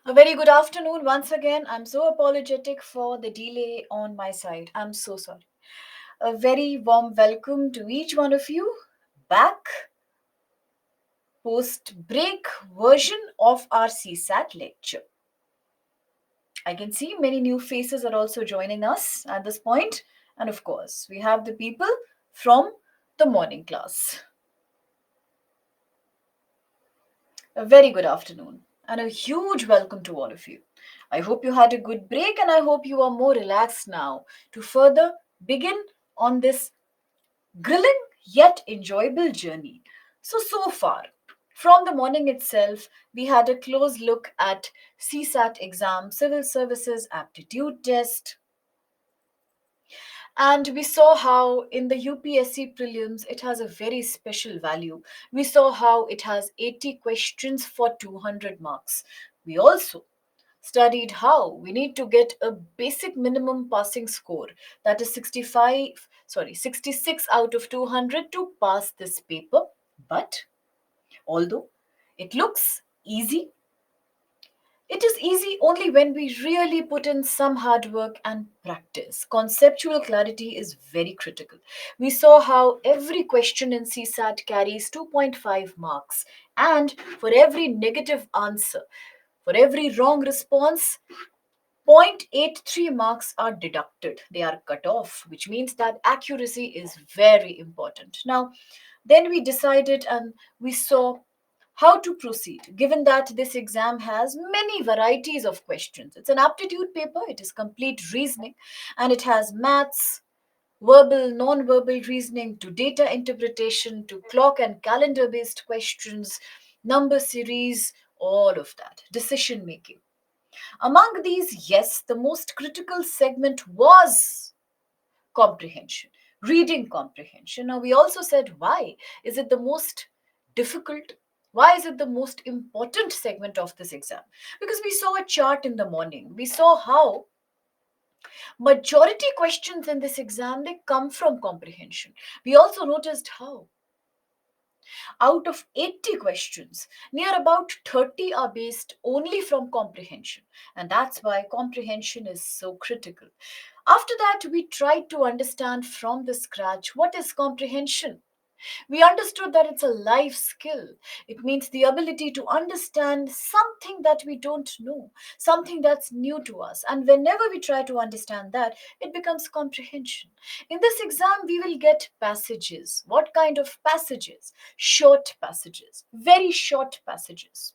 A very good afternoon once again. I'm so apologetic for the delay on my side. I'm so sorry. A very warm welcome to each one of you back post break version of our CSAT lecture. I can see many new faces are also joining us at this point, and of course, we have the people from the morning class. A very good afternoon and a huge welcome to all of you. I hope you had a good break and I hope you are more relaxed now to further begin on this grilling yet enjoyable journey. So far, from the morning itself, we had a close look at CSAT exam, Civil Services Aptitude Test, and we saw how in the UPSC prelims it has a very special value. We saw how it has 80 questions for 200 marks. We also studied how we need to get a basic minimum passing score, that is 66 out of 200 to pass this paper. But although it looks easy, it is easy only when we really put in some hard work and practice. Conceptual clarity is very critical. We saw how every question in CSAT carries 2.5 marks, and for every negative answer, for every wrong response, 0.83 marks are deducted. They are cut off, which means that accuracy is very important. Now, then we decided and we saw how to proceed, given that this exam has many varieties of questions. It's an aptitude paper, it is complete reasoning, and it has maths, verbal, non verbal reasoning, to data interpretation, to clock and calendar based questions, number series, all of that, decision making. Among these, yes, the most critical segment was comprehension, reading comprehension. Now, we also said, why is it the most difficult? Why is it the most important segment of this exam? Because we saw a chart in the morning. We saw how majority questions in this exam they come from comprehension. We also noticed how out of 80 questions, near about 30 are based only from comprehension. And that's why comprehension is so critical. After that, we tried to understand from the scratch what is comprehension. We understood that it's a life skill. It means the ability to understand something that we don't know, something that's new to us. And whenever we try to understand that, it becomes comprehension. In this exam, we will get passages. What kind of passages? Short passages, very short passages.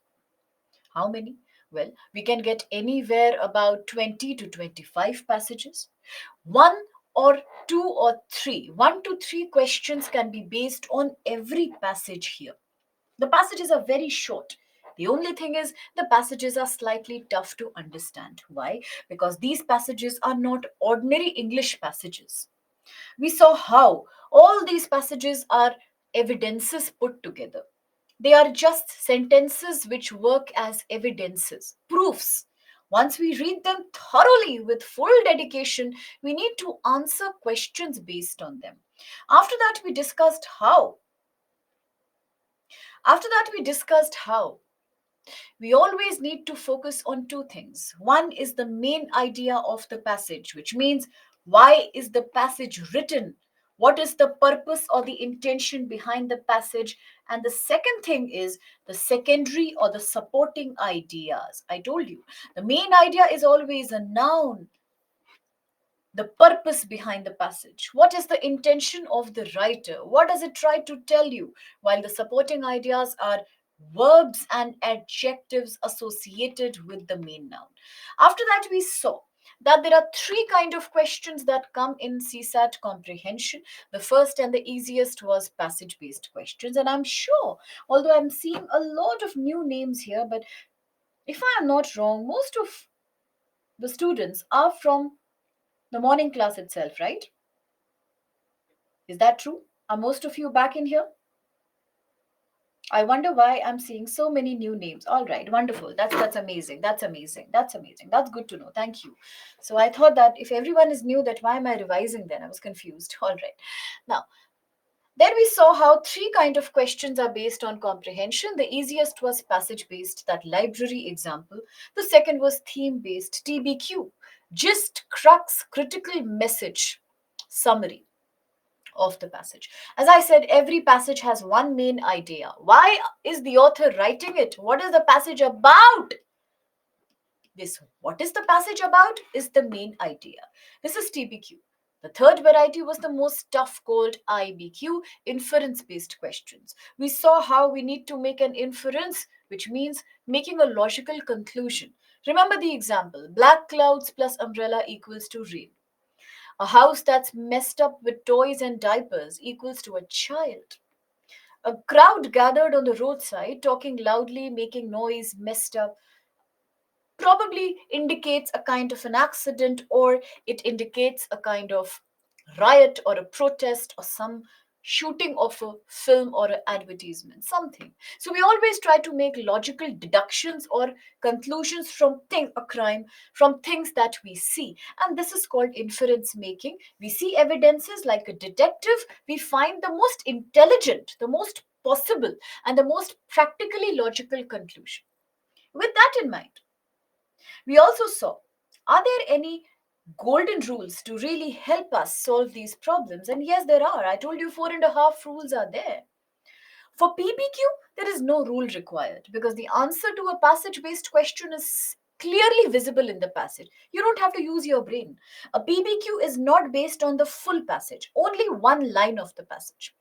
How many? Well, we can get anywhere about 20 to 25 passages. One or two or three, one to three questions can be based on every passage here. The passages are very short. The only thing is, the passages are slightly tough to understand. Why? Because these passages are not ordinary English passages. We saw how all these passages are evidences put together. They are just sentences which work as evidences, proofs. Once we read them thoroughly with full dedication, we need to answer questions based on them. After that, we discussed how. After that, we discussed how we always need to focus on two things. One is the main idea of the passage, which means why is the passage written? What is the purpose or the intention behind the passage? And the second thing is the secondary or the supporting ideas. I told you, the main idea is always a noun, the purpose behind the passage. What is the intention of the writer? What does it try to tell you? While the supporting ideas are verbs and adjectives associated with the main noun. After that, we saw that there are three kind of questions that come in CSAT comprehension. The first and the easiest was passage based questions, and I'm sure, although I'm seeing a lot of new names here, but if I am not wrong, most of the students are from the morning class itself, right? Is that true? Are most of you back in here? I wonder why I'm seeing so many new names. All right, wonderful. That's amazing. That's amazing. That's amazing. That's good to know. Thank you. So I thought that if everyone is new, that why am I revising then? I was confused. All right. Now, Then we saw how three kind of questions are based on comprehension. The easiest was passage based, that library example. The second was theme based, TBQ, gist, crux, critical message, summary of the passage. As I said, every passage has one main idea. Why is the author writing it? What is the passage about? This what is the passage about is the main idea. This is TBQ. The third variety was the most tough called IBQ, inference based questions. We saw how we need to make an inference, which means making a logical conclusion. Remember the example, black clouds plus umbrella equals to rain. A house that's messed up with toys and diapers equals to a child. A crowd gathered on the roadside, talking loudly, making noise, messed up, probably indicates a kind of an accident, or it indicates a kind of riot or a protest or some shooting of a film or an advertisement, something. So we always try to make logical deductions or conclusions from a crime, from things that we see, and this is called inference making. We see evidences like a detective, we find the most intelligent, the most possible, and the most practically logical conclusion. With that in mind, we also saw, are there any golden rules to really help us solve these problems? And yes, there are. I told you 4.5 rules are there. For PBQ, there is no rule required because the answer to a passage based question is clearly visible in the passage. You don't have to use your brain. A PBQ is not based on the full passage, only one line of the passage.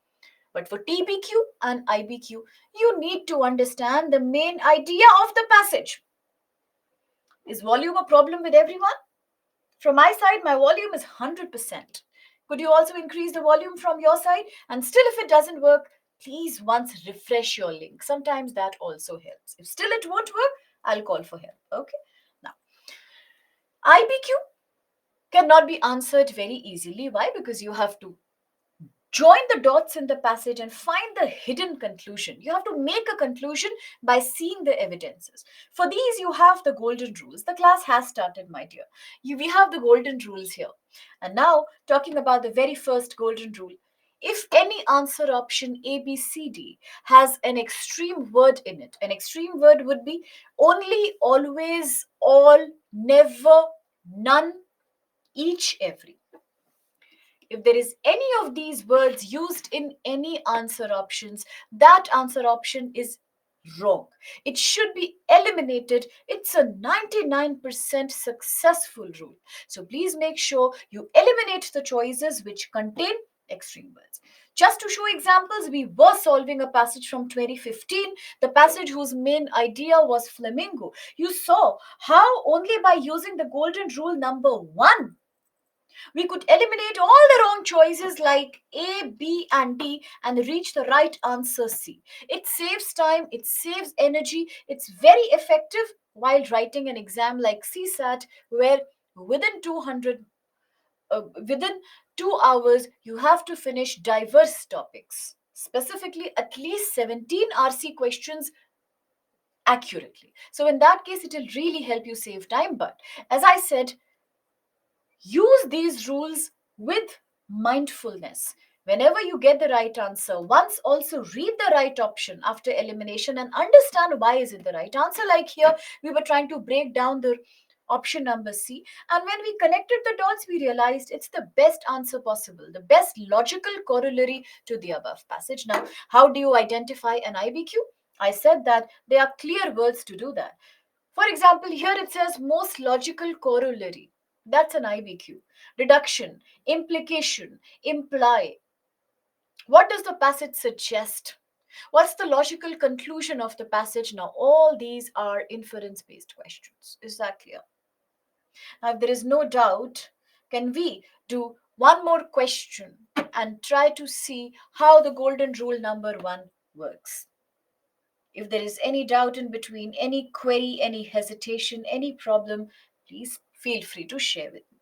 But for TBQ and IBQ, you need to understand the main idea of the passage. Is volume a problem with everyone? From my side, my volume is 100%. Could you also increase the volume from your side? And still, if it doesn't work, please once refresh your link. Sometimes that also helps. If still it won't work, I'll call for help. Okay? Now, IBQ cannot be answered very easily. Why? Because you have to join the dots in the passage and find the hidden conclusion. You have to make a conclusion by seeing the evidences. For these, you have the golden rules. The class has started, my dear. We have the golden rules here. And now, talking about the very first golden rule. If any answer option A, B, C, D has an extreme word in it, an extreme word would be only, always, all, never, none, each, every. If there is any of these words used in any answer options, that answer option is wrong. It should be eliminated. It's a 99% successful rule. So please make sure you eliminate the choices which contain extreme words. Just to show examples, we were solving a passage from 2015, the passage whose main idea was flamingo. You saw how only by using the golden rule number 1 we could eliminate all the wrong choices like A, B, and D and reach the right answer C. It saves time, it saves energy, it's very effective while writing an exam like CSAT, where within 2 hours you have to finish diverse topics, specifically at least 17 RC questions accurately. So in that case, it will really help you save time. But as I said, use these rules with mindfulness. Whenever you get the right answer, once also read the right option after elimination and understand why is it the right answer. Like here, we were trying to break down the option number C, and when we connected the dots, we realized it's the best answer possible, the best logical corollary to the above passage. Now, how do you identify an IBQ? I said that there are clear words to do that. For example, here it says most logical corollary. That's an IBQ. Deduction, implication, imply. What does the passage suggest? What's the logical conclusion of the passage? Now, all these are inference based questions. Is that clear? Now, if there is no doubt, can we do one more question and try to see how the golden rule number 1 works? If there is any doubt in between, any query, any hesitation, any problem, please feel free to share with me.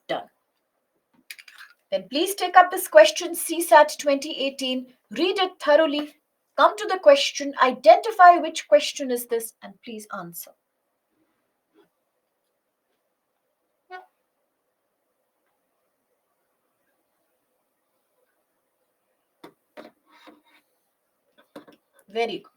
Done. Then please take up this question, CSAT 2018, read it thoroughly, come to the question, identify which question is this, and please answer. Very good.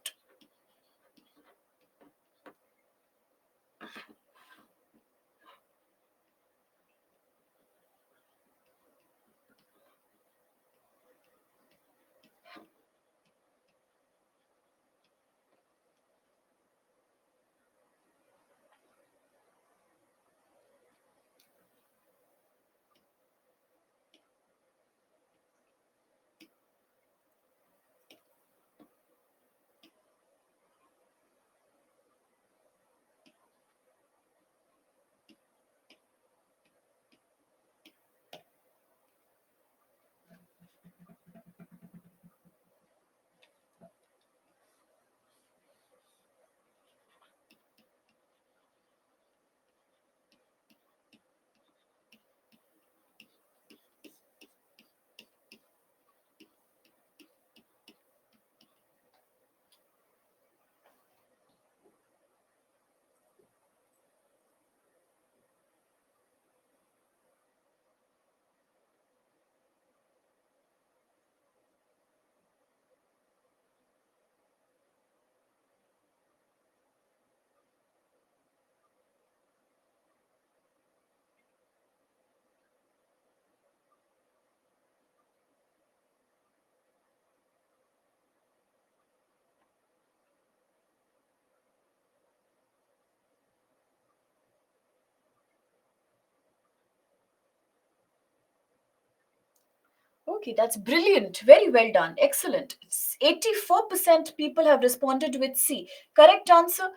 Okay, that's brilliant. Very well done. Excellent. 84% people have responded with C. Correct answer?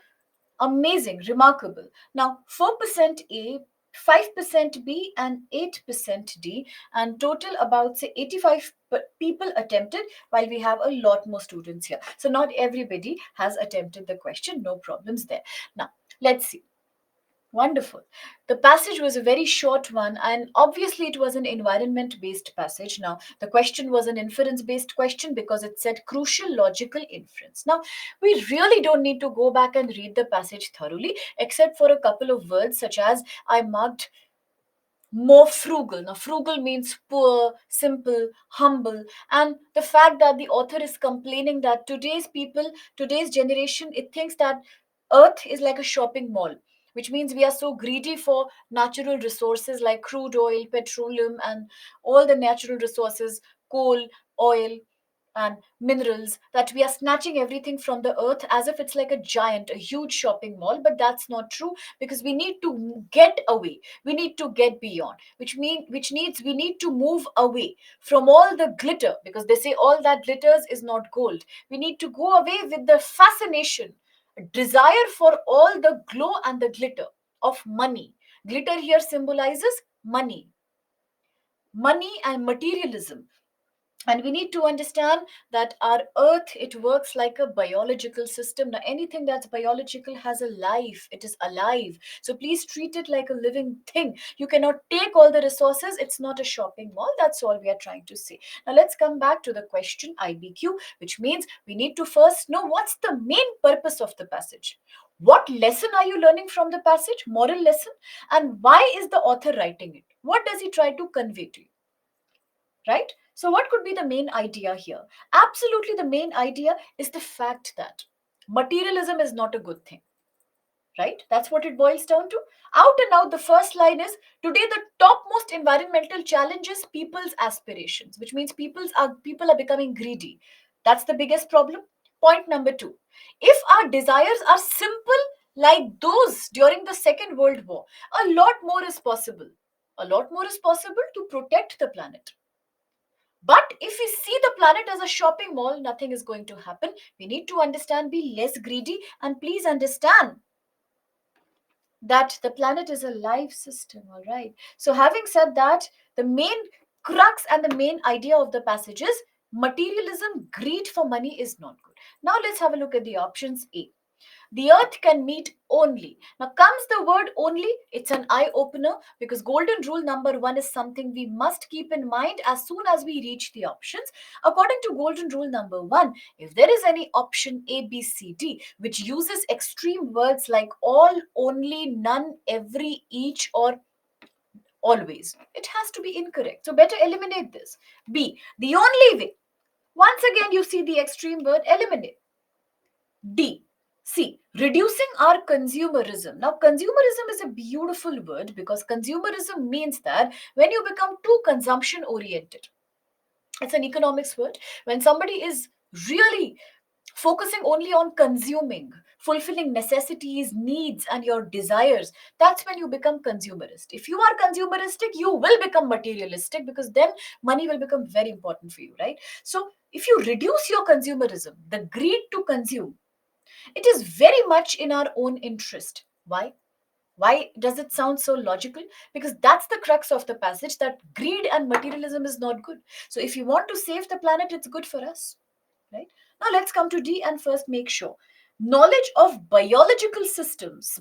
Amazing. Remarkable. Now, 4% A, 5% B, and 8% D. And total about, say, 85 people attempted, while we have a lot more students here. So, not everybody has attempted the question. No problems there. Now, let's see. Wonderful. The passage was a very short one, and obviously, it was an environment based passage. Now, the question was an inference based question because it said crucial logical inference. Now, we really don't need to go back and read the passage thoroughly, except for a couple of words such as I marked more frugal. Now, frugal means poor, simple, humble. And the fact that the author is complaining that today's people, today's generation, it thinks that Earth is like a shopping mall, which means we are so greedy for natural resources like crude oil, petroleum, and all the natural resources, coal, oil, and minerals, that we are snatching everything from the earth as if it's like a giant, a huge shopping mall. But that's not true, because we need to get away, we need to get beyond, which needs we need to move away from all the glitter, because they say all that glitters is not gold. We need to go away with the fascination, desire for all the glow and the glitter of money. Glitter here symbolizes money, money and materialism. And we need to understand that our earth, it works like a biological system. Now, anything that's biological has a life, it is alive. So please treat it like a living thing. You cannot take all the resources, it's not a shopping mall. That's all we are trying to say. Now, let's come back to the question IBQ, which means we need to first know what's the main purpose of the passage. What lesson are you learning from the passage, moral lesson? And why is the author writing it? What does he try to convey to you? Right? So, what could be the main idea here? Absolutely, the main idea is the fact that materialism is not a good thing, right? That's what it boils down to. Out and out, the first line is today the topmost environmental challenge is people's aspirations, which means people are becoming greedy. That's the biggest problem. Point number two: if our desires are simple like those during the Second World War, a lot more is possible. A lot more is possible to protect the planet. But if we see the planet as a shopping mall, nothing is going to happen. We need to understand, be less greedy, and please understand that the planet is a life system, all right? So, having said that, the main crux and the main idea of the passage is materialism, greed for money is not good. Now, let's have a look at the options. A: the earth can meet only. Now comes the word only. It's an eye opener, because golden rule number one is something we must keep in mind as soon as we reach the options. According to golden rule number one, if there is any option A, B, C, D, which uses extreme words like all, only, none, every, each, or always, it has to be incorrect. So better eliminate this. B: the only way. Once again, you see the extreme word, eliminate. D. See, reducing our consumerism. Now, consumerism is a beautiful word because consumerism means that when you become too consumption oriented, it's an economics word. When somebody is really focusing only on consuming, fulfilling necessities, needs, and your desires, that's when you become consumerist. If you are consumeristic, you will become materialistic because then money will become very important for you, right? So, if you reduce your consumerism, the greed to consume, it is very much in our own interest. Why? Why does it sound so logical? Because that's the crux of the passage, that greed and materialism is not good. So if you want to save the planet, it's good for us, right? Now let's come to D and first make sure. Knowledge of biological systems,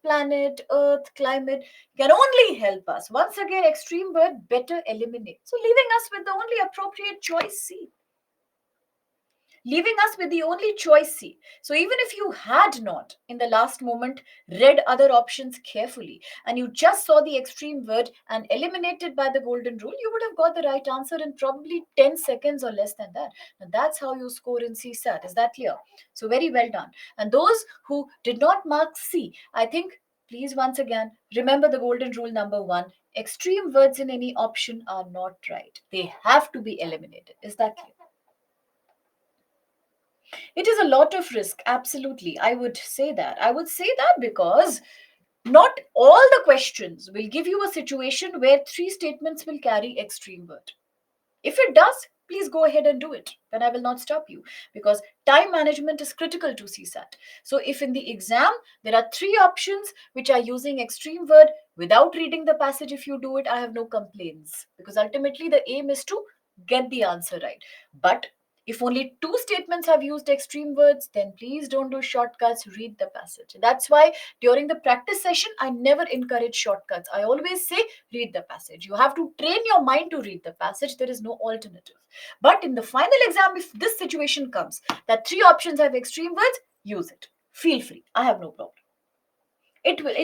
planet, earth, climate, can only help us. Once again, extreme word, better eliminate. So leaving us with the only appropriate choice, C, leaving us with the only choice C. So even if you had not, in the last moment, read other options carefully and you just saw the extreme word and eliminated by the golden rule, you would have got the right answer in probably 10 seconds or less than that. And that's how you score in CSAT. Is that clear? So very well done. And those who did not mark C, I think, please once again, remember the golden rule number one. Extreme words in any option are not right. They have to be eliminated. Is that clear? It is a lot of risk, absolutely. I would say that. I would say that because not all the questions will give you a situation where three statements will carry extreme word. If it does, please go ahead and do it. Then I will not stop you because time management is critical to CSAT. So, if in the exam there are three options which are using extreme word without reading the passage, if you do it, I have no complaints because ultimately the aim is to get the answer right. But if only two statements have used extreme words, then please don't do shortcuts, read the passage. That's why during the practice session, I never encourage shortcuts. I always say, read the passage. You have to train your mind to read the passage. There is no alternative. But in the final exam, if this situation comes that three options have extreme words, use it. Feel free. I have no problem.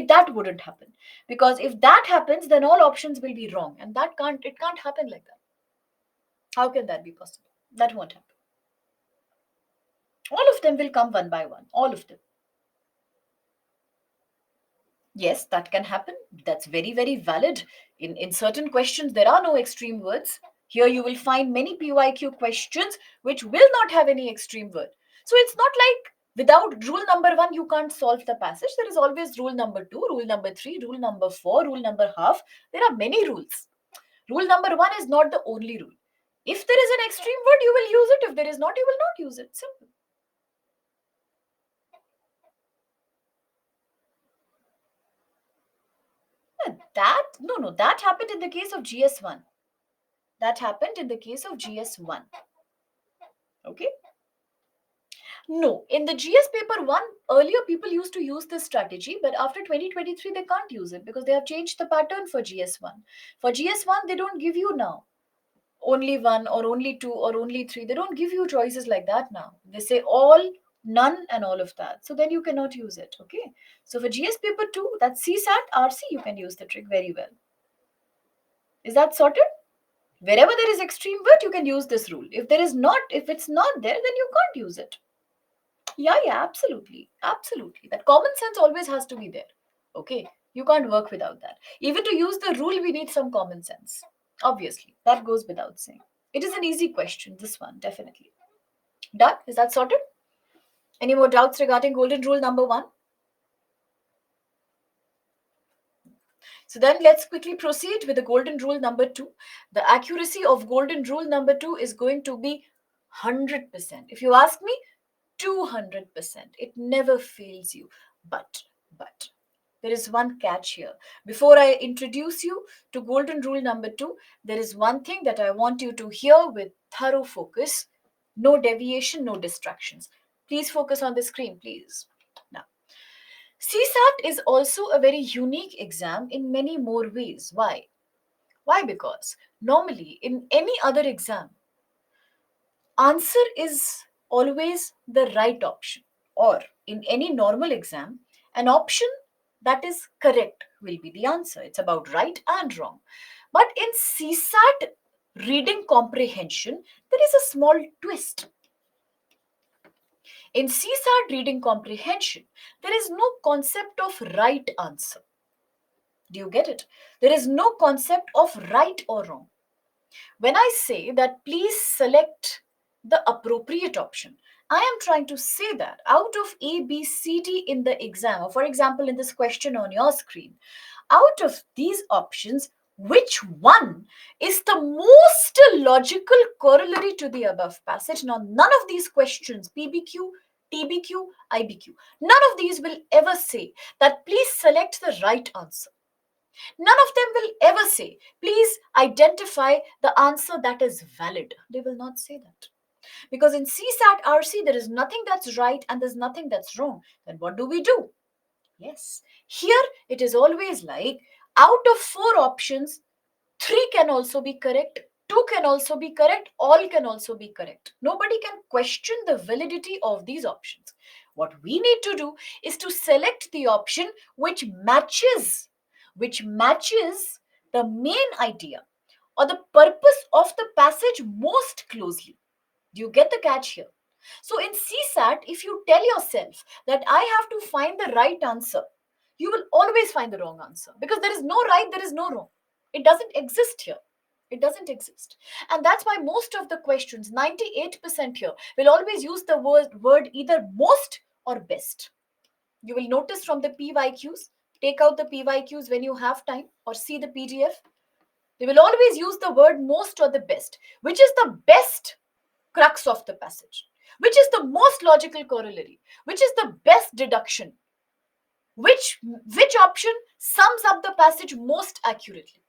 That wouldn't happen because if that happens, then all options will be wrong, and it can't happen like that. How can that be possible? That won't happen. All of them will come one by one. All of them. Yes, that can happen. That's very, very valid. In certain questions, there are no extreme words. Here you will find many PYQ questions which will not have any extreme word. So it's not like without rule number one, you can't solve the passage. There is always rule number two, rule number three, rule number four, rule number half. There are many rules. Rule number one is not the only rule. If there is an extreme word, you will use it. If there is not, you will not use it. Simple. That happened in the case of GS1. That happened in the case of GS1. Okay. No, in the GS paper 1, earlier people used to use this strategy, but after 2023, they can't use it because they have changed the pattern for GS1. For GS1, they don't give you now only one or only two or only three. They don't give you choices like that now. They say all, none, and all of that. So then you cannot use it. Okay. So for GS paper 2, that's CSAT, RC, you can use the trick very well. Is that sorted? Wherever there is extreme word, you can use this rule. If it's not there, then you can't use it. Yeah, absolutely. Absolutely. That common sense always has to be there. Okay. You can't work without that. Even to use the rule, we need some common sense. Obviously. That goes without saying. It is an easy question, this one, definitely. Done? Is that sorted? Any more doubts regarding golden rule number one? So then let's quickly proceed with the golden rule number two. The accuracy of golden rule number two is going to be 100%. If you ask me, 200%. It never fails you. But there is one catch here. Before I introduce you to golden rule number two, there is one thing that I want you to hear with thorough focus. No deviation, no distractions. Please focus on the screen, please. Now, CSAT is also a very unique exam in many more ways. Why? Why? Because normally in any other exam, answer is always the right option, or in any normal exam, an option that is correct will be the answer. It's about right and wrong. But in CSAT reading comprehension, there is a small twist. In CSAT reading comprehension, there is no concept of right answer. Do you get it? There is no concept of right or wrong. When I say that please select the appropriate option, I am trying to say that out of A, B, C, D in the exam, or for example, in this question on your screen, out of these options, which one is the most logical corollary to the above passage? Now, none of these questions, PBQ, TBQ, IBQ, none of these will ever say that please select the right answer. None of them will ever say, please identify the answer that is valid. They will not say that. Because in CSAT RC, there is nothing that's right and there's nothing that's wrong. Then what do we do? Yes, here it is always like out of four options, three can also be correct, two can also be correct, all can also be correct. Nobody can question the validity of these options. What we need to do is to select the option which matches the main idea or the purpose of the passage most closely. Do you get the catch here? So in CSAT, if you tell yourself that I have to find the right answer, you will always find the wrong answer because there is no right, there is no wrong. It doesn't exist here. It doesn't exist. And that's why most of the questions, 98% here, will always use the word either most or best. You will notice from the PYQs, take out the PYQs when you have time or see the PDF. They will always use the word most or the best, which is the best crux of the passage, which is the most logical corollary, which is the best deduction, which option sums up the passage most accurately.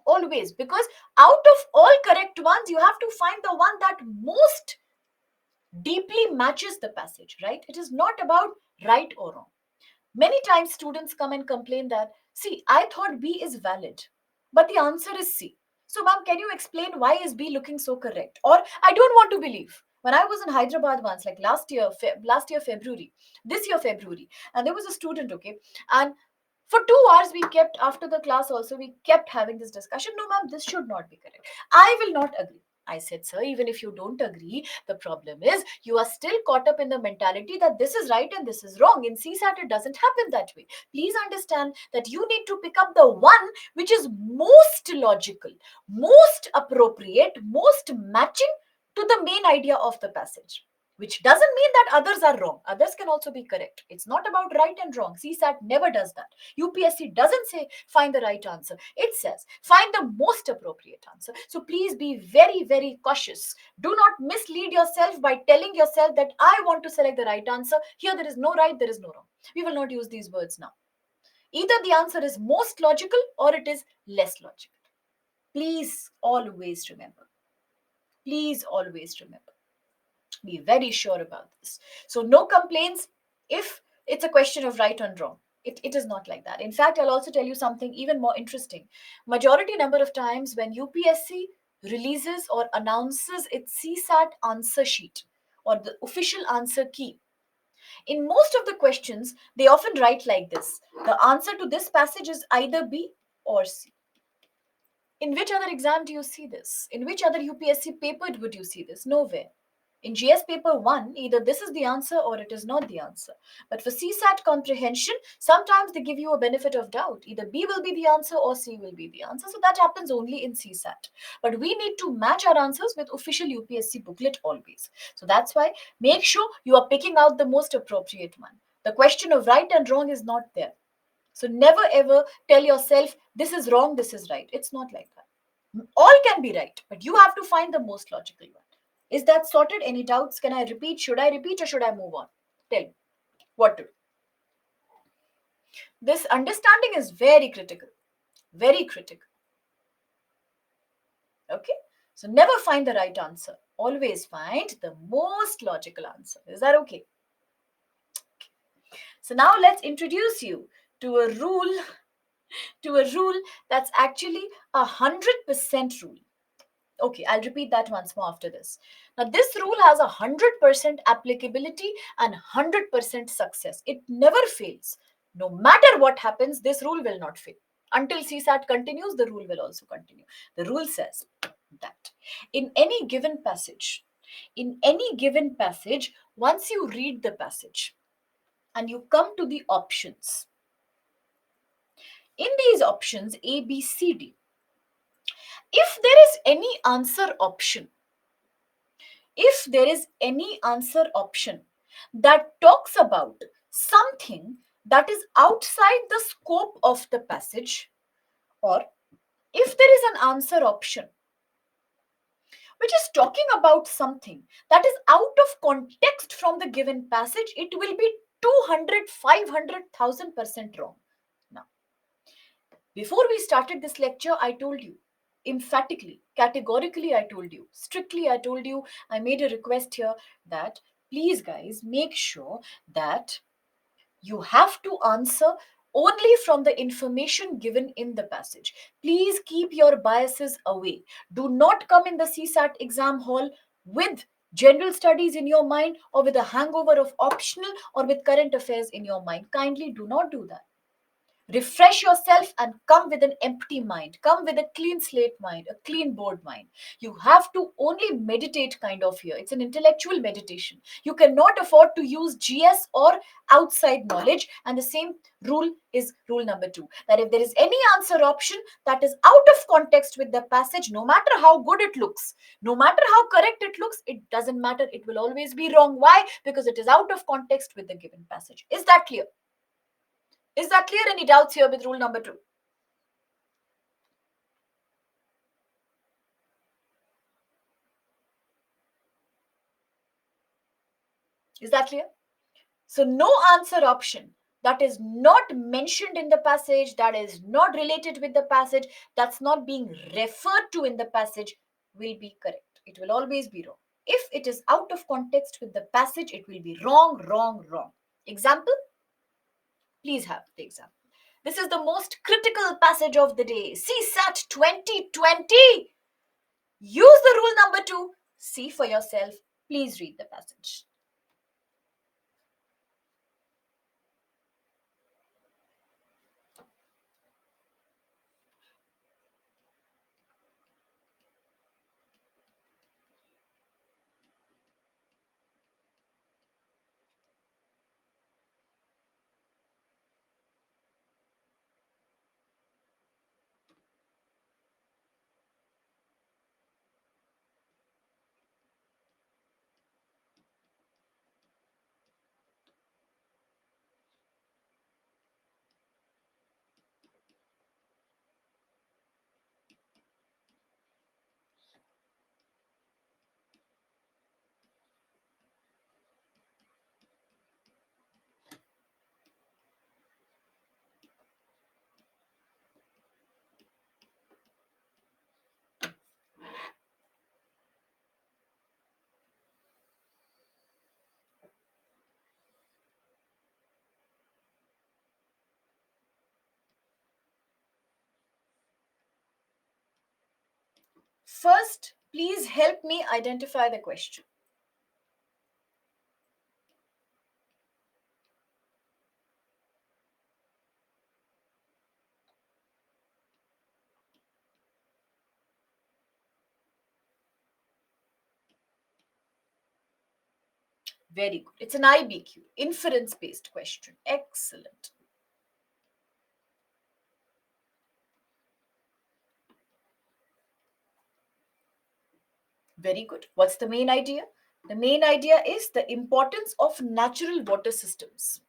Always, because out of all correct ones, you have to find the one that most deeply matches the passage, right? It is not about right or wrong. Many times students come and complain that, see, I thought B is valid, but the answer is C. So, ma'am, can you explain why is B looking so correct? Or I don't want to believe. When I was in Hyderabad once, like last year February, this year February, and there was a student, okay, and for 2 hours we kept after the class also we kept having this discussion. No, ma'am, this should not be correct. I will not agree. I said, sir, even if you don't agree, the problem is you are still caught up in the mentality that this is right and this is wrong. In CSAT, it doesn't happen that way. Please understand that you need to pick up the one which is most logical, most appropriate, most matching to the main idea of the passage. Which doesn't mean that others are wrong. Others can also be correct. It's not about right and wrong. CSAT never does that. UPSC doesn't say find the right answer. It says find the most appropriate answer. So please be very, very cautious. Do not mislead yourself by telling yourself that I want to select the right answer. Here there is no right, there is no wrong. We will not use these words now. Either the answer is most logical or it is less logical. Please always remember. Please always remember. Be very sure about this. So no complaints if it's a question of right and wrong. It is not like that. In fact, I'll also tell you something even more interesting. Majority number of times when UPSC releases or announces its CSAT answer sheet or the official answer key, in most of the questions, they often write like this. The answer to this passage is either B or C. In which other exam do you see this? In which other UPSC paper would you see this? Nowhere. In GS paper 1, either this is the answer or it is not the answer. But for CSAT comprehension, sometimes they give you a benefit of doubt. Either B will be the answer or C will be the answer. So that happens only in CSAT. But we need to match our answers with official UPSC booklet always. So that's why make sure you are picking out the most appropriate one. The question of right and wrong is not there. So never ever tell yourself this is wrong, this is right. It's not like that. All can be right, but you have to find the most logical one. Is that sorted? Any doubts? Can I repeat? Should I repeat or should I move on? Tell me what to do. This understanding is very critical. Very critical. Okay? So never find the right answer. Always find the most logical answer. Is that okay? So now let's introduce you to a rule that's actually 100% rule. Okay, I'll repeat that once more after this. Now, this rule has 100% applicability and 100% success. It never fails. No matter what happens, this rule will not fail. Until CSAT continues, the rule will also continue. The rule says that in any given passage, Once you read the passage and you come to the options, in these options A, B, C, D, if there is any answer option, if there is any answer option that talks about something that is outside the scope of the passage, or if there is an answer option which is talking about something that is out of context from the given passage, it will be 200, 500,000% wrong. Now, before we started this lecture, I told you emphatically, categorically, I told you, strictly, I told you, I made a request here that please, guys, make sure that you have to answer only from the information given in the passage. Please keep your biases away. Do not come in the CSAT exam hall with general studies in your mind or with a hangover of optional or with current affairs in your mind. Kindly do not do that. Refresh yourself and come with an empty mind. Come with a clean slate mind, a clean board mind. You have to only meditate kind of here. It's an intellectual meditation. You cannot afford to use GS or outside knowledge. And the same rule is rule number 2, that if there is any answer option that is out of context with the passage, no matter how good it looks, no matter how correct it looks, it doesn't matter. It will always be wrong. Why? Because it is out of context with the given passage. Is that clear? Is that clear? Any doubts here with rule number 2? Is that clear? So no answer option that is not mentioned in the passage, that is not related with the passage, that's not being referred to in the passage will be correct. It will always be wrong. If it is out of context with the passage, it will be wrong, wrong, wrong. Example? Please have the example. This is the most critical passage of the day. CSAT 2020. Use the rule number 2. See for yourself. Please read the passage. First, please help me identify the question. Very good. It's an IBQ, inference based question. Excellent. Very good. What's the main idea? The main idea is the importance of natural water systems.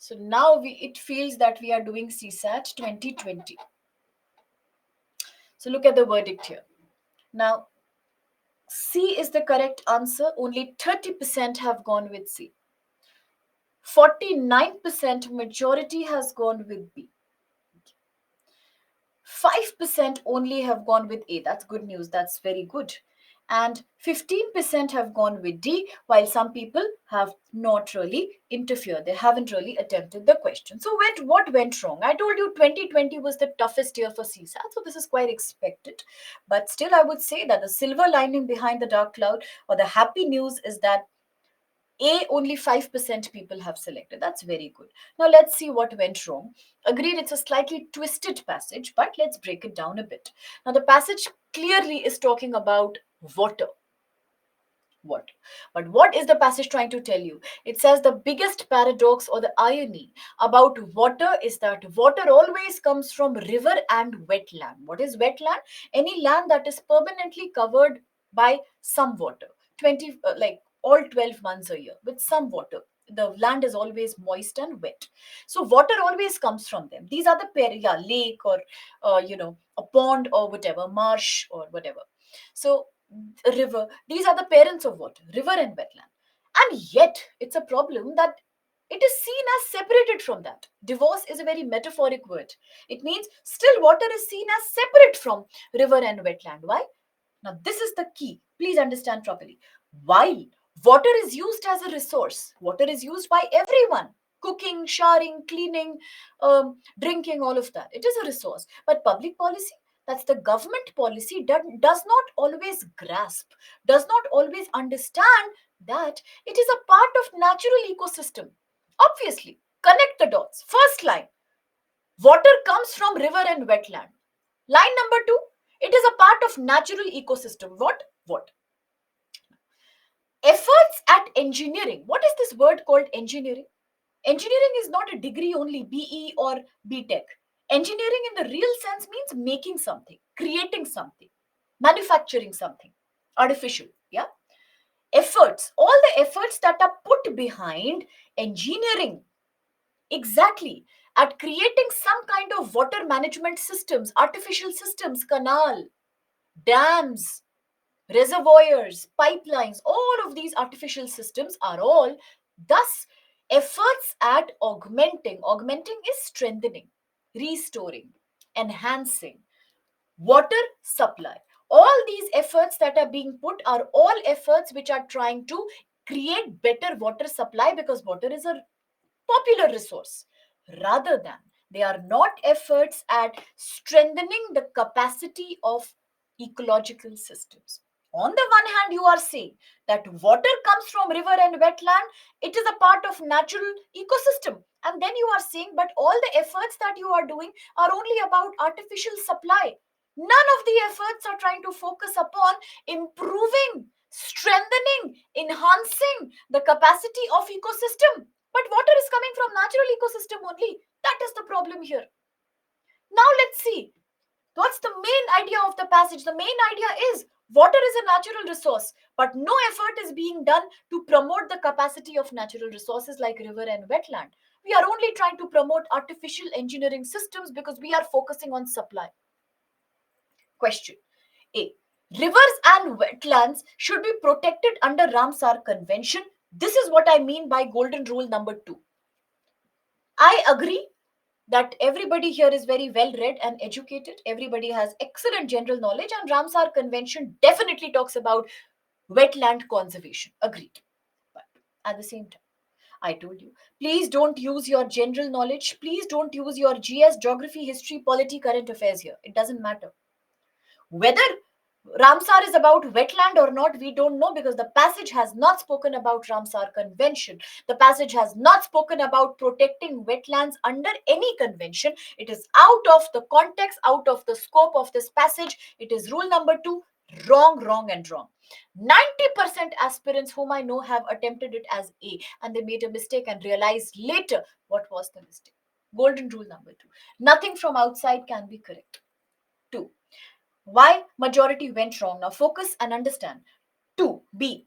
So now it feels that we are doing CSAT 2020. So look at the verdict here. Now, C is the correct answer. Only 30% have gone with C. 49% majority has gone with B. 5% only have gone with A. That's good news. That's very good. And 15% have gone with D, while some people have not really interfered. They haven't really attempted the question. So, what went wrong? I told you 2020 was the toughest year for CSAT, so this is quite expected. But still, I would say that the silver lining behind the dark cloud, or the happy news, is that A, only 5% people have selected. That's very good. Now let's see what went wrong. Agreed, it's a slightly twisted passage, but let's break it down a bit. Now, the passage clearly is talking about water. What? But what is the passage trying to tell you? It says the biggest paradox or the irony about water is that water always comes from river and wetland. What is wetland? Any land that is permanently covered by some water. 20 like all 12 months a year with some water. The land is always moist and wet. So water always comes from them. These are the yeah, lake or a pond or whatever, marsh or whatever. So river, these are the parents of water, river and wetland. And yet it's a problem that it is seen as separated from that. Divorce is a very metaphoric word. It means still water is seen as separate from river and wetland. Why? Now, this is the key. Please understand properly. While water is used as a resource, water is used by everyone. Cooking, showering, cleaning, drinking, all of that. It is a resource. But public policy, that's the government policy, does not always grasp, does not always understand that it is a part of natural ecosystem. Obviously, connect the dots. First line, water comes from river and wetland. Line number two, it is a part of natural ecosystem. What? What? Efforts at engineering. What is this word called engineering? Engineering is not a degree only, BE or BTech. Engineering in the real sense means making something, creating something, manufacturing something, artificial. Yeah. Efforts, all the efforts that are put behind engineering, exactly, at creating some kind of water management systems, artificial systems, canal, dams, reservoirs, pipelines, all of these artificial systems are all thus efforts at augmenting. Augmenting is strengthening, restoring, enhancing water supply. All these efforts that are being put are all efforts which are trying to create better water supply, because water is a popular resource, rather than they are not efforts at strengthening the capacity of ecological systems. On the one hand, you are saying that water comes from river and wetland, it is a part of natural ecosystem. And then you are saying, but all the efforts that you are doing are only about artificial supply. None of the efforts are trying to focus upon improving, strengthening, enhancing the capacity of ecosystem. But water is coming from natural ecosystem only. That is the problem here. Now let's see. What's the main idea of the passage? The main idea is water is a natural resource, but no effort is being done to promote the capacity of natural resources like river and wetland. We are only trying to promote artificial engineering systems because we are focusing on supply. Question A. Rivers and wetlands should be protected under Ramsar Convention. This is what I mean by golden rule number 2. I agree that everybody here is very well read and educated. Everybody has excellent general knowledge, and Ramsar Convention definitely talks about wetland conservation. Agreed. But at the same time, I told you, please don't use your general knowledge. Please don't use your GS, geography, history, polity, current affairs here. It doesn't matter. Whether Ramsar is about wetland or not, we don't know, because the passage has not spoken about Ramsar Convention. The passage has not spoken about protecting wetlands under any convention. It is out of the context, out of the scope of this passage. It is rule number 2. Wrong, wrong, and wrong. 90% aspirants whom I know have attempted it as A, and they made a mistake and realized later what was the mistake. Golden rule number 2. Nothing from outside can be correct. 2. Why majority went wrong? Now focus and understand. 2B.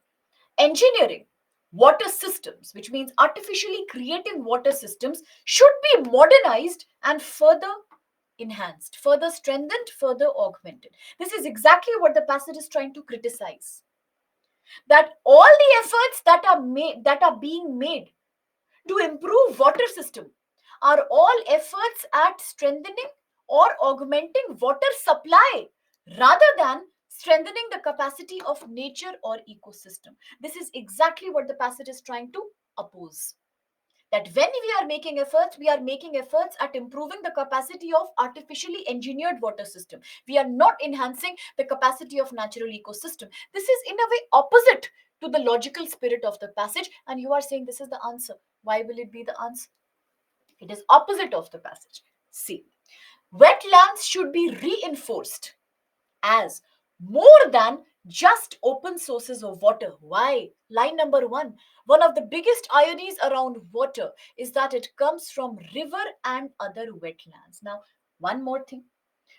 Engineering water systems, which means artificially creating water systems, should be modernized and further enhanced, further strengthened, further augmented. This is exactly what the passage is trying to criticize. That all the efforts that are being made to improve water system are all efforts at strengthening or augmenting water supply rather than strengthening the capacity of nature or ecosystem. This is exactly what the passage is trying to oppose. That when we are making efforts at improving the capacity of artificially engineered water system. We are not enhancing the capacity of natural ecosystem. This is in a way opposite to the logical spirit of the passage, and you are saying this is the answer. Why will it be the answer? It is opposite of the passage. See, wetlands should be reinforced as more than just open sources of water. Why? Line number one of the biggest ironies around water is that it comes from river and other wetlands. Now, one more thing.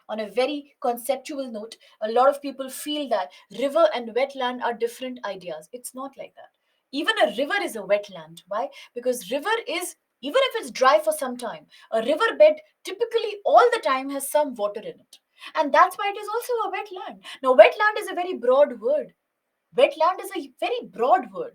On a very conceptual note, a lot of people feel that river and wetland are different ideas. It's not like that. Even a river is a wetland. Why? Because river is, even if it's dry for some time, a riverbed typically all the time has some water in it. And that's why it is also a wetland. Now, wetland is a very broad word. Wetland is a very broad word.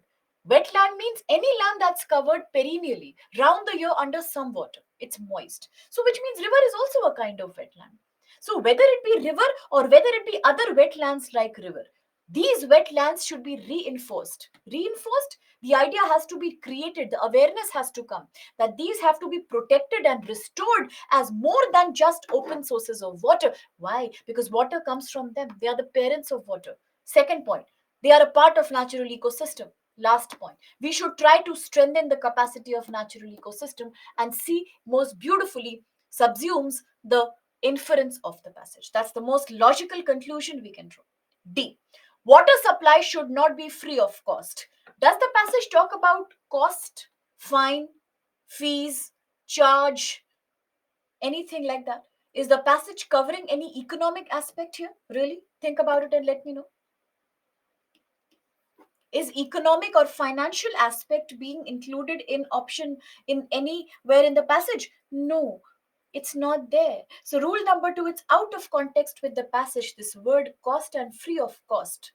Wetland means any land that's covered perennially, round the year under some water. It's moist. So, which means river is also a kind of wetland. So, whether it be river or whether it be other wetlands like river, these wetlands should be reinforced. Reinforced, the idea has to be created, the awareness has to come that these have to be protected and restored as more than just open sources of water. Why? Because water comes from them, they are the parents of water. Second point, they are a part of natural ecosystem. Last point, we should try to strengthen the capacity of natural ecosystem, and see most beautifully subsumes the inference of the passage. That's the most logical conclusion we can draw. D, water supply should not be free of cost. Does the passage talk about cost, fine, fees, charge, anything like that? Is the passage covering any economic aspect here? Really? Think about it and let me know. Is economic or financial aspect being included in option in anywhere in the passage? No, it's not there. So rule number 2, it's out of context with the passage, this word cost and free of cost.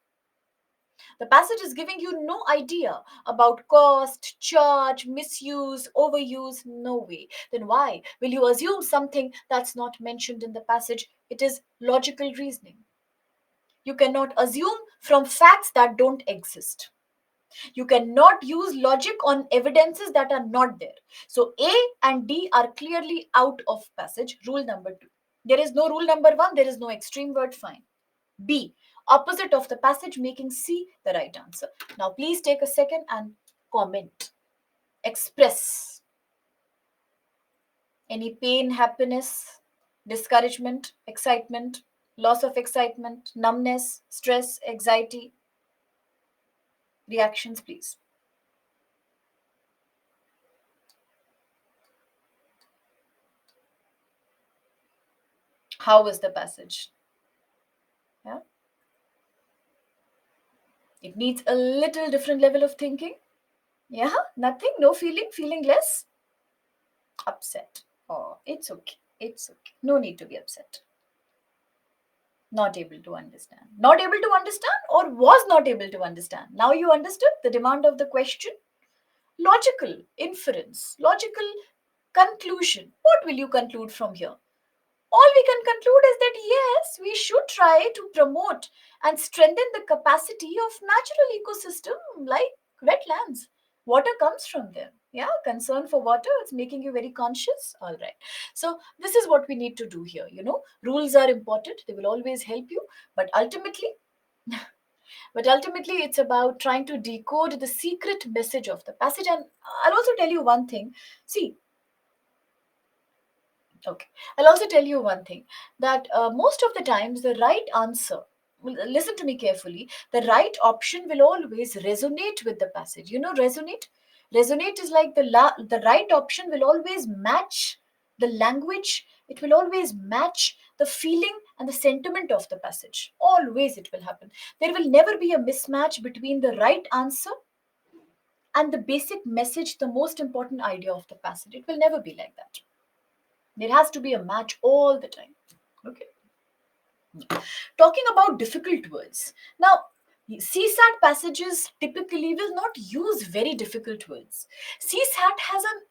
The passage is giving you no idea about cost, charge, misuse, overuse. No way. Then why will you assume something that's not mentioned in the passage? It is logical reasoning. You cannot assume from facts that don't exist. You cannot use logic on evidences that are not there. So A and D are clearly out of passage. Rule number 2. There is no rule number 1. There is no extreme word. Fine. B, opposite of the passage, making C the right answer. Now, please take a second and comment. Express any pain, happiness, discouragement, excitement, loss of excitement, numbness, stress, anxiety. Reactions, please. How is the passage? Yeah. It needs a little different level of thinking. Yeah, nothing, no feeling, feeling less upset. Oh, it's okay. It's okay. No need to be upset. Not able to understand. Not able to understand, or was not able to understand. Now you understood the demand of the question. Logical inference, logical conclusion. What will you conclude from here? All we can conclude is that yes, we should try to promote and strengthen the capacity of natural ecosystem like wetlands. Water comes from them. Yeah, concern for water, it's making you very conscious. All right. So this is what we need to do here. Rules are important. They will always help you, but ultimately it's about trying to decode the secret message of the passage. And I'll also tell you one thing. See, okay. I'll also tell you one thing, that most of the times the right answer, listen to me carefully, the right option will always resonate with the passage. Resonate? Resonate is like the right option will always match the language, it will always match the feeling and the sentiment of the passage. Always it will happen. There will never be a mismatch between the right answer and the basic message, the most important idea of the passage. It will never be like that. There has to be a match all the time. Okay. Talking about difficult words. Now, CSAT passages typically will not use very difficult words. CSAT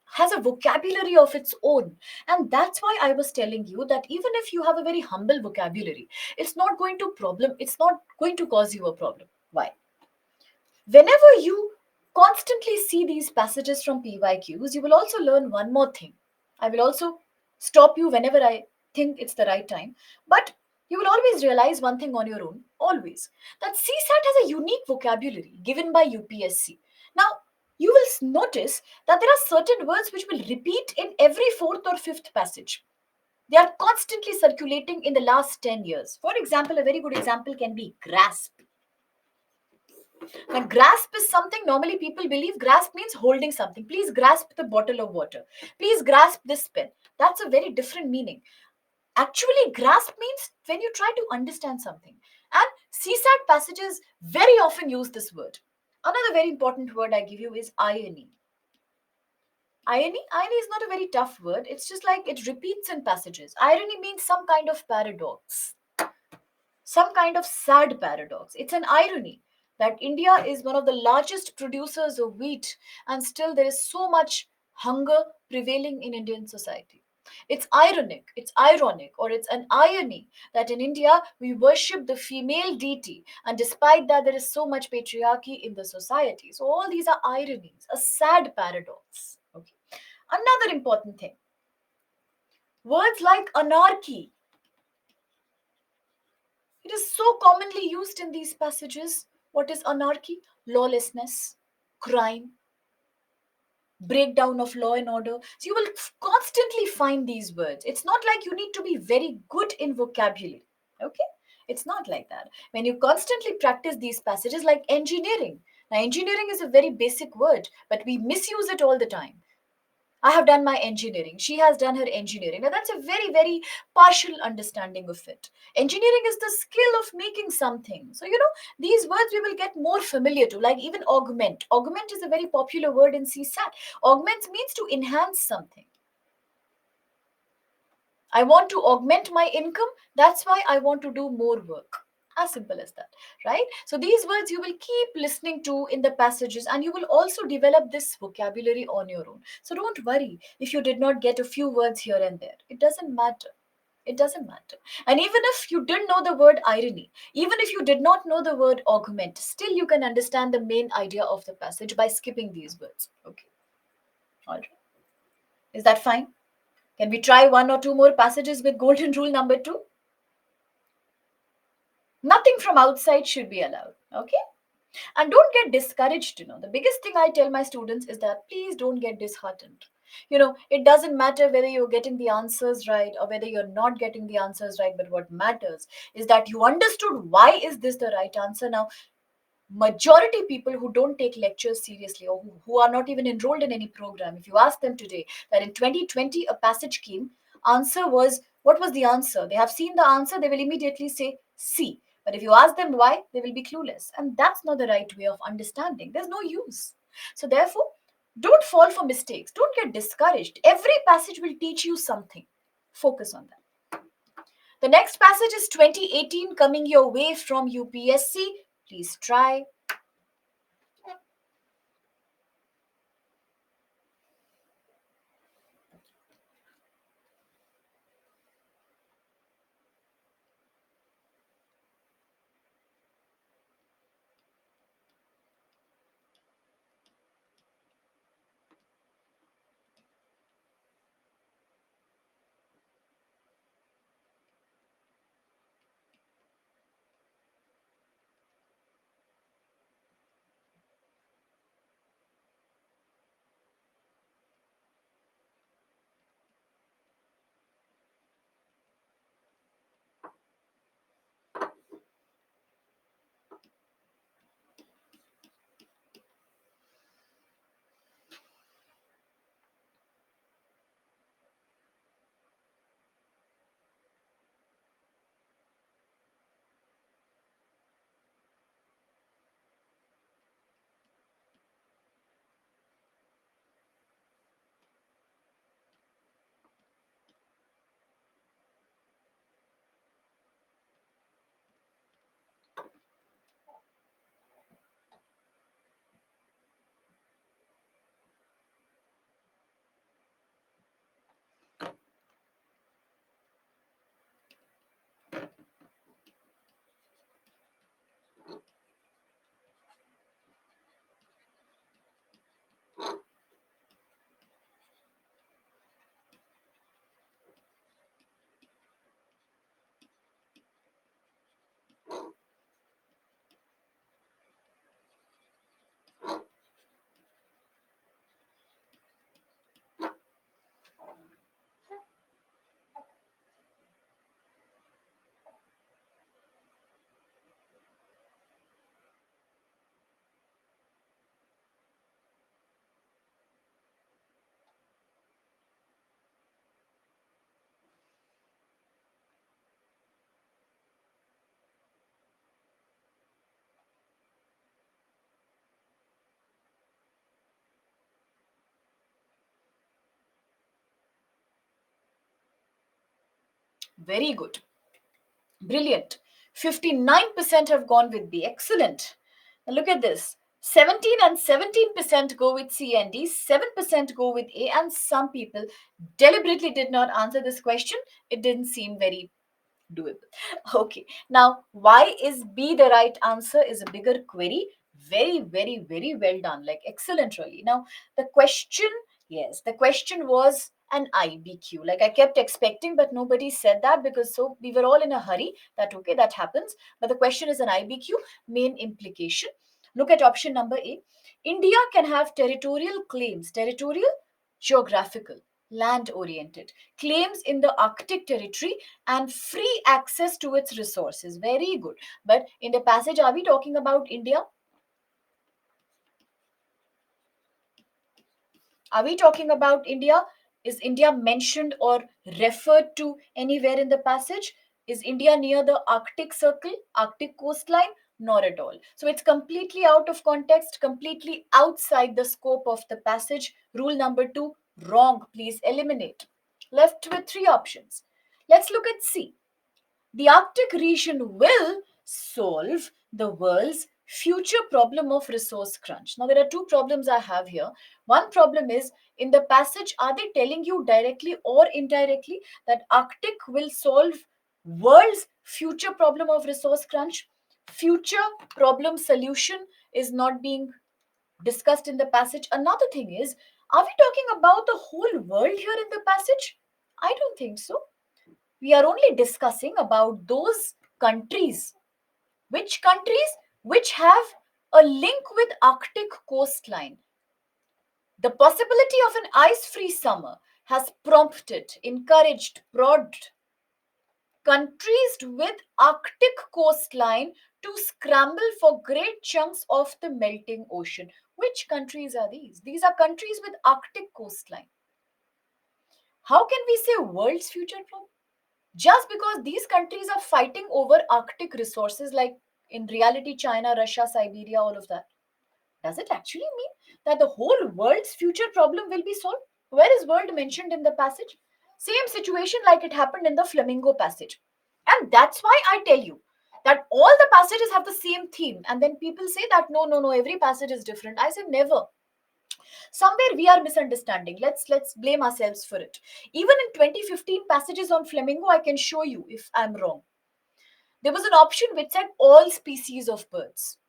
has a vocabulary of its own, and that's why I was telling you that even if you have a very humble vocabulary, it's not going to cause you a problem. Why? Whenever you constantly see these passages from PYQs, you will also learn one more thing. I will also stop you whenever I think it's the right time, but you will always realize one thing on your own, always, that CSAT has a unique vocabulary given by UPSC. Now, you will notice that there are certain words which will repeat in every fourth or fifth passage. They are constantly circulating in the last 10 years. For example, a very good example can be grasp. Now, grasp is something normally people believe grasp means holding something. Please grasp the bottle of water. Please grasp this pen. That's a very different meaning. Actually, grasp means when you try to understand something. And CSAT passages very often use this word. Another very important word I give you is irony. Irony is not a very tough word. It's just like it repeats in passages. Irony means some kind of paradox, some kind of sad paradox. It's an irony that India is one of the largest producers of wheat, and still there is so much hunger prevailing in Indian society. It's ironic, or it's an irony that in India we worship the female deity, and despite that, there is so much patriarchy in the society. So, all these are ironies, a sad paradox. Okay. Another important thing, words like anarchy. It is so commonly used in these passages. What is anarchy? Lawlessness, crime, breakdown of law and order. So you will constantly find these words. It's not like you need to be very good in vocabulary. Okay? It's not like that. When you constantly practice these passages, like engineering. Now, engineering is a very basic word, but we misuse it all the time. I have done my engineering. She has done her engineering. Now, that's a very, very partial understanding of it. Engineering is the skill of making something. So, these words we will get more familiar to, like even augment. Augment is a very popular word in CSAT. Augment means to enhance something. I want to augment my income. That's why I want to do more work. As simple as that, right? So these words you will keep listening to in the passages, and you will also develop this vocabulary on your own. So don't worry if you did not get a few words here and there. It doesn't matter. It doesn't matter. And even if you didn't know the word irony, even if you did not know the word augment, still you can understand the main idea of the passage by skipping these words. Okay. All right. Is that fine? Can we try one or two more passages with golden rule number two? Nothing from outside should be allowed. Okay. And don't get discouraged. The biggest thing I tell my students is that please don't get disheartened. It doesn't matter whether you're getting the answers right or whether you're not getting the answers right, but what matters is that you understood why is this the right answer. Now, majority people who don't take lectures seriously, or who are not even enrolled in any program, if you ask them today that in 2020 a passage came, answer was, what was the answer? They have seen the answer, they will immediately say C. But if you ask them why, they will be clueless, and that's not the right way of understanding. There's no use. So therefore, don't fall for mistakes, don't get discouraged. Every passage will teach you something. Focus on that. The next passage is 2018 coming your way from UPSC. Please try. Very good. Brilliant. 59% have gone with B. Excellent. Now look at this. 17 and 17% go with C and D, 7% go with A, and some people deliberately did not answer this question. It didn't seem very doable. Okay. Now, why is B the right answer is a bigger query. Very, very, very well done. Like, excellent, really. Now, the question, yes, the question was an IBQ. Like, I kept expecting, but nobody said that because so we were all in a hurry that, okay, that happens. But the question is an IBQ, main implication. Look at option number A. India can have territorial claims, territorial, geographical, land oriented, claims in the Arctic territory and free access to its resources. Very good. But in the passage, are we talking about India? Are we talking about India? Is India mentioned or referred to anywhere in the passage? Is India near the Arctic Circle, Arctic coastline? Not at all. So it's completely out of context, completely outside the scope of the passage. Rule number two, wrong. Please eliminate. Left with three options. Let's look at C. The Arctic region will solve the world's future problem of resource crunch. Now, there are two problems I have here. One problem is in the passage, are they telling you directly or indirectly that Arctic will solve world's future problem of resource crunch? Future problem solution is not being discussed in the passage. Another thing is, are we talking about the whole world here in the passage? I don't think so. We are only discussing about those countries. Which countries? Which have a link with Arctic coastline. The possibility of an ice-free summer has prompted, encouraged, prodded countries with Arctic coastline to scramble for great chunks of the melting ocean. Which countries are these? These are countries with Arctic coastline. How can we say world's future problem? Just because these countries are fighting over Arctic resources, like in reality, China, Russia, Siberia, all of that, does it actually mean that the whole world's future problem will be solved? Where is world mentioned in the passage? Same situation like it happened in the Flamingo passage. And that's why I tell you that all the passages have the same theme. And then people say that no, no, no, every passage is different. I say never. Somewhere we are misunderstanding. Let's blame ourselves for it. Even in 2015 passages on Flamingo, I can show you if I'm wrong. There was an option which said all species of birds,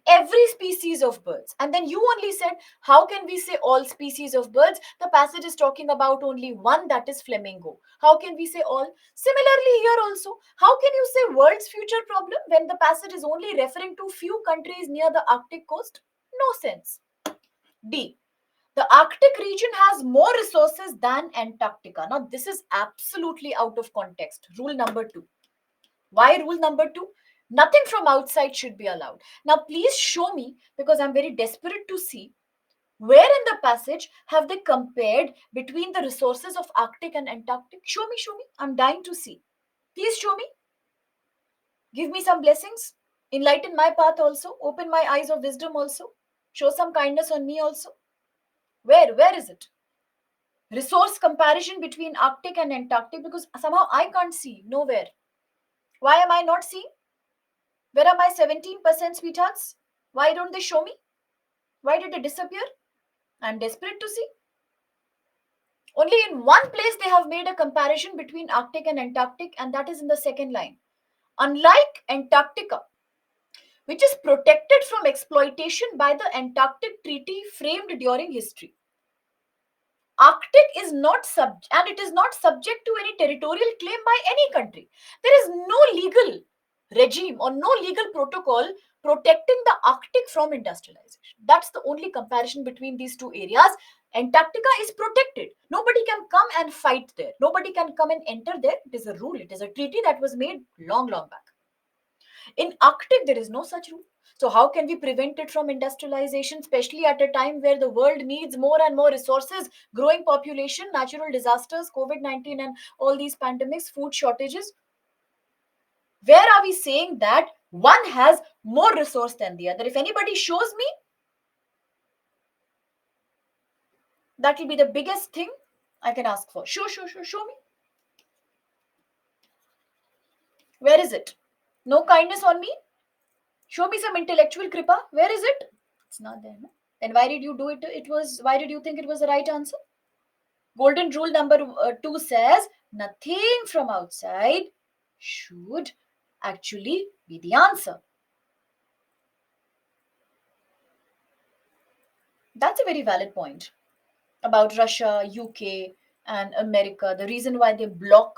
every species of birds, and then you only said how can we say all species of birds? The passage is talking about only one, that is Flamingo. How can we say all? Similarly here also, how can you say world's future problem when the passage is only referring to few countries near the Arctic coast? No sense. D. The Arctic region has more resources than Antarctica. Now, this is absolutely out of context. Rule number two. Why rule number two? Nothing from outside should be allowed. Now, please show me, because I'm very desperate to see, where in the passage have they compared between the resources of Arctic and Antarctic? Show me, show me. I'm dying to see. Please show me. Give me some blessings. Enlighten my path also. Open my eyes of wisdom also. Show some kindness on me also. Where is it? Resource comparison between Arctic and Antarctic, because somehow I can't see nowhere. Why am I not seeing? Where are my 17% sweethearts? Why don't they show me? Why did they disappear? I'm desperate to see. Only in one place they have made a comparison between Arctic and Antarctic, and that is in the second line. Unlike Antarctica, which is protected from exploitation by the Antarctic Treaty framed during history, Arctic is not and it is not subject to any territorial claim by any country. There is no legal regime or no legal protocol protecting the Arctic from industrialization. That's the only comparison between these two areas. Antarctica is protected. Nobody can come and fight there. Nobody can come and enter there. It is a rule. It is a treaty that was made long, long back. In Arctic, there is no such rule. So how can we prevent it from industrialization, especially at a time where the world needs more and more resources, growing population, natural disasters, COVID-19 and all these pandemics, food shortages? Where are we saying that one has more resource than the other? If anybody shows me, that will be the biggest thing I can ask for. Show me. Where is it? No kindness on me? Show me some intellectual kripa. Where is it? It's not there. No? Then why did you do it? Why did you think it was the right answer? Golden rule number 2 says nothing from outside should actually be the answer. That's a very valid point about Russia, UK, and America. The reason why they block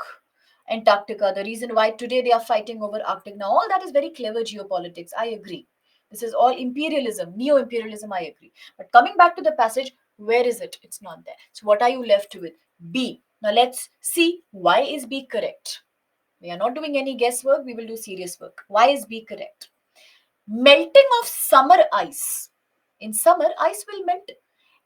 Antarctica, the reason why today they are fighting over Arctic. Now, all that is very clever geopolitics. I agree. This is all imperialism, neo imperialism. I agree. But coming back to the passage, where is it? It's not there. So, what are you left with? B. Now, let's see why is B correct. We are not doing any guesswork. We will do serious work. Why is B correct? Melting of summer ice. In summer, ice will melt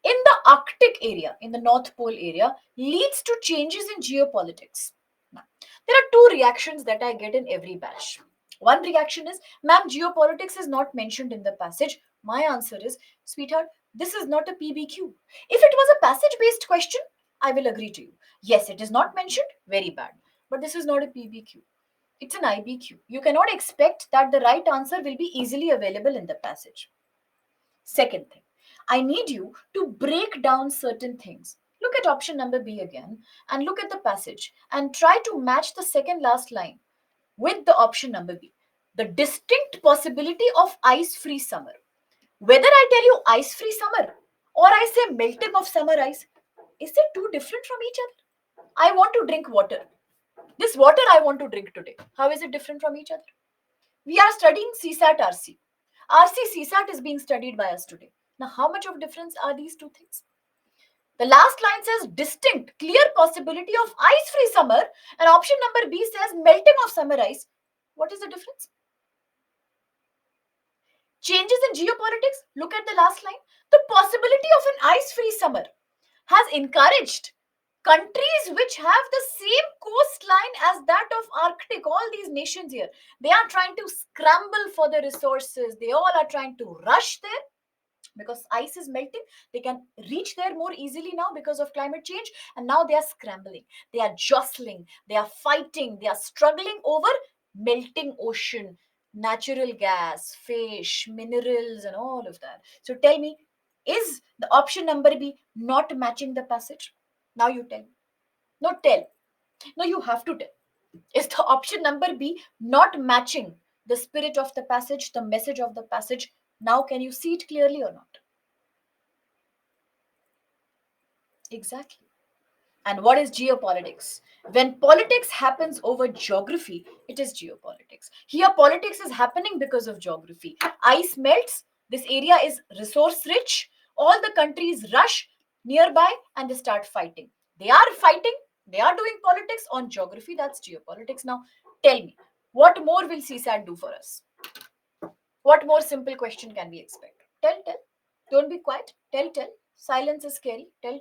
in the Arctic area, in the North Pole area, leads to changes in geopolitics. Now, there are two reactions that I get in every batch. One reaction is, ma'am, geopolitics is not mentioned in the passage. My answer is, sweetheart, this is not a PBQ. If it was a passage based question, I will agree to you. Yes, it is not mentioned, very bad. But this is not a PBQ. It's an IBQ. You cannot expect that the right answer will be easily available in the passage. Second thing, I need you to break down certain things. Look at option number B again and look at the passage and try to match the second last line with the option number B. The distinct possibility of ice free summer. Whether I tell you ice free summer or I say melting of summer ice, is it too different from each other? I want to drink water. This water I want to drink today. How is it different from each other? We are studying CSAT RC. RC CSAT is being studied by us today. Now, how much of difference are these two things? The last line says distinct, clear possibility of ice-free summer, and option number B says melting of summer ice. What is the difference? Changes in geopolitics. Look at the last line. The possibility of an ice-free summer has encouraged countries which have the same coastline as that of Arctic, all these nations here, they are trying to scramble for the resources. They all are trying to rush there because ice is melting. They can reach there more easily now because of climate change, and now they are scrambling, they are jostling, they are fighting, they are struggling over melting ocean, natural gas, fish, minerals, and all of that. So tell me, is the option number B not matching the passage? Now you tell. No, tell. No, you have to tell. Is the option number B not matching the spirit of the passage, the message of the passage? Now, can you see it clearly or not? Exactly. And what is geopolitics? When politics happens over geography, it is geopolitics. Here, politics is happening because of geography. Ice melts, this area is resource rich, all the countries rush nearby and they start fighting. They are fighting, they are doing politics on geography, that's geopolitics. Now, tell me, what more will CSAT do for us? What more simple question can we expect? Tell. Don't be quiet. Tell. Silence is scary. Tell.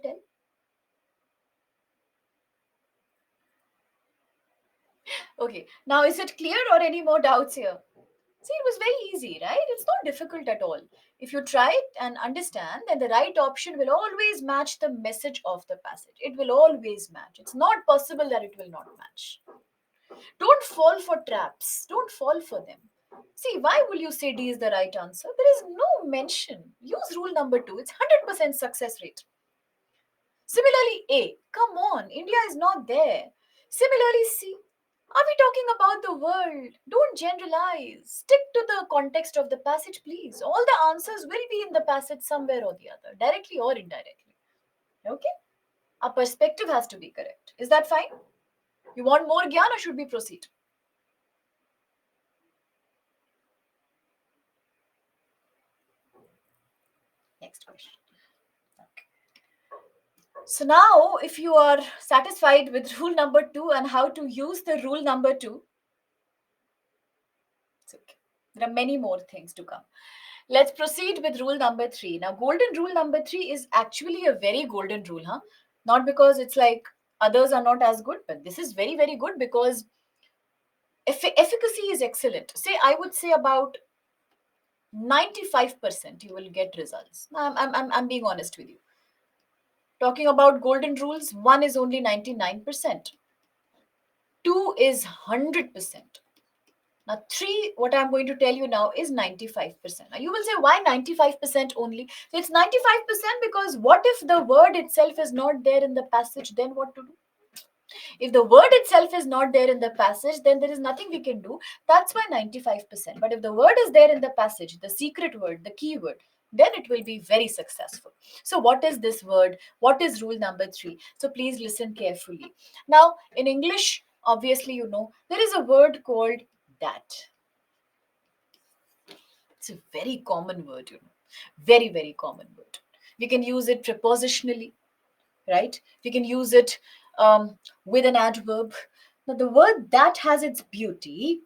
Okay, now is it clear or any more doubts here? See, it was very easy, right? It's not difficult at all. If you try it and understand, then the right option will always match the message of the passage. It will always match. It's not possible that it will not match. Don't fall for traps. Don't fall for them. See, why will you say D is the right answer? There is no mention. Use rule number 2. It's 100% success rate. Similarly, A. Come on, India is not there. Similarly, C. Are we talking about the world? Don't generalize. Stick to the context of the passage, please. All the answers will be in the passage somewhere or the other, directly or indirectly. Okay? Our perspective has to be correct. Is that fine? You want more gyan or should we proceed? next question. Okay. So now, if you are satisfied with rule number 2 and how to use the rule number 2, it's okay. There are many more things to come. Let's proceed with rule number 3. Now, golden rule number 3 is actually a very golden rule, huh? Not because it's like others are not as good, but this is very, very good because efficacy is excellent. Say, I would say about 95% you will get results. I'm being honest with you. Talking about golden rules, one is only 99%, two is 100%. Now, three, what I'm going to tell you now is 95%. Now, you will say, why 95% only? So, it's 95% because what if the word itself is not there in the passage? Then what to do? If the word itself is not there in the passage, then there is nothing we can do. That's why 95%. But if the word is there in the passage, the secret word, the key word, then it will be very successful. So, what is this word? What is rule number 3? So, please listen carefully. Now, in English, obviously, you know, there is a word called that. It's a very common word, you know, very, very common word. We can use it prepositionally, right? We can use it with an adverb. Now, the word that has its beauty.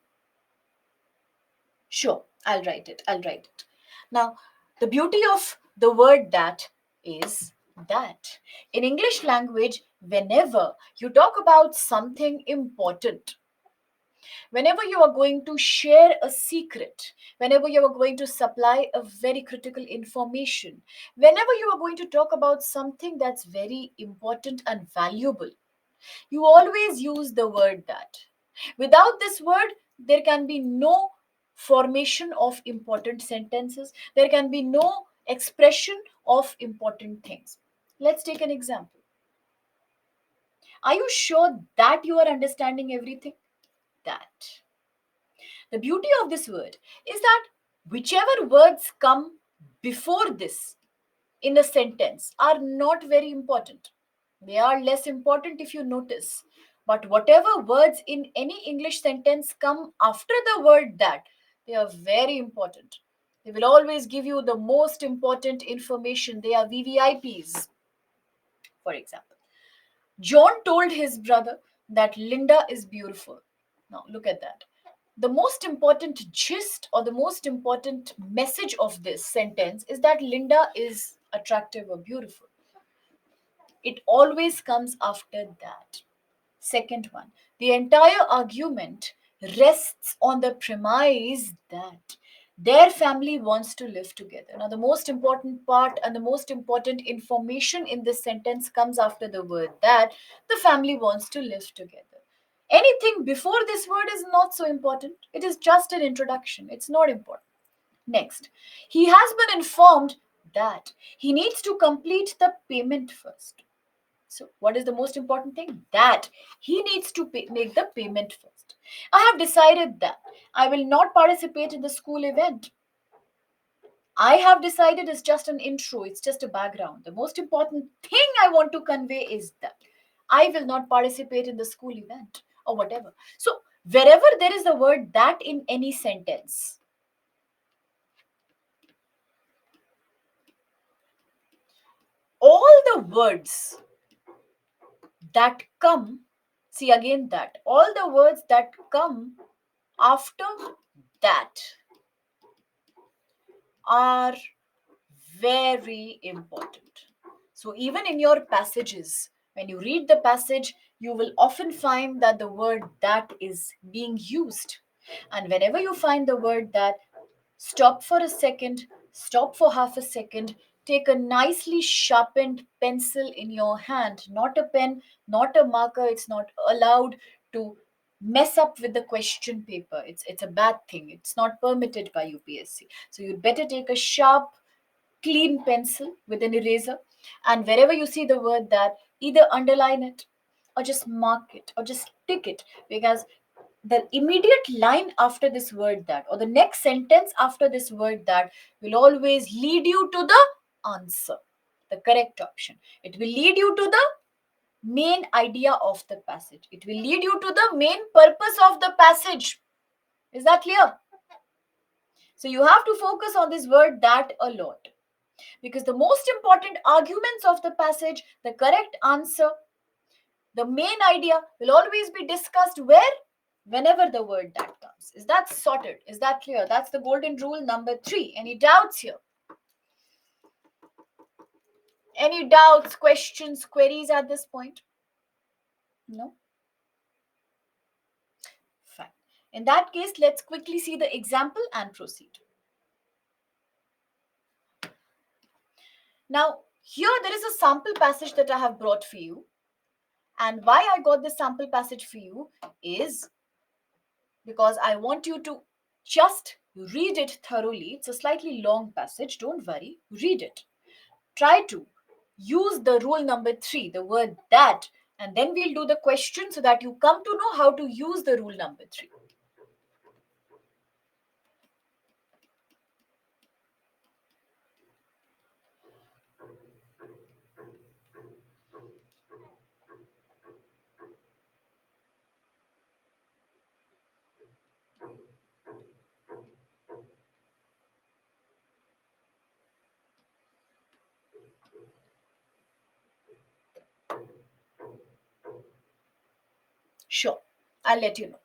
Sure, I'll write it. I'll write it. Now, the beauty of the word that is that in English language, whenever you talk about something important, whenever you are going to share a secret, whenever you are going to supply a very critical information, whenever you are going to talk about something that's very important and valuable, you always use the word that. Without this word, there can be no formation of important sentences, there can be no expression of important things. Let's take an example. Are you sure that you are understanding everything? That. The beauty of this word is that whichever words come before this in a sentence are not very important. They are less important if you notice. But whatever words in any English sentence come after the word that, they are very important. They will always give you the most important information. They are VVIPs. For example, John told his brother that Linda is beautiful. Now, look at that. The most important gist or the most important message of this sentence is that Linda is attractive or beautiful. It always comes after that. Second one, the entire argument rests on the premise that their family wants to live together. Now, the most important part and the most important information in this sentence comes after the word that the family wants to live together. Anything before this word is not so important. It is just an introduction. It's not important. Next, he has been informed that he needs to complete the payment first. So, what is the most important thing? That he needs to make the payment first. I have decided that I will not participate in the school event. I have decided it's just an intro, it's just a background. The most important thing I want to convey is that I will not participate in the school event or whatever. So, wherever there is the word that in any sentence, all the words that come, see again that, all the words that come after that are very important. So, even in your passages, when you read the passage, you will often find that the word that is being used. And whenever you find the word that, stop for a second, stop for half a second, take a nicely sharpened pencil in your hand, not a pen, not a marker. It's not allowed to mess up with the question paper. It's a bad thing. It's not permitted by UPSC. So you'd better take a sharp, clean pencil with an eraser, and wherever you see the word that, either underline it or just mark it or just tick it, because the immediate line after this word that, or the next sentence after this word that, will always lead you to the answer, the correct option. It will lead you to the main idea of the passage. It will lead you to the main purpose of the passage. Is that clear? So you have to focus on this word that a lot. Because the most important arguments of the passage, the correct answer, the main idea will always be discussed where? Whenever the word that comes. Is that sorted? Is that clear? That's the golden rule number 3. Any doubts here? Any doubts, questions, queries at this point? No? Fine. In that case, let's quickly see the example and proceed. Now, here there is a sample passage that I have brought for you. And why I got this sample passage for you is because I want you to just read it thoroughly. It's a slightly long passage. Don't worry. Read it. Try to use the rule number 3, the word that, and then we'll do the question so that you come to know how to use the rule number 3. Sure, I'll let you know.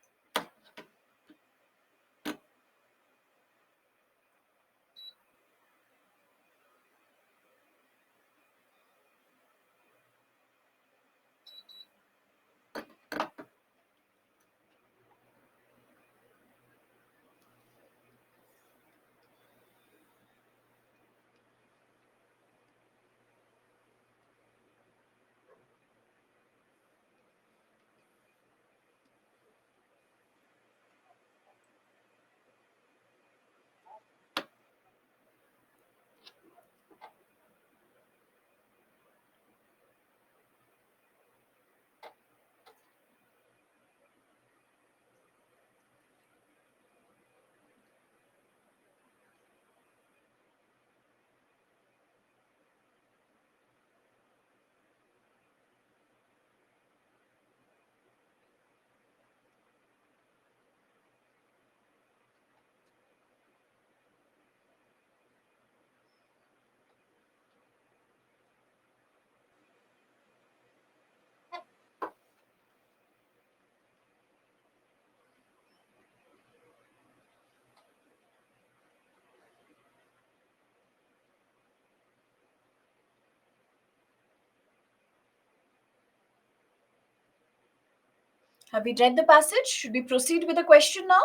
Have we read the passage? Should we proceed with the question now?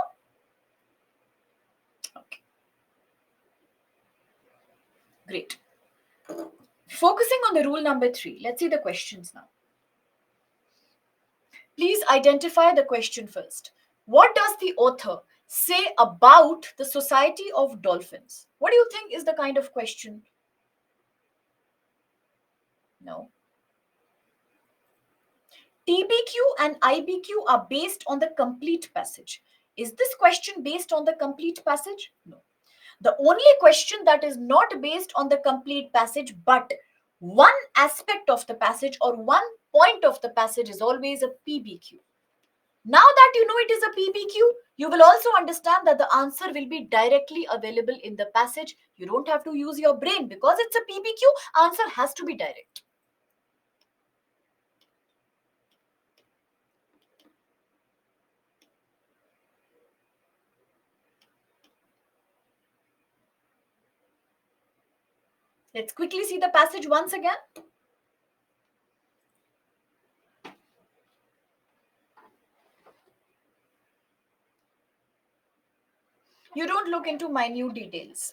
Okay, great. Focusing on the rule number 3, let's see the questions now. Please identify the question first. What does the author say about the Society of Dolphins? What do you think is the kind of question? No. TBQ and IBQ are based on the complete passage. Is this question based on the complete passage? No. The only question that is not based on the complete passage, but one aspect of the passage or one point of the passage is always a PBQ. Now that you know it is a PBQ, you will also understand that the answer will be directly available in the passage. You don't have to use your brain because it's a PBQ, answer has to be direct. Let's quickly see the passage once again. You don't look into minute details.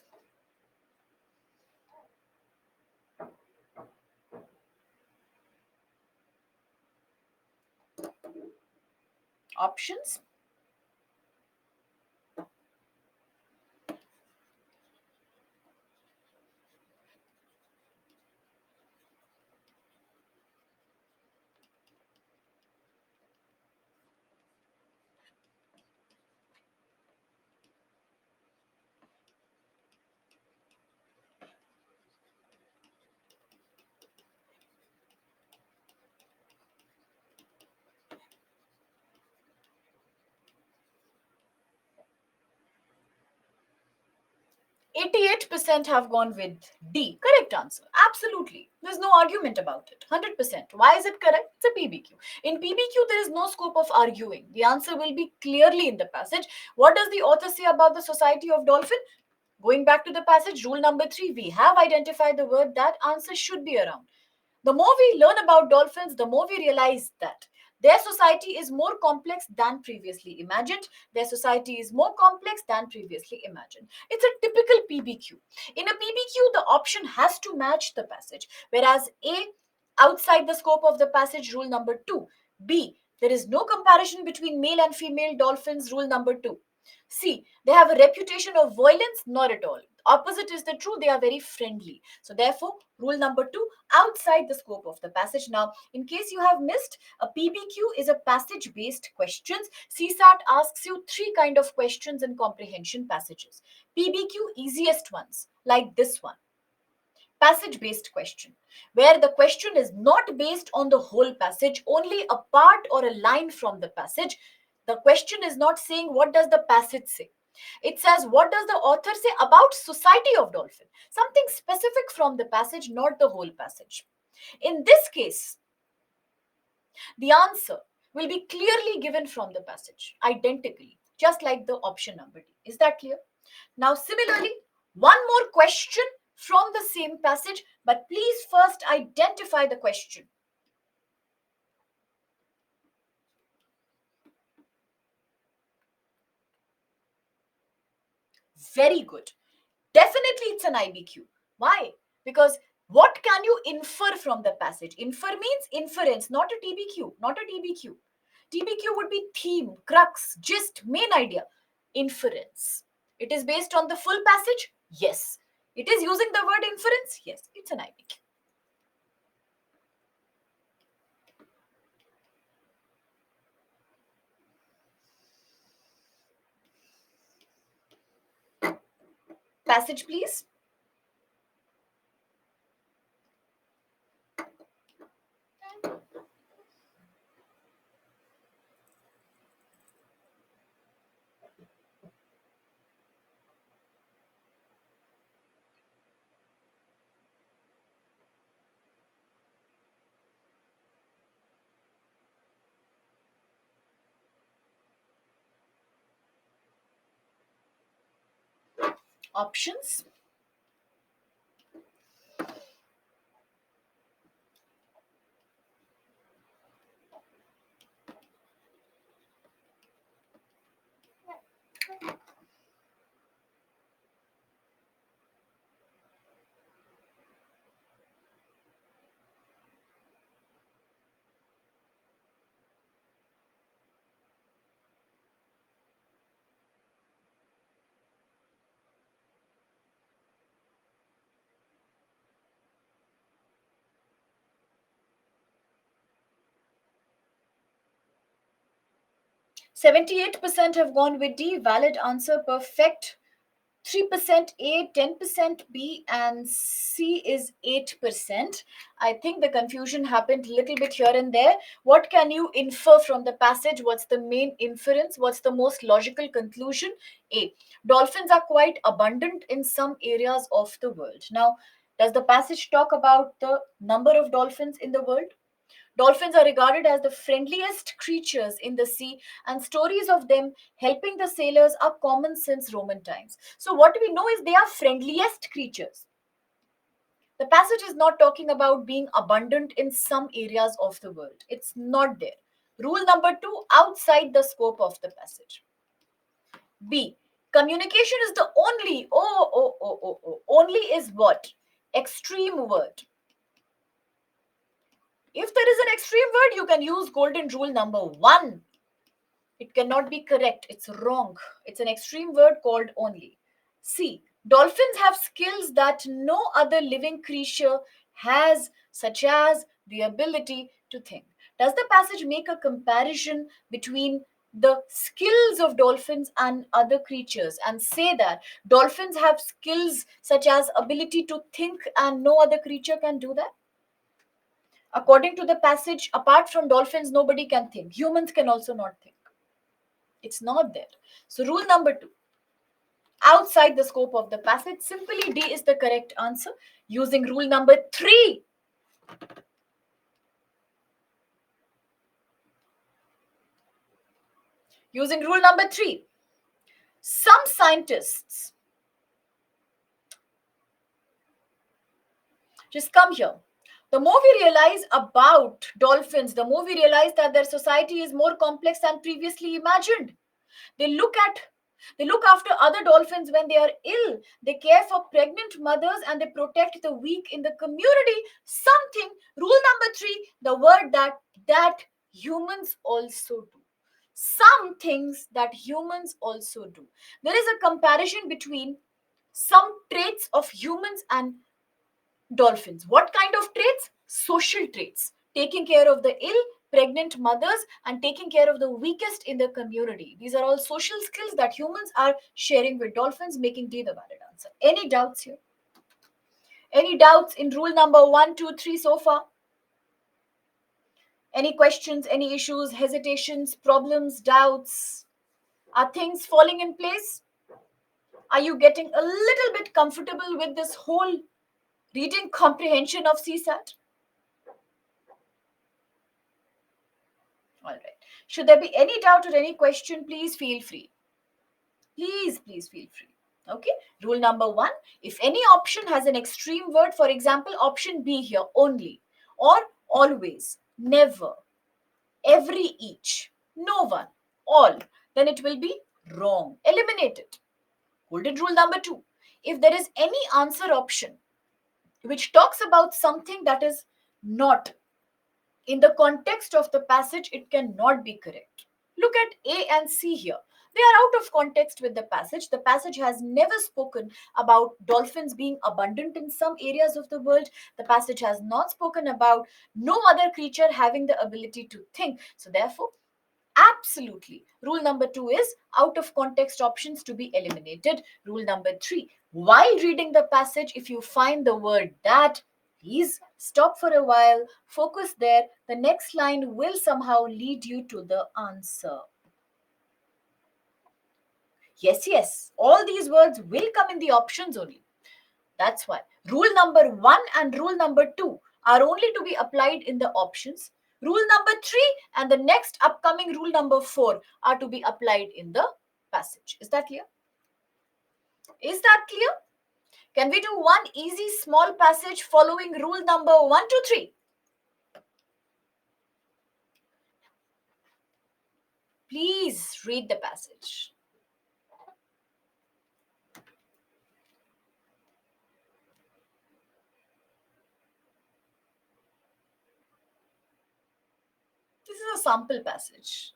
Options. 88% have gone with D. Correct answer. Absolutely. There's no argument about it. 100%. Why is it correct? It's a PBQ. In PBQ, there is no scope of arguing. The answer will be clearly in the passage. What does the author say about the Society of Dolphin? Going back to the passage, rule number 3, we have identified the word that answer should be around. The more we learn about dolphins, the more we realize that their society is more complex than previously imagined. Their society is more complex than previously imagined. It's a typical PBQ. In a PBQ, the option has to match the passage, whereas A, outside the scope of the passage, rule number 2. B, there is no comparison between male and female dolphins, rule number 2. C, they have a reputation of violence, not at all. Opposite is the true, they are very friendly. So, therefore, rule number 2, outside the scope of the passage. Now, in case you have missed, a PBQ is a passage based questions. CSAT asks you three kind of questions in comprehension passages. PBQ, easiest ones, like this one. Passage based question, where the question is not based on the whole passage, only a part or a line from the passage. The question is not saying what does the passage say. It says what does the author say about Society of Dolphin, something specific from the passage, not the whole passage. In this case, the answer will be clearly given from the passage, identically, just like the option number D. Is that clear? Now, similarly, one more question from the same passage, but please first identify the question. Very good. Definitely it's an IBQ. Why? Because what can you infer from the passage? Infer means inference, not a TBQ, not a TBQ. TBQ would be theme, crux, gist, main idea. Inference. It is based on the full passage? Yes. It is using the word inference? Yes. It's an IBQ. Passage, please. Options. %78 have gone with D. Valid answer, perfect. 3% A, 10% B, and C is 8%. I think the confusion happened a little bit here and there. What can you infer from the passage? What's the main inference? What's the most logical conclusion? A. Dolphins are quite abundant in some areas of the world. Now, does the passage talk about the number of dolphins in the world? Dolphins are regarded as the friendliest creatures in the sea, and stories of them helping the sailors are common since Roman times. So, what we know is they are friendliest creatures. The passage is not talking about being abundant in some areas of the world. It's not there. Rule number 2, outside the scope of the passage. B. Communication is the only is what? Extreme word. If there is an extreme word, you can use golden rule number 1. It cannot be correct. It's wrong. It's an extreme word called only. C. Dolphins have skills that no other living creature has, such as the ability to think. Does the passage make a comparison between the skills of dolphins and other creatures and say that dolphins have skills such as ability to think and no other creature can do that? According to the passage, apart from dolphins, nobody can think. Humans can also not think. It's not there. So, rule number 2, outside the scope of the passage. Simply D is the correct answer. Using rule number 3, some scientists, just come here. The more we realize about dolphins, the more we realize that their society is more complex than previously imagined. They look at they look after other dolphins when they are ill. They care for pregnant mothers and they protect the weak in the community. Something, rule number 3, the word that humans also do. Some things that humans also do. There is a comparison between some traits of humans and dolphins. What kind of traits? Social traits. Taking care of the ill, pregnant mothers, and taking care of the weakest in the community. These are all social skills that humans are sharing with dolphins, making D the valid answer. Any doubts here? Any doubts in rule number 1, 2, 3 so far? Any questions, any issues, hesitations, problems, doubts? Are things falling in place? Are you getting a little bit comfortable with this whole reading comprehension of CSAT? All right. Should there be any doubt or any question, please feel free. Please feel free. Okay. Rule number 1, if any option has an extreme word, for example, option B here, only, or always, never, every, each, no one, all, then it will be wrong. Eliminate it. Golden rule number 2, if there is any answer option which talks about something that is not in the context of the passage, it cannot be correct. Look at A and C here. They are out of context with the passage. The passage has never spoken about dolphins being abundant in some areas of the world. The passage has not spoken about no other creature having the ability to think. So, therefore, absolutely, rule number 2 is out of context options to be eliminated. Rule number 3, while reading the passage, if you find the word that, please stop for a while, focus there. The next line will somehow lead you to the answer. Yes, all these words will come in the options only. That's why rule number 1 and rule number 2 are only to be applied in the options. Rule number 3 and the next upcoming rule number 4 are to be applied in the passage. Is that clear? Is that clear? Can we do one easy small passage following rule number 1 to 3? Please read the passage. This is a sample passage.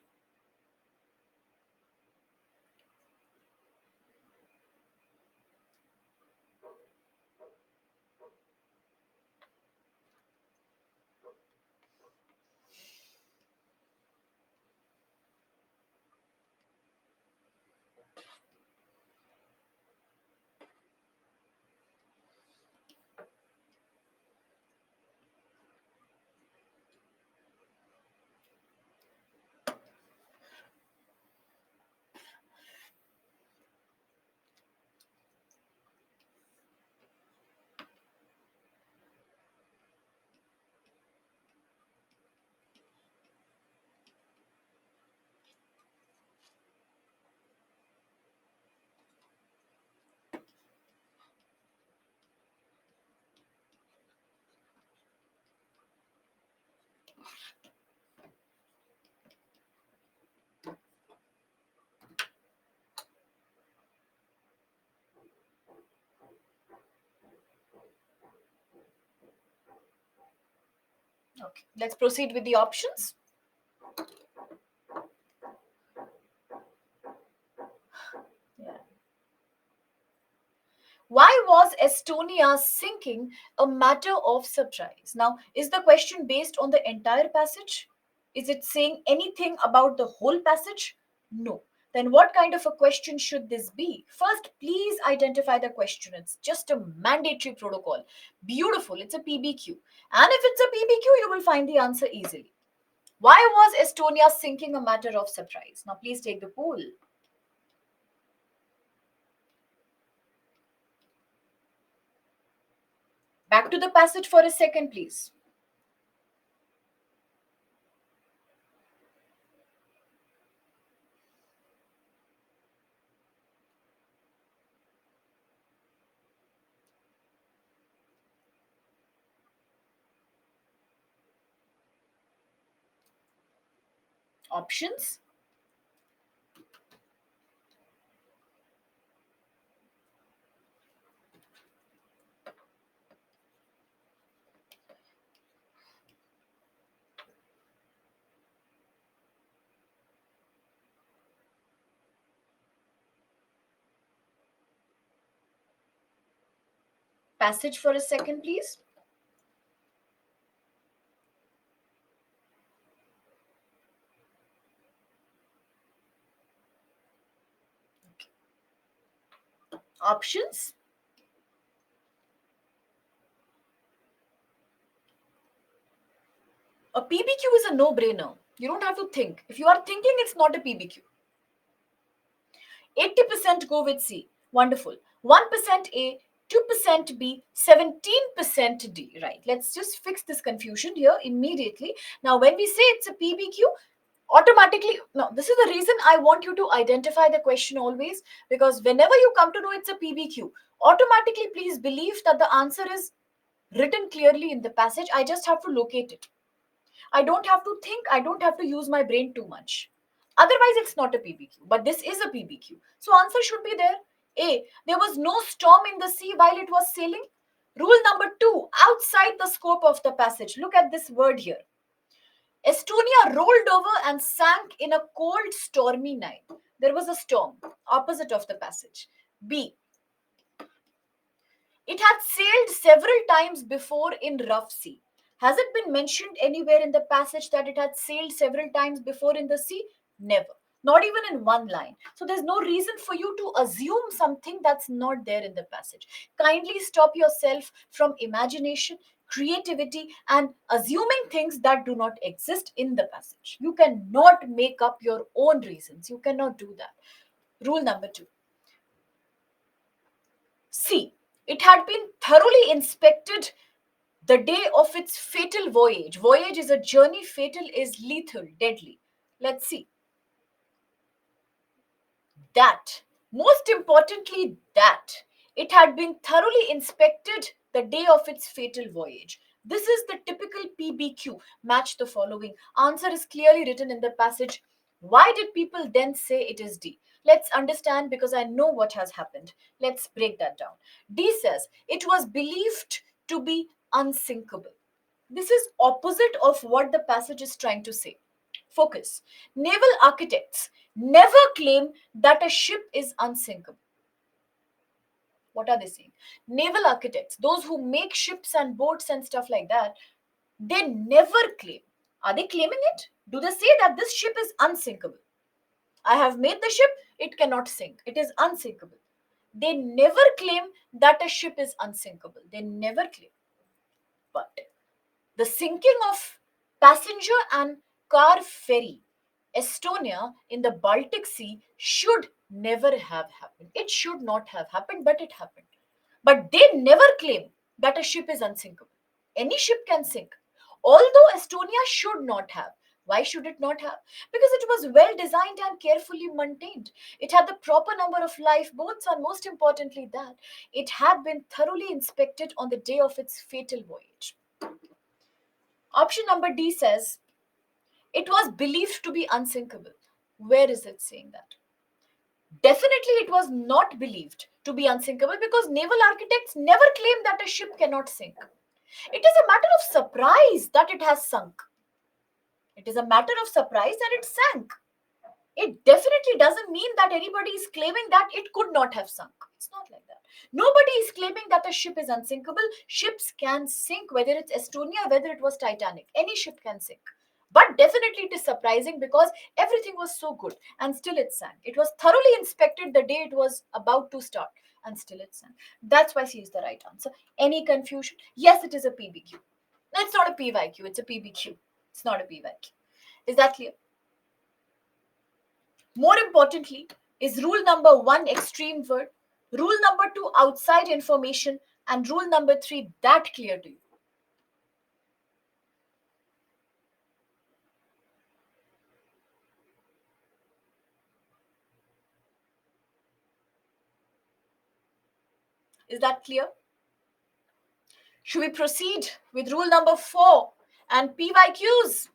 Okay, let's proceed with the options. Yeah. Why was Estonia sinking a matter of surprise? Now, is the question based on the entire passage? Is it saying anything about the whole passage? No. Then what kind of a question should this be? First, please identify the question. It's just a mandatory protocol. Beautiful. It's a PBQ. And if it's a PBQ, you will find the answer easily. Why was Estonia sinking a matter of surprise? Now, please take the poll. Back to the passage for a second, please. Options. Passage for a second, please. Options. A PBQ is a no-brainer. You don't have to think. If you are thinking, it's not a PBQ. 80% go with C. Wonderful. 1% A, 2% B, 17% D. Right. Let's just fix this confusion here immediately. Now, when we say it's a PBQ, automatically, no, this is the reason I want you to identify the question always, because whenever you come to know it's a PBQ, automatically please believe that the answer is written clearly in the passage. I just have to locate it. I don't have to think, I don't have to use my brain too much. Otherwise, it's not a PBQ, but this is a PBQ. So, answer should be there. A. There was no storm in the sea while it was sailing. Rule number two, outside the scope of the passage. Look at this word here. Estonia rolled over and sank in a cold, stormy night. There was a storm, opposite of the passage. B. It had sailed several times before in rough sea. Has it been mentioned anywhere in the passage that it had sailed several times before in the sea? Never. Not even in one line. So there's no reason for you to assume something that's not there in the passage. Kindly stop yourself from imagination, creativity, and assuming things that do not exist in the passage. You cannot make up your own reasons. You cannot do that. Rule number two. C. It had been thoroughly inspected the day of its fatal voyage. Voyage is a journey, fatal is lethal, deadly. Let's see. That, most importantly, that it had been thoroughly inspected the day of its fatal voyage. This is the typical PBQ. Match the following. Answer is clearly written in the passage. Why did people then say it is D? Let's understand, because I know what has happened. Let's break that down. D says it was believed to be unsinkable. This is opposite of what the passage is trying to say. Focus. Naval architects never claim that a ship is unsinkable. What are they saying? Naval architects, those who make ships and boats and stuff like that, they never claim. Are they claiming it? Do they say that this ship is unsinkable? I have made the ship, it cannot sink. It is unsinkable. They never claim that a ship is unsinkable. They never claim. But the sinking of passenger and car ferry Estonia in the Baltic Sea should never have happened. It should not have happened, but it happened. But they never claim that a ship is unsinkable. Any ship can sink. Although Estonia should not have. Why should it not have? Because it was well designed and carefully maintained. It had the proper number of lifeboats, and most importantly, that it had been thoroughly inspected on the day of its fatal voyage. Option number D says it was believed to be unsinkable. Where is it saying that? Definitely, it was not believed to be unsinkable, because naval architects never claim that a ship cannot sink. It is a matter of surprise that it has sunk. It is a matter of surprise that it sank. It definitely doesn't mean that anybody is claiming that it could not have sunk. It's not like that. Nobody is claiming that a ship is unsinkable. Ships can sink, whether it's Estonia, whether it was Titanic. Any ship can sink. But definitely it is surprising, because everything was so good and still it sank. It was thoroughly inspected the day it was about to start and still it sank. That's why C is the right answer. Any confusion? Yes, it is a PBQ. No, it's not a PYQ, it's a PBQ. It's not a PYQ. Is that clear? More importantly, is rule number one extreme word, rule number two outside information, And rule number 3, that clear to you? Is that clear? Should we proceed with rule number 4 and PYQs?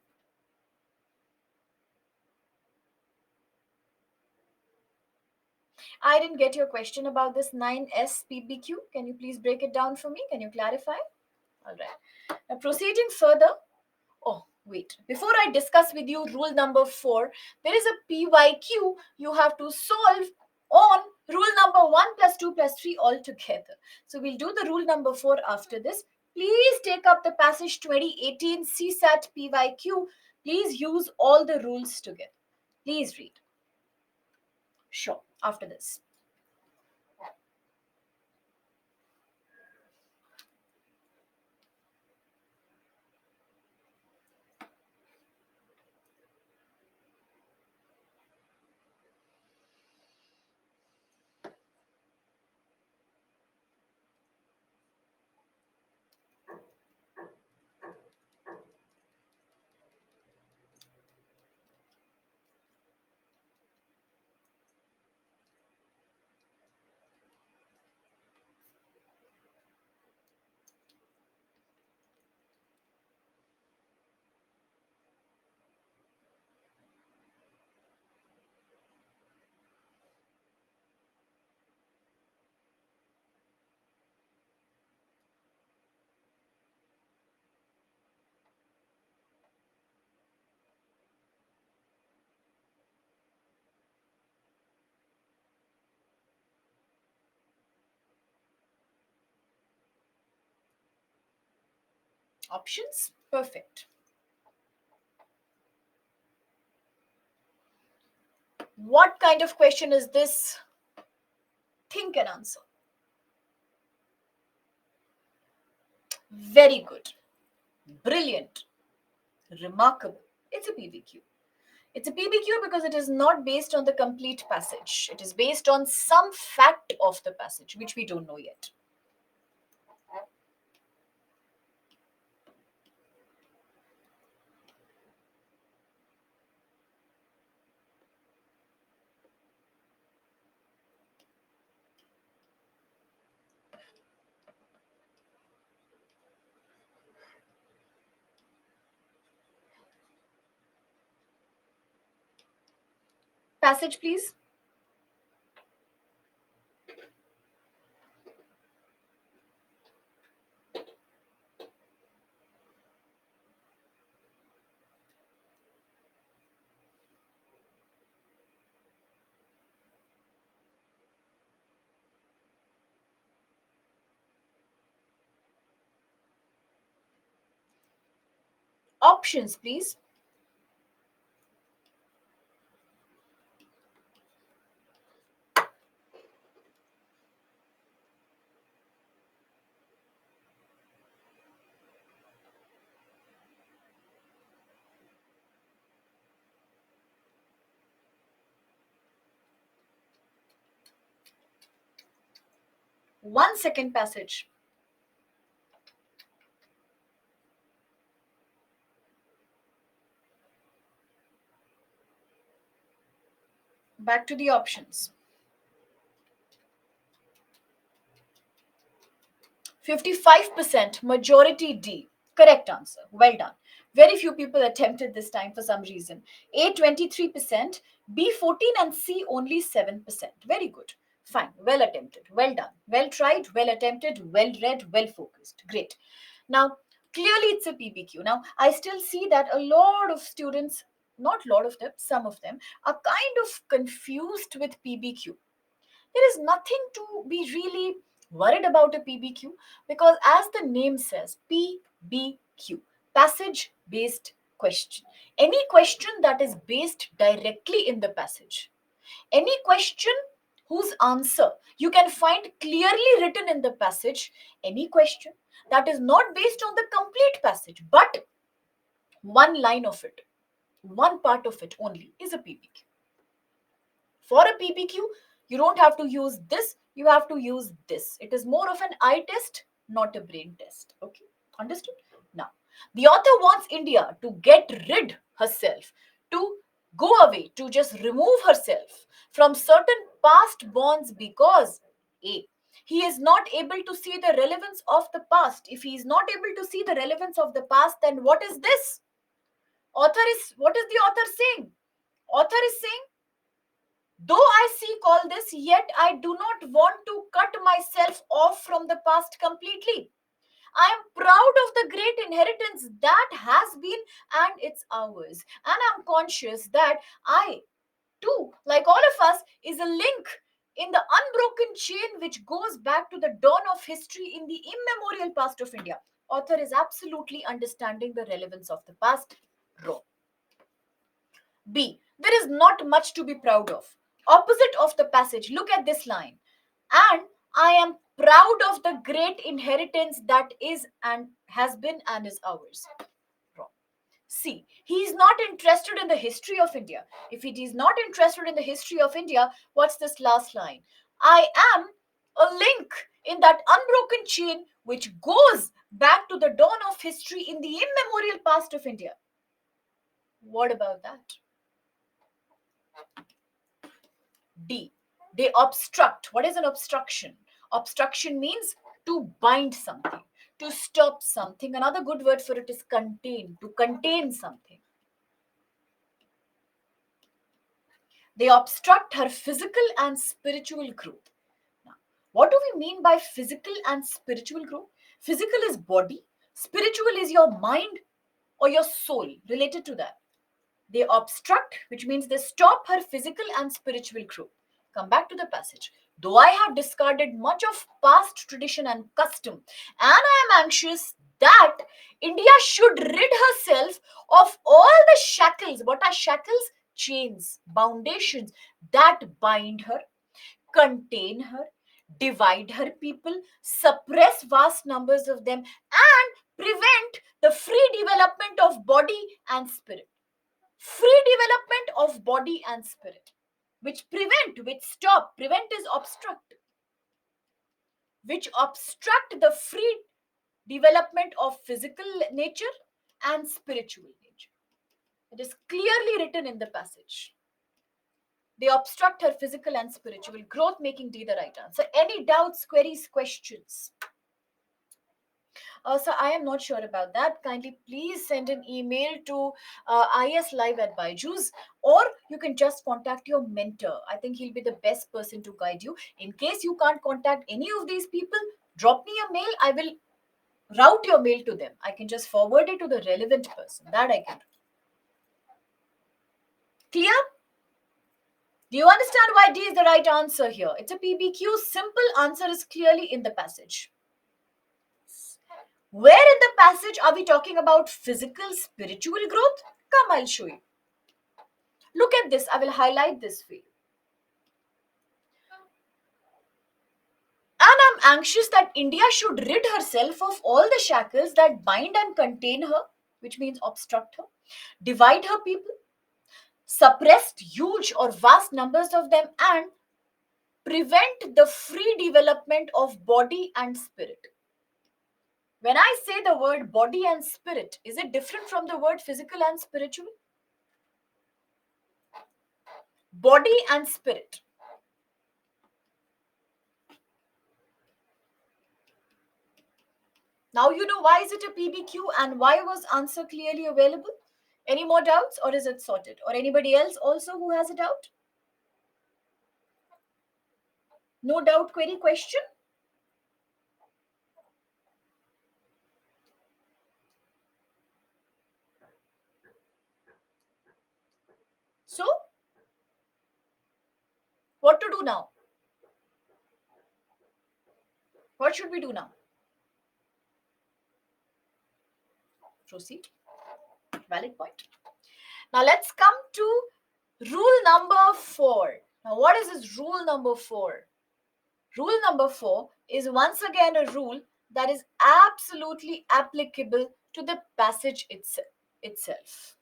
I didn't get your question about this 9S PBQ. Can you please break it down for me? Can you clarify? All right. Now, proceeding further. Oh, wait. Before I discuss with you rule number 4, there is a PYQ you have to solve on rule number 1 plus 2 plus 3 all together. So we'll do the rule number 4 after this. Please take up the passage 2018 CSAT PYQ. Please use all the rules together. Please read. Sure, after this. Options? Perfect. What kind of question is this? Think and answer. Very good. Brilliant. Remarkable. It's a PBQ. It's a PBQ because it is not based on the complete passage. It is based on some fact of the passage, which we don't know yet. Passage, please. Options, please. One second passage. Back to the options. 55% majority D. Correct answer. Well done. Very few people attempted this time for some reason. A 23%, B 14, and C only 7%. Very good. Fine. Well attempted. Well done. Well tried. Well attempted. Well read. Well focused. Great. Now, clearly it's a PBQ. Now, I still see that a lot of students, not a lot of them, some of them, are kind of confused with PBQ. There is nothing to be really worried about a PBQ because, as the name says, PBQ, passage based question. Any question that is based directly in the passage, any question whose answer you can find clearly written in the passage, any question that is not based on the complete passage but one line of it, one part of it only, is a PBQ. For a PBQ, You don't have to use this, you have to use this. It is more of an eye test, not a brain test. Okay, understood? Now, the author wants India to get rid herself, to go away, to just remove herself from certain past bonds because A, he is not able to see the relevance of the past. If he is not able to see the relevance of the past, then what is this? What is the author saying? Author is saying, though I seek all this, yet I do not want to cut myself off from the past completely. I am proud of the great inheritance that has been and it's ours. And I'm conscious that I, too, like all of us, is a link in the unbroken chain which goes back to the dawn of history in the immemorial past of India. Author is absolutely understanding the relevance of the past. Wrong. B. There is not much to be proud of. Opposite of the passage, look at this line. And I am proud of the great inheritance that is and has been and is ours. Wrong. C. He is not interested in the history of India. If he is not interested in the history of India, what's this last line? I am a link in that unbroken chain which goes back to the dawn of history in the immemorial past of India. What about that? D. They obstruct. What is an obstruction? Obstruction means to bind something, to stop something. Another good word for it is contain, to contain something. They obstruct her physical and spiritual growth. Now, what do we mean by physical and spiritual growth? Physical is body, spiritual is your mind or your soul related to that. They obstruct, which means they stop her physical and spiritual growth. Come back to the passage. Though I have discarded much of past tradition and custom, and I am anxious that India should rid herself of all the shackles. What are shackles? Chains, foundations that bind her, contain her, divide her people, suppress vast numbers of them, and prevent the free development of body and spirit. Free development of body and spirit, which prevent, which stop. Prevent is obstruct, which obstruct the free development of physical nature and spiritual nature. It is clearly written in the passage. They obstruct her physical and spiritual growth, making D the right answer. Any doubts, queries, questions? So I am not sure about that. Kindly please send an email to islive at Byju's, or you can just contact your mentor. I think he'll be the best person to guide you. In case you can't contact any of these people, drop me a mail. I will route your mail to them. I can just forward it to the relevant person. That I can do. Clear? Do you understand why D is the right answer here? It's a PBQ. Simple answer is clearly in the passage. Where in the passage are we talking about physical, spiritual growth? Come, I'll show you. Look at this. I will highlight this for you. And I'm anxious that India should rid herself of all the shackles that bind and contain her, which means obstruct her, divide her people, suppressed huge or vast numbers of them, and prevent the free development of body and spirit. When I say the word body and spirit, is it different from the word physical and spiritual? Body and spirit. Now you know why is it a PBQ and why was answer clearly available? Any more doubts or is it sorted? Or anybody else also who has a doubt? No doubt, query, question? So, what to do now? What should we do now? Proceed. Valid point. Now let's come to rule number 4. Now what is this rule number 4? Rule number 4 is once again a rule that is absolutely applicable to the passage itself.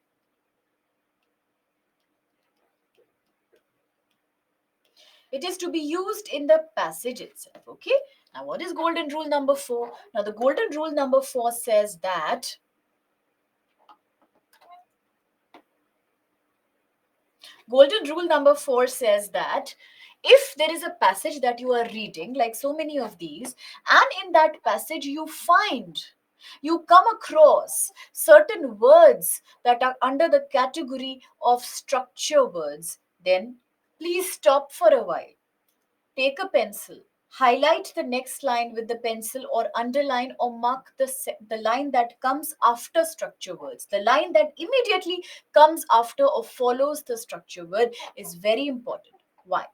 It is to be used in the passage itself. Okay. Now, what is golden rule number 4? Now, the golden rule number 4 says that golden rule number 4 says that if there is a passage that you are reading, like so many of these, and in that passage you come across certain words that are under the category of structure words, then please stop for a while. Take a pencil, highlight the next line with the pencil, or underline or mark the line that comes after structure words. The line that immediately comes after or follows the structure word is very important. Why?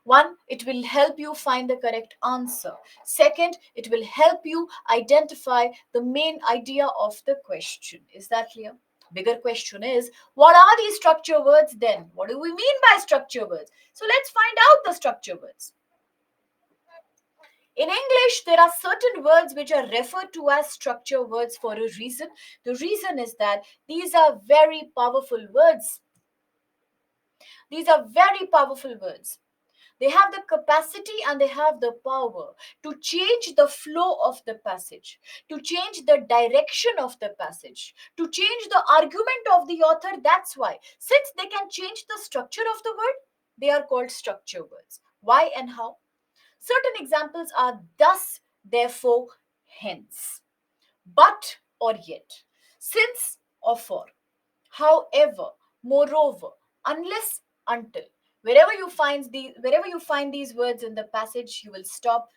One, it will help you find the correct answer. Second, it will help you identify the main idea of the question. Is that clear? Bigger question is, what are these structure words then? What do we mean by structure words? So let's find out the structure words. In English, there are certain words which are referred to as structure words for a reason. The reason is that these are very powerful words. These are very powerful words. They have the capacity and they have the power to change the flow of the passage, to change the direction of the passage, to change the argument of the author. That's why, since they can change the structure of the word, they are called structure words. Why and how? Certain examples are thus, therefore, hence, but or yet, since or for, however, moreover, unless, until. Wherever you find these words in the passage, you will stop,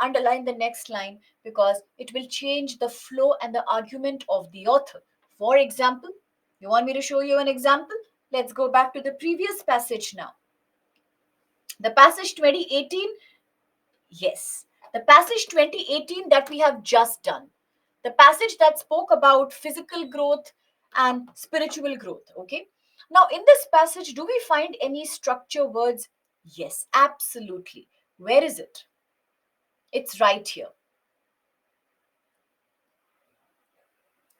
underline the next line, because it will change the flow and the argument of the author. For example, you want me to show you an example? Let's go back to the previous passage now. The passage 2018. Yes, the passage 2018 that we have just done. The passage that spoke about physical growth and spiritual growth. Okay. Now, in this passage, do we find any structure words? Yes, absolutely. Where is it? It's right here.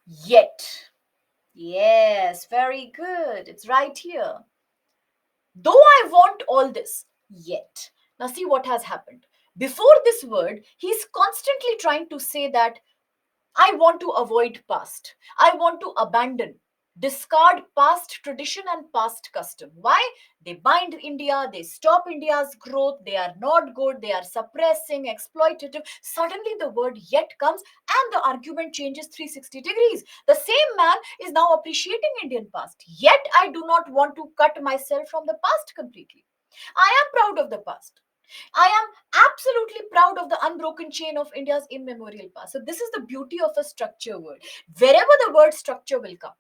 Yet. Yes, very good. It's right here. Though I want all this, yet. Now, see what has happened. Before this word, he's constantly trying to say that I want to avoid past. I want to abandon, discard past tradition and past custom. Why? They bind India, they stop India's growth, they are not good, they are suppressing, exploitative. Suddenly the word yet comes and the argument changes 360 degrees. The same man is now appreciating Indian past. Yet I do not want to cut myself from the past completely. I am proud of the past. I am absolutely proud of the unbroken chain of India's immemorial past. So, this is the beauty of a structure word. Wherever the word structure will come,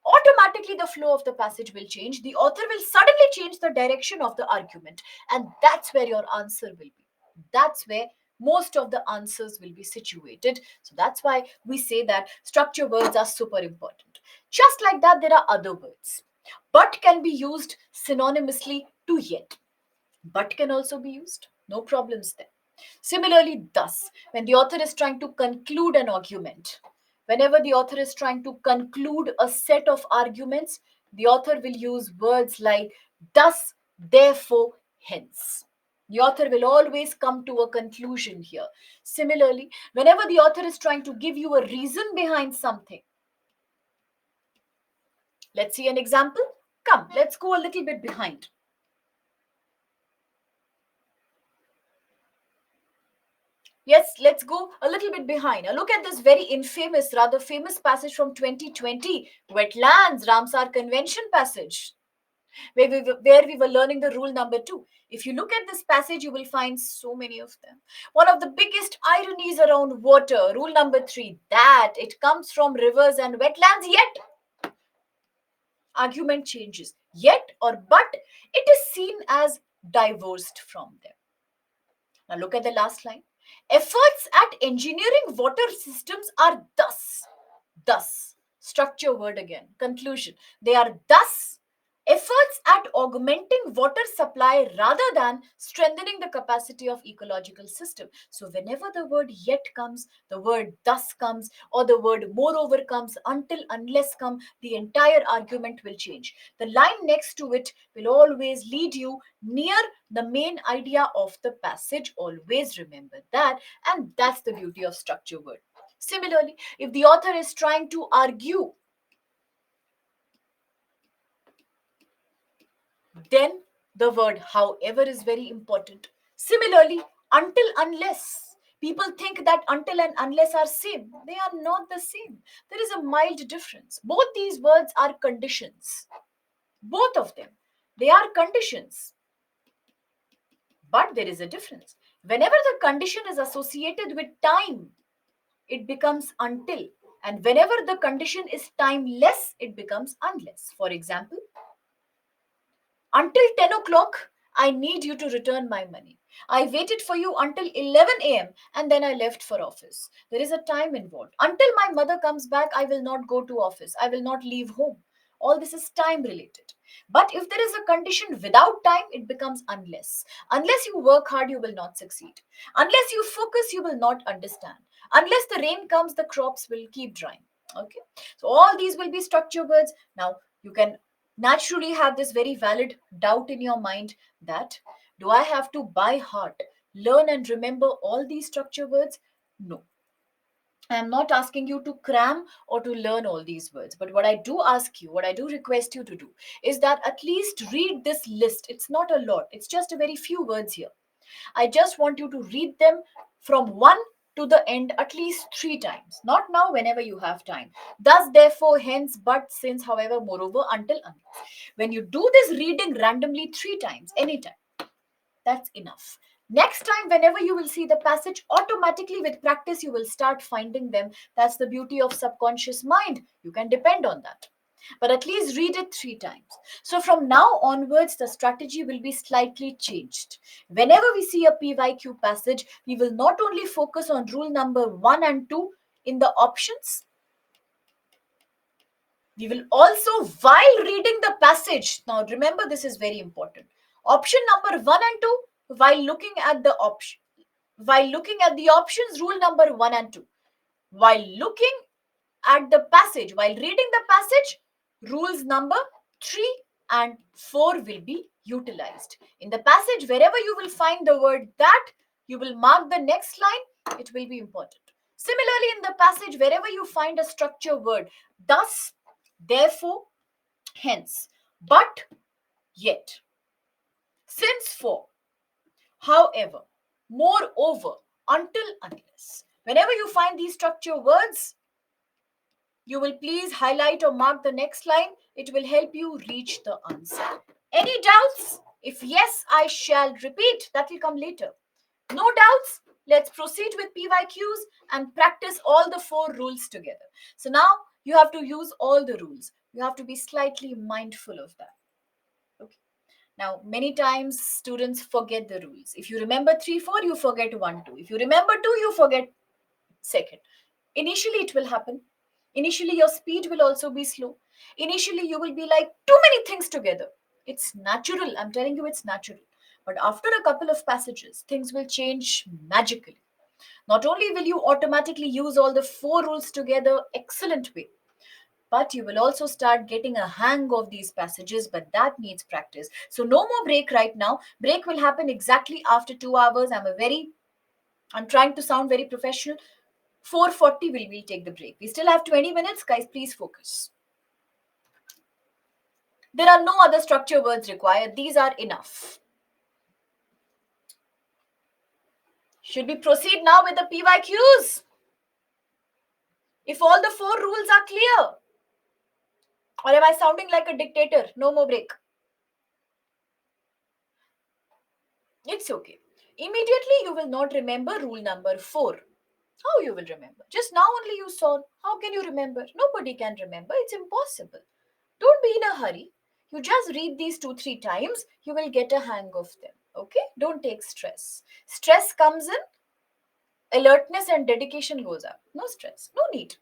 automatically the flow of the passage will change. The author will suddenly change the direction of the argument, and that's where your answer will be. That's where most of the answers will be situated. So, that's why we say that structure words are super important. Just like that, there are other words. But can be used synonymously to yet. But can also be used. No problems there. Similarly, thus, when the author is trying to conclude an argument, whenever the author is trying to conclude a set of arguments, the author will use words like thus, therefore, hence. The author will always come to a conclusion here. Similarly, whenever the author is trying to give you a reason behind something, let's see an example. Come, let's go a little bit behind. Yes, let's go a little bit behind. Now look at this very infamous, rather famous passage from 2020, Wetlands, Ramsar Convention passage, where we were learning the rule number 2. If you look at this passage, you will find so many of them. One of the biggest ironies around water, rule number 3, that it comes from rivers and wetlands, yet argument changes. Yet or but, it is seen as divorced from them. Now look at the last line. Efforts at engineering water systems are thus, structure word again, conclusion. They are thus efforts at augmenting water supply rather than strengthening the capacity of ecological system. So whenever the word yet comes, the word thus comes, or the word moreover comes, until unless come, the entire argument will change. The line next to it will always lead you near the main idea of the passage. Always remember that, and that's the beauty of structure word. Similarly, if the author is trying to argue, then the word however is very important. Similarly, until unless. People think that until and unless are same. They are not the same. There is a mild difference. Both these words are conditions. Both of them. They are conditions. But there is a difference. Whenever the condition is associated with time, it becomes until. And whenever the condition is timeless, it becomes unless. For example, until 10 o'clock, I need you to return my money. I waited for you until 11 a.m. and then I left for office. There is a time involved. Until my mother comes back, I will not go to office. I will not leave home. All this is time related. But if there is a condition without time, it becomes unless. Unless you work hard, you will not succeed. Unless you focus, you will not understand. Unless the rain comes, the crops will keep drying. Okay. So all these will be structure words. Now you can naturally have this very valid doubt in your mind that do I have to by heart learn and remember all these structure words? No. I am not asking you to cram or to learn all these words. But what I do ask you, what I do request you to do is that at least read this list. It's not a lot, it's just a very few words here. I just want you to read them from one to the end at least 3 times. Not now, whenever you have time. Thus, therefore, hence, but, since, however, moreover, until, unless. When you do this reading randomly 3 times, anytime, that's enough. Next time, whenever you will see the passage, automatically with practice, you will start finding them. That's the beauty of subconscious mind. You can depend on that. But at least read it 3 times. So from now onwards, the strategy will be slightly changed. Whenever we see a PYQ passage, we will not only focus on rule number 1 and 2 in the options, we will also, while reading the passage, now remember this is very important. Option number 1 and 2, while looking at the option, while looking at the options, rule number 1 and 2. While looking at the passage, while reading the passage, rules number 3 and 4 will be utilized. In the passage, wherever you will find the word that, you will mark the next line, it will be important. Similarly, in the passage, wherever you find a structure word, thus, therefore, hence, but, yet, since, for, however, moreover, until, unless. Whenever you find these structure words, you will please highlight or mark the next line. It will help you reach the answer. Any doubts? If yes, I shall repeat. That will come later. No doubts? Let's proceed with PYQs and practice all the 4 rules together. So now you have to use all the rules. You have to be slightly mindful of that. Okay. Now, many times students forget the rules. If you remember 3, 4, you forget 1, 2. If you remember 2, you forget second. Initially, it will happen. Initially, your speed will also be slow. Initially, you will be like too many things together. It's natural. I'm telling you, it's natural. But after a couple of passages, things will change magically. Not only will you automatically use all the 4 rules together, excellent way, but you will also start getting a hang of these passages, but that needs practice. So no more break right now. Break will happen exactly after 2 hours. I'm trying to sound very professional. 4:40 we'll take the break. We still have 20 minutes. Guys, please focus. There are no other structure words required. These are enough. Should we proceed now with the PYQs? If all the 4 rules are clear. Or am I sounding like a dictator? No more break. It's okay. Immediately you will not remember rule number 4. How you will remember? Just now only you saw. How can you remember? Nobody can remember. It's impossible. Don't be in a hurry. You just read these 2, 3 times. You will get a hang of them. Okay? Don't take stress. Stress comes in, alertness and dedication goes up. No stress. No need.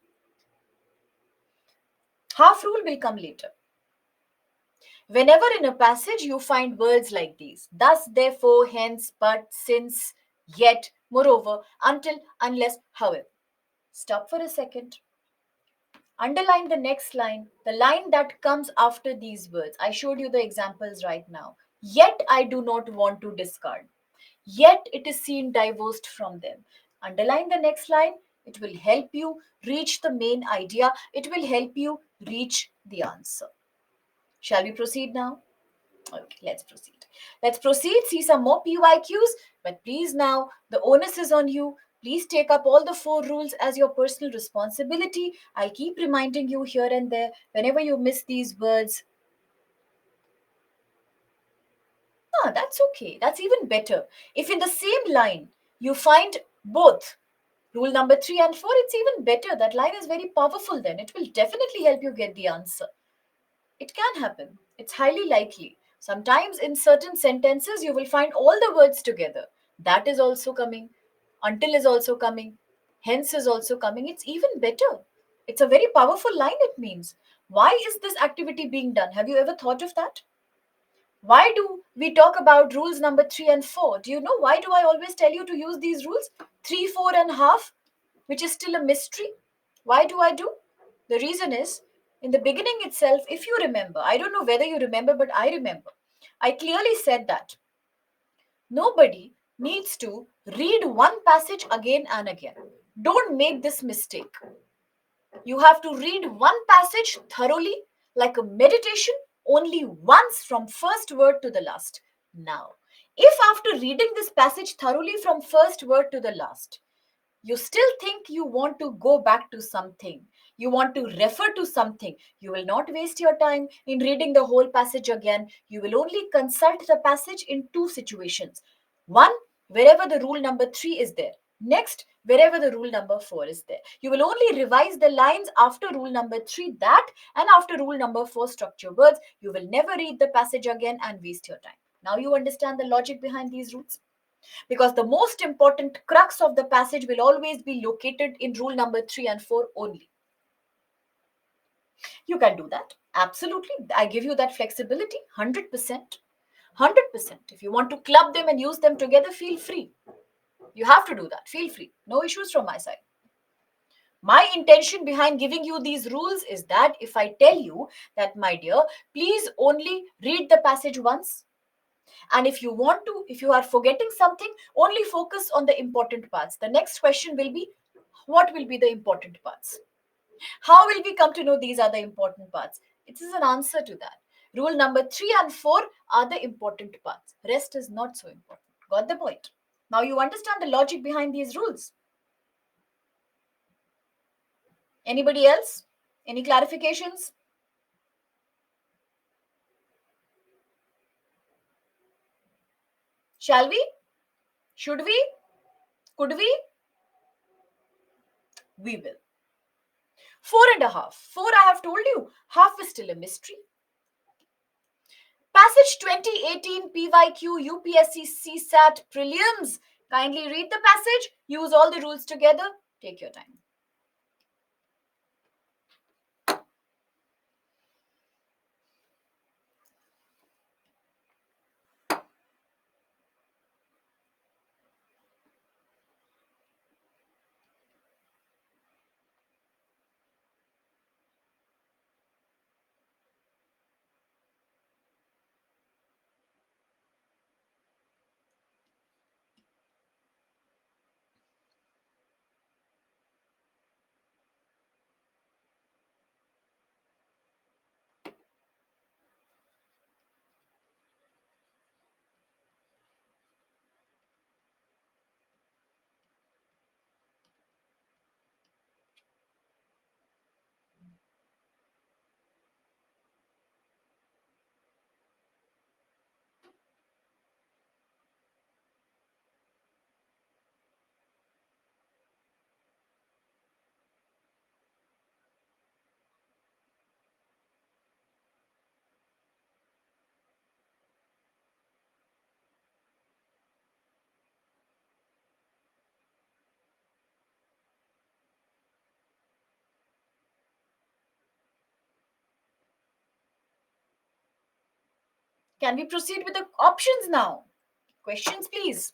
Half rule will come later. Whenever in a passage you find words like these, thus, therefore, hence, but, since, yet, moreover, until, unless, however. Stop for a second. Underline the next line, the line that comes after these words. I showed you the examples right now. Yet I do not want to discard. Yet it is seen divorced from them. Underline the next line. It will help you reach the main idea. It will help you reach the answer. Shall we proceed now? Okay, let's proceed. Let's proceed, see some more PYQs. But please now, the onus is on you. Please take up all the four rules as your personal responsibility. I'll keep reminding you here and there. Whenever you miss these words, that's okay. That's even better. If in the same line you find both rule number 3 and 4, it's even better. That line is very powerful then. It will definitely help you get the answer. It can happen. It's highly likely. Sometimes in certain sentences, you will find all the words together. That is also coming. Until is also coming. Hence is also coming. It's even better. It's a very powerful line, it means. Why is this activity being done? Have you ever thought of that? Why do we talk about rules number 3 and 4? Do you know why do I always tell you to use these rules? Three, four, and half, which is still a mystery. Why do I do? The reason is in the beginning itself, if you remember, I don't know whether you remember, but I remember. I clearly said that nobody needs to read one passage again and again. Don't make this mistake. You have to read one passage thoroughly, like a meditation, only once from first word to the last. Now, if after reading this passage thoroughly from first word to the last, you still think you want to go back to something, you want to refer to something, you will not waste your time in reading the whole passage again. You will only consult the passage in two situations. One, wherever the rule number 3 is there. Next, wherever the rule number 4 is there. You will only revise the lines after rule number 3, that, and after rule number 4, structure words. You will never read the passage again and waste your time. Now you understand the logic behind these rules? Because the most important crux of the passage will always be located in rule number 3 and 4 only. You can do that. Absolutely. I give you that flexibility 100%. 100%. If you want to club them and use them together, feel free. You have to do that. Feel free. No issues from my side. My intention behind giving you these rules is that if I tell you that, my dear, please only read the passage once, and if you want to, if you are forgetting something, only focus on the important parts. The next question will be, what will be the important parts? How will we come to know these are the important parts? It is an answer to that. Rule number 3 and 4 are the important parts. Rest is not so important. Got the point? Now you understand the logic behind these rules. Anybody else? Any clarifications? Shall we? Should we? Could we? We will. Four and a half. Four, I have told you. Half is still a mystery. Passage 2018 PYQ UPSC CSAT Prelims. Kindly read the passage, use all the rules together, take your time. Can we proceed with the options now? Questions, please.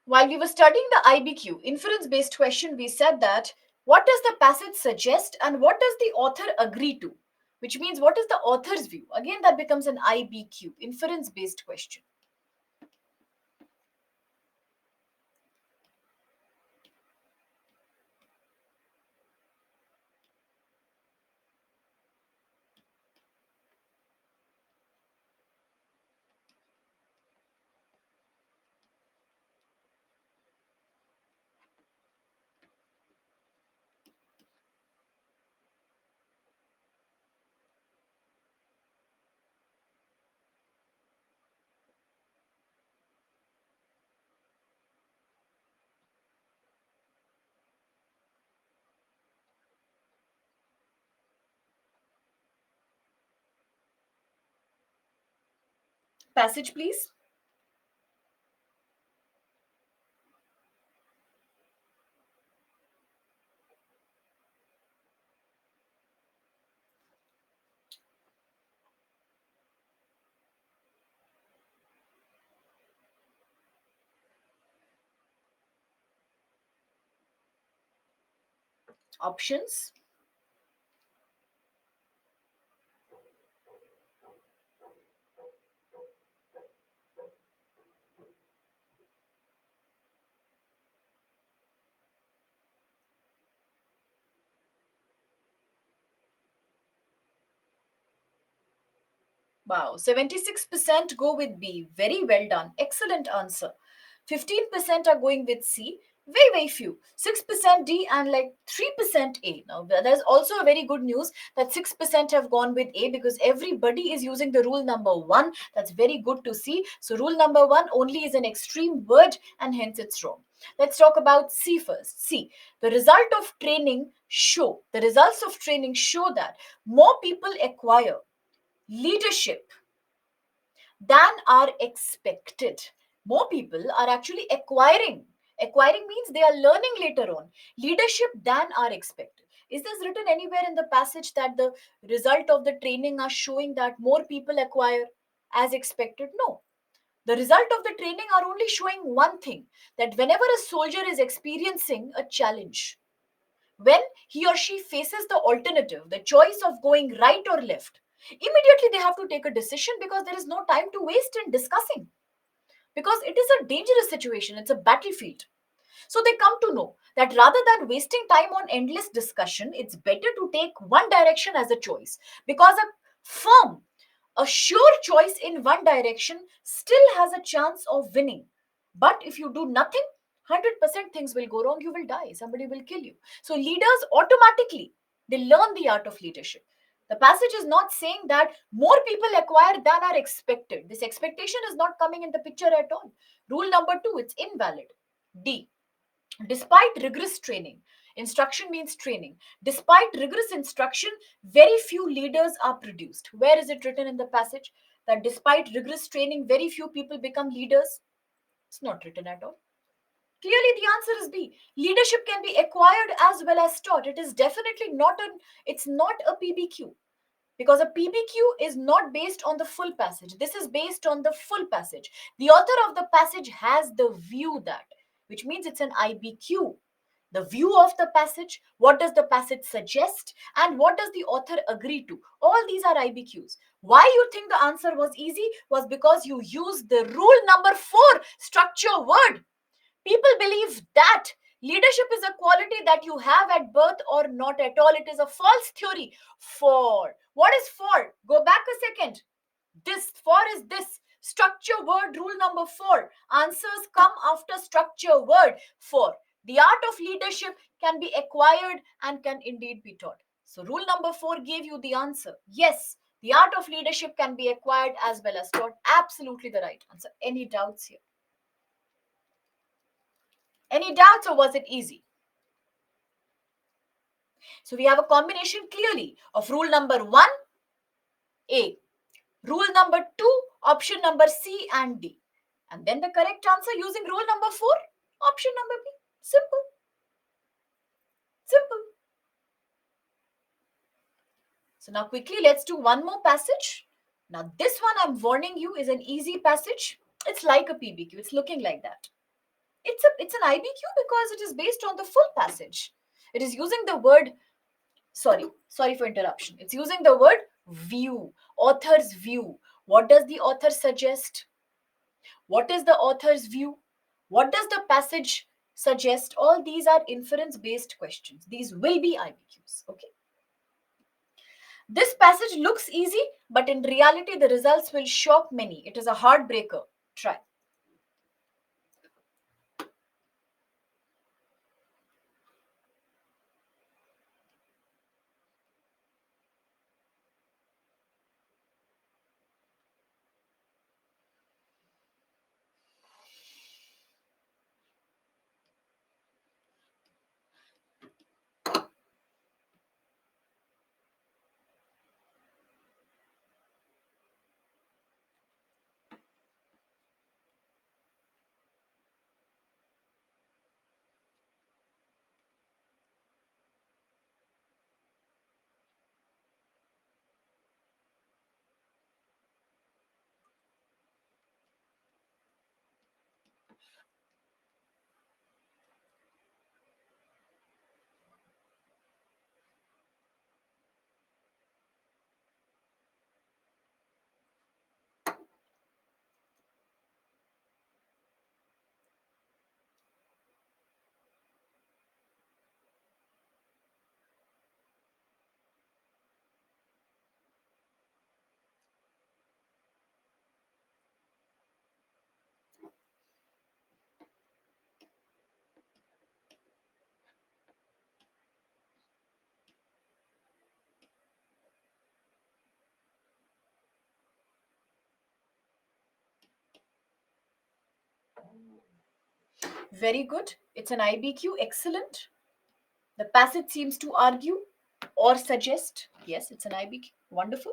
While we were studying the IBQ, inference based question, we said that what does the passage suggest and what does the author agree to? Which means what is the author's view? Again, that becomes an IBQ, inference based question. Passage, please. Options. Wow, 76% go with B. Very well done. Excellent answer. 15% are going with C. Very, very few. 6% D and like 3% A. Now, there's also a very good news that 6% have gone with A because everybody is using the rule number one. That's very good to see. So, rule number one only is an extreme word and hence it's wrong. Let's talk about C first. C. The results of training show that more people acquire leadership than are expected. More people are actually acquiring. Acquiring means they are learning later on. Leadership than are expected. Is this written anywhere in the passage that the result of the training are showing that more people acquire as expected? No. The result of the training are only showing one thing, that whenever a soldier is experiencing a challenge, when he or she faces the alternative, the choice of going right or left, immediately they have to take a decision because there is no time to waste in discussing. Because it is a dangerous situation, it's a battlefield. So they come to know that rather than wasting time on endless discussion, it's better to take one direction as a choice. Because a firm, a sure choice in one direction still has a chance of winning. But if you do nothing, 100% things will go wrong. You will die. Somebody will kill you. So leaders automatically, they learn the art of leadership. The passage is not saying that more people acquire than are expected. This expectation is not coming in the picture at all. Rule number two, it's invalid. D. Despite rigorous training, instruction means training. Despite rigorous instruction, very few leaders are produced. Where is it written in the passage that despite rigorous training, very few people become leaders? It's not written at all. Clearly, the answer is B. Leadership can be acquired as well as taught. It is definitely not it's not a PBQ because a PBQ is not based on the full passage. This is based on the full passage. The author of the passage has the view that, which means it's an IBQ. The view of the passage, what does the passage suggest, and what does the author agree to? All these are IBQs. Why you think the answer was easy was because you used the rule number 4, structure word. People believe that leadership is a quality that you have at birth or not at all. It is a false theory. For what is for? Go back a second. This for is this structure word, rule number 4. Answers come after structure word. For the art of leadership can be acquired and can indeed be taught. So rule number 4 gave you the answer. Yes, the art of leadership can be acquired as well as taught. Absolutely the right answer. Any doubts here? Any doubts, or was it easy? So we have a combination clearly of rule number 1, A, rule number 2, option number C and D. And then the correct answer using rule number 4, option number B. Simple. Simple. So now quickly let's do one more passage. Now this one I'm warning you is an easy passage. It's like a PBQ. It's looking like that. It's an IBQ because it is based on the full passage. It is using the word, sorry for interruption. It's using the word view, author's view. What does the author suggest? What is the author's view? What does the passage suggest? All these are inference based questions. These will be IBQs. Okay. This passage looks easy, but in reality, the results will shock many. It is a heartbreaker. Try. Very good. It's an IBQ. Excellent. The passage seems to argue or suggest. Yes, it's an IBQ. Wonderful.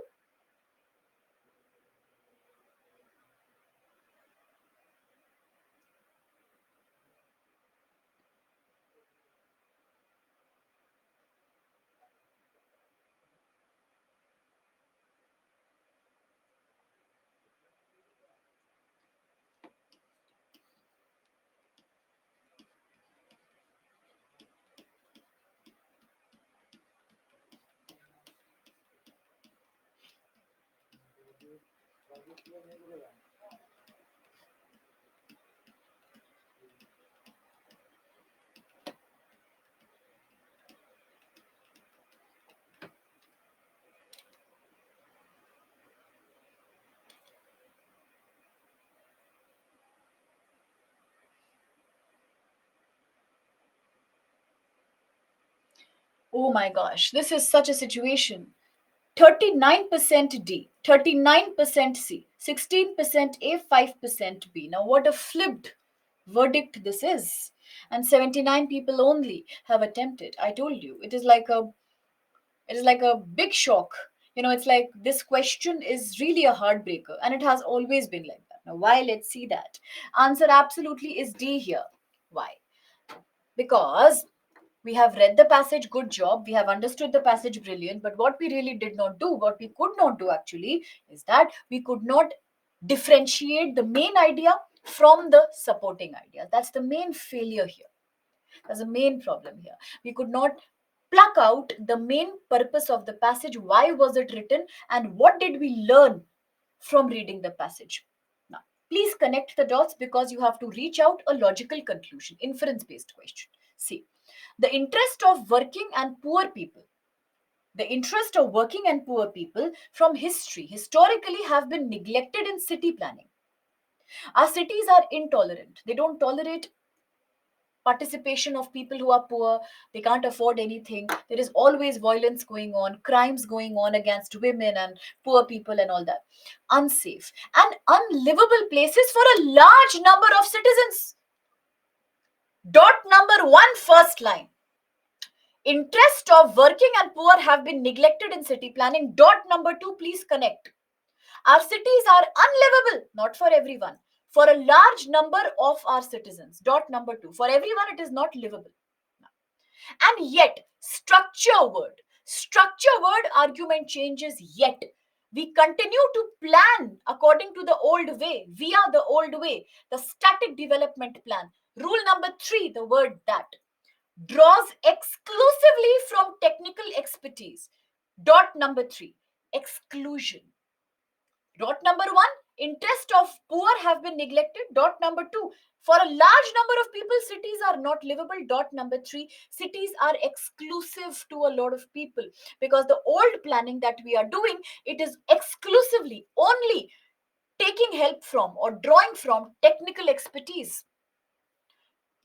Oh my gosh, this is such a situation. 39% D, 39% C, 16% A, 5% B. Now, what a flipped verdict this is. And 79 people only have attempted. I told you, it is like a big shock. It's like this question is really a heartbreaker, and it has always been like that. Now, why? Let's see that. Answer absolutely is D here. Why? Because we have read the passage, good job, we have understood the passage, brilliant, but what we really did not do, what we could not do actually, is that we could not differentiate the main idea from the supporting idea. That's the main failure here. That's the main problem here. We could not pluck out the main purpose of the passage. Why was it written, and what did we learn from reading the passage? Now, please connect the dots, because you have to reach out a logical conclusion, inference based question. See, the interest of working and poor people, the interest of working and poor people from history historically have been neglected in city planning. Our cities are intolerant. They don't tolerate participation of people who are poor. They can't afford anything. There is always violence going on, crimes going on against women and poor people and all that. Unsafe and unlivable places for a large number of citizens. Dot number 1, first line. Interest of working and poor have been neglected in city planning. Dot number 2, please connect. Our cities are unlivable, not for everyone, for a large number of our citizens. Dot number 2, for everyone it is not livable. And yet, structure word argument changes yet. We continue to plan according to the old way, via the old way, the static development plan. Rule number 3, the word that draws exclusively from technical expertise. Dot number 3, exclusion. Dot number 1, interest of poor have been neglected. Dot number 2, for a large number of people, cities are not livable. Dot number 3, cities are exclusive to a lot of people because the old planning that we are doing, it is exclusively only taking help from or drawing from technical expertise.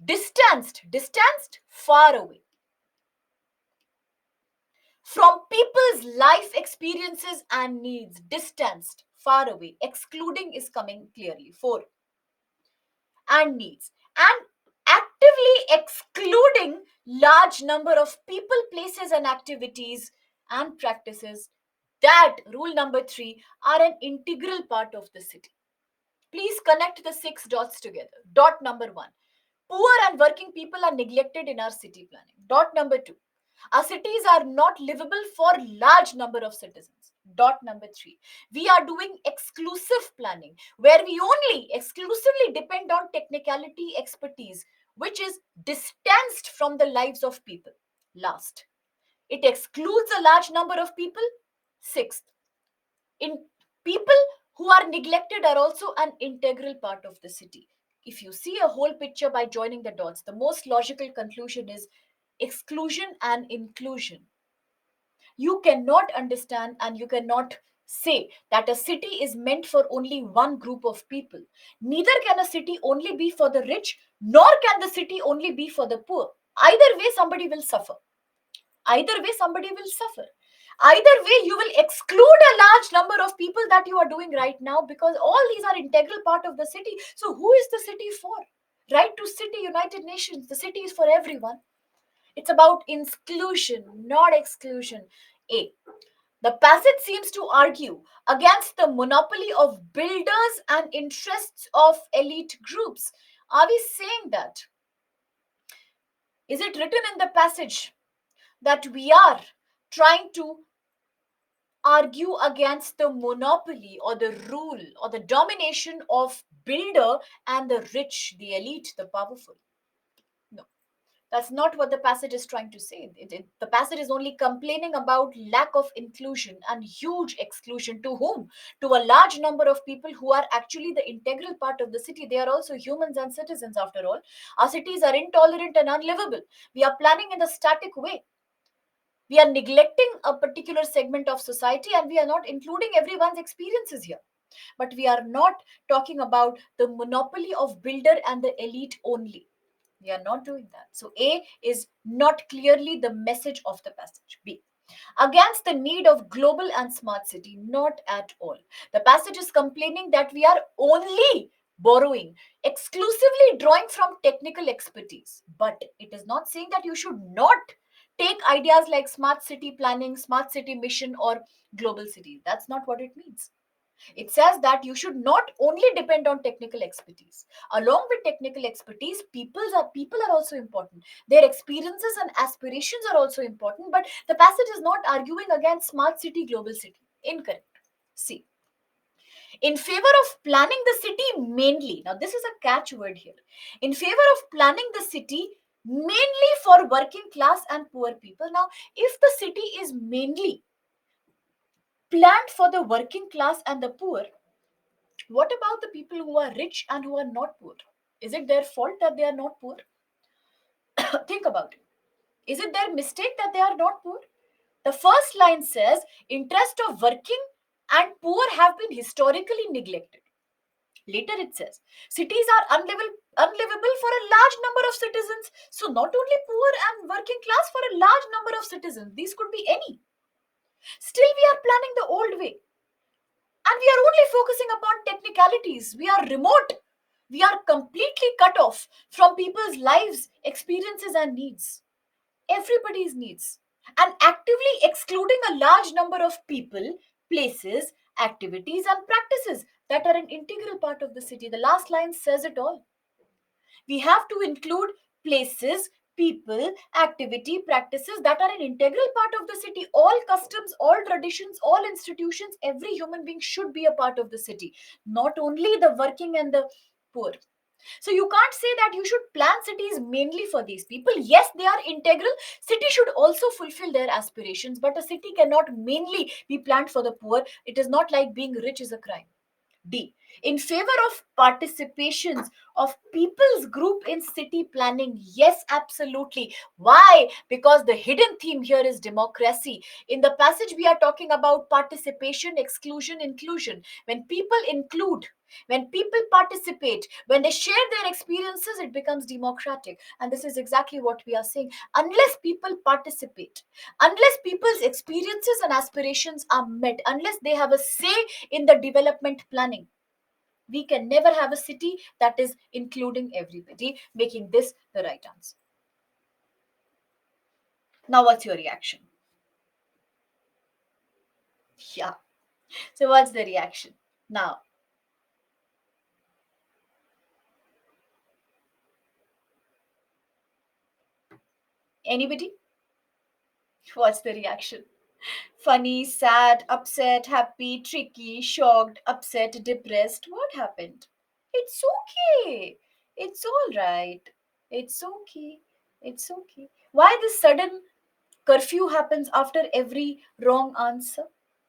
Distanced, far away from people's life experiences and needs. Distanced, far away. Excluding is coming clearly. 4, and needs. And actively excluding large number of people, places, and activities and practices that, rule number 3, are an integral part of the city. Please connect the 6 dots together. Dot number 1, poor and working people are neglected in our city planning. Dot number 2, our cities are not livable for large number of citizens. Dot number 3, we are doing exclusive planning where we only exclusively depend on technicality expertise, which is distanced from the lives of people. Last, it excludes a large number of people. Sixth, in people who are neglected are also an integral part of the city. If you see a whole picture by joining the dots, the most logical conclusion is exclusion and inclusion. You cannot understand and you cannot say that a city is meant for only one group of people. Neither can a city only be for the rich, nor can the city only be for the poor. Either way, somebody will suffer. Either way, somebody will suffer. Either way, you will exclude a large number of people that you are doing right now because all these are integral part of the city. So, who is the city for? Right to city, United Nations. The city is for everyone. It's about inclusion, not exclusion. A. The passage seems to argue against the monopoly of builders and interests of elite groups. Are we saying that? Is it written in the passage that we are trying to argue against the monopoly or the rule or the domination of builder and the rich, the elite, the powerful? No. That's not what the passage is trying to say. The passage is only complaining about lack of inclusion and huge exclusion. To whom? To a large number of people who are actually the integral part of the city. They are also humans and citizens, after all. Our cities are intolerant and unlivable. We are planning in a static way. We are neglecting a particular segment of society and we are not including everyone's experiences here. But we are not talking about the monopoly of builder and the elite only. We are not doing that. So A is not clearly the message of the passage. B, against the need of global and smart city, not at all. The passage is complaining that we are only borrowing, exclusively drawing from technical expertise. But it is not saying that you should not take ideas like smart city planning, smart city mission, or global city. That's not what it means. It says that you should not only depend on technical expertise. Along with technical expertise, people are also important. Their experiences and aspirations are also important. But the passage is not arguing against smart city, global city. Incorrect. See, in favor of planning the city mainly. Now, this is a catchword here. In favor of planning the city mainly for working class and poor people. Now, if the city is mainly planned for the working class and the poor, what about the people who are rich and who are not poor? Is it their fault that they are not poor? Think about it. Is it their mistake that they are not poor? The first line says interest of working and poor have been historically neglected. Later it says cities are unlivable for a large number of citizens. So not only poor and working class, for a large number of citizens. These could be any. Still we are planning the old way. And we are only focusing upon technicalities. We are remote. We are completely cut off from people's lives, experiences, and needs. everybody's needs and actively excluding a large number of people, places, activities, and practices that are an integral part of the city. The last line says it all. We have to include places, people, activity, practices that are an integral part of the city. All customs, all traditions, all institutions, every human being should be a part of the city, not only the working and the poor. So you can't say that you should plan cities mainly for these people. Yes, they are integral. City should also fulfill their aspirations, but a city cannot mainly be planned for the poor. It is not like being rich is a crime. D. In favor of participations of people's group in city planning. Yes, absolutely. Why? Because the hidden theme here is democracy. In the passage, we are talking about participation, exclusion, inclusion. When people include, when people participate, when they share their experiences, it becomes democratic. And this is exactly what we are saying. Unless people participate, unless people's experiences and aspirations are met, unless they have a say in the development planning, we can never have a city that is including everybody, making this the right answer. Now, what's your reaction? Yeah. So, what's the reaction? Now, anybody? What's the reaction? Funny, sad, upset, happy, tricky, shocked, upset, depressed. What happened? It's okay. It's all right. It's okay. It's okay. Why this sudden curfew happens after every wrong answer?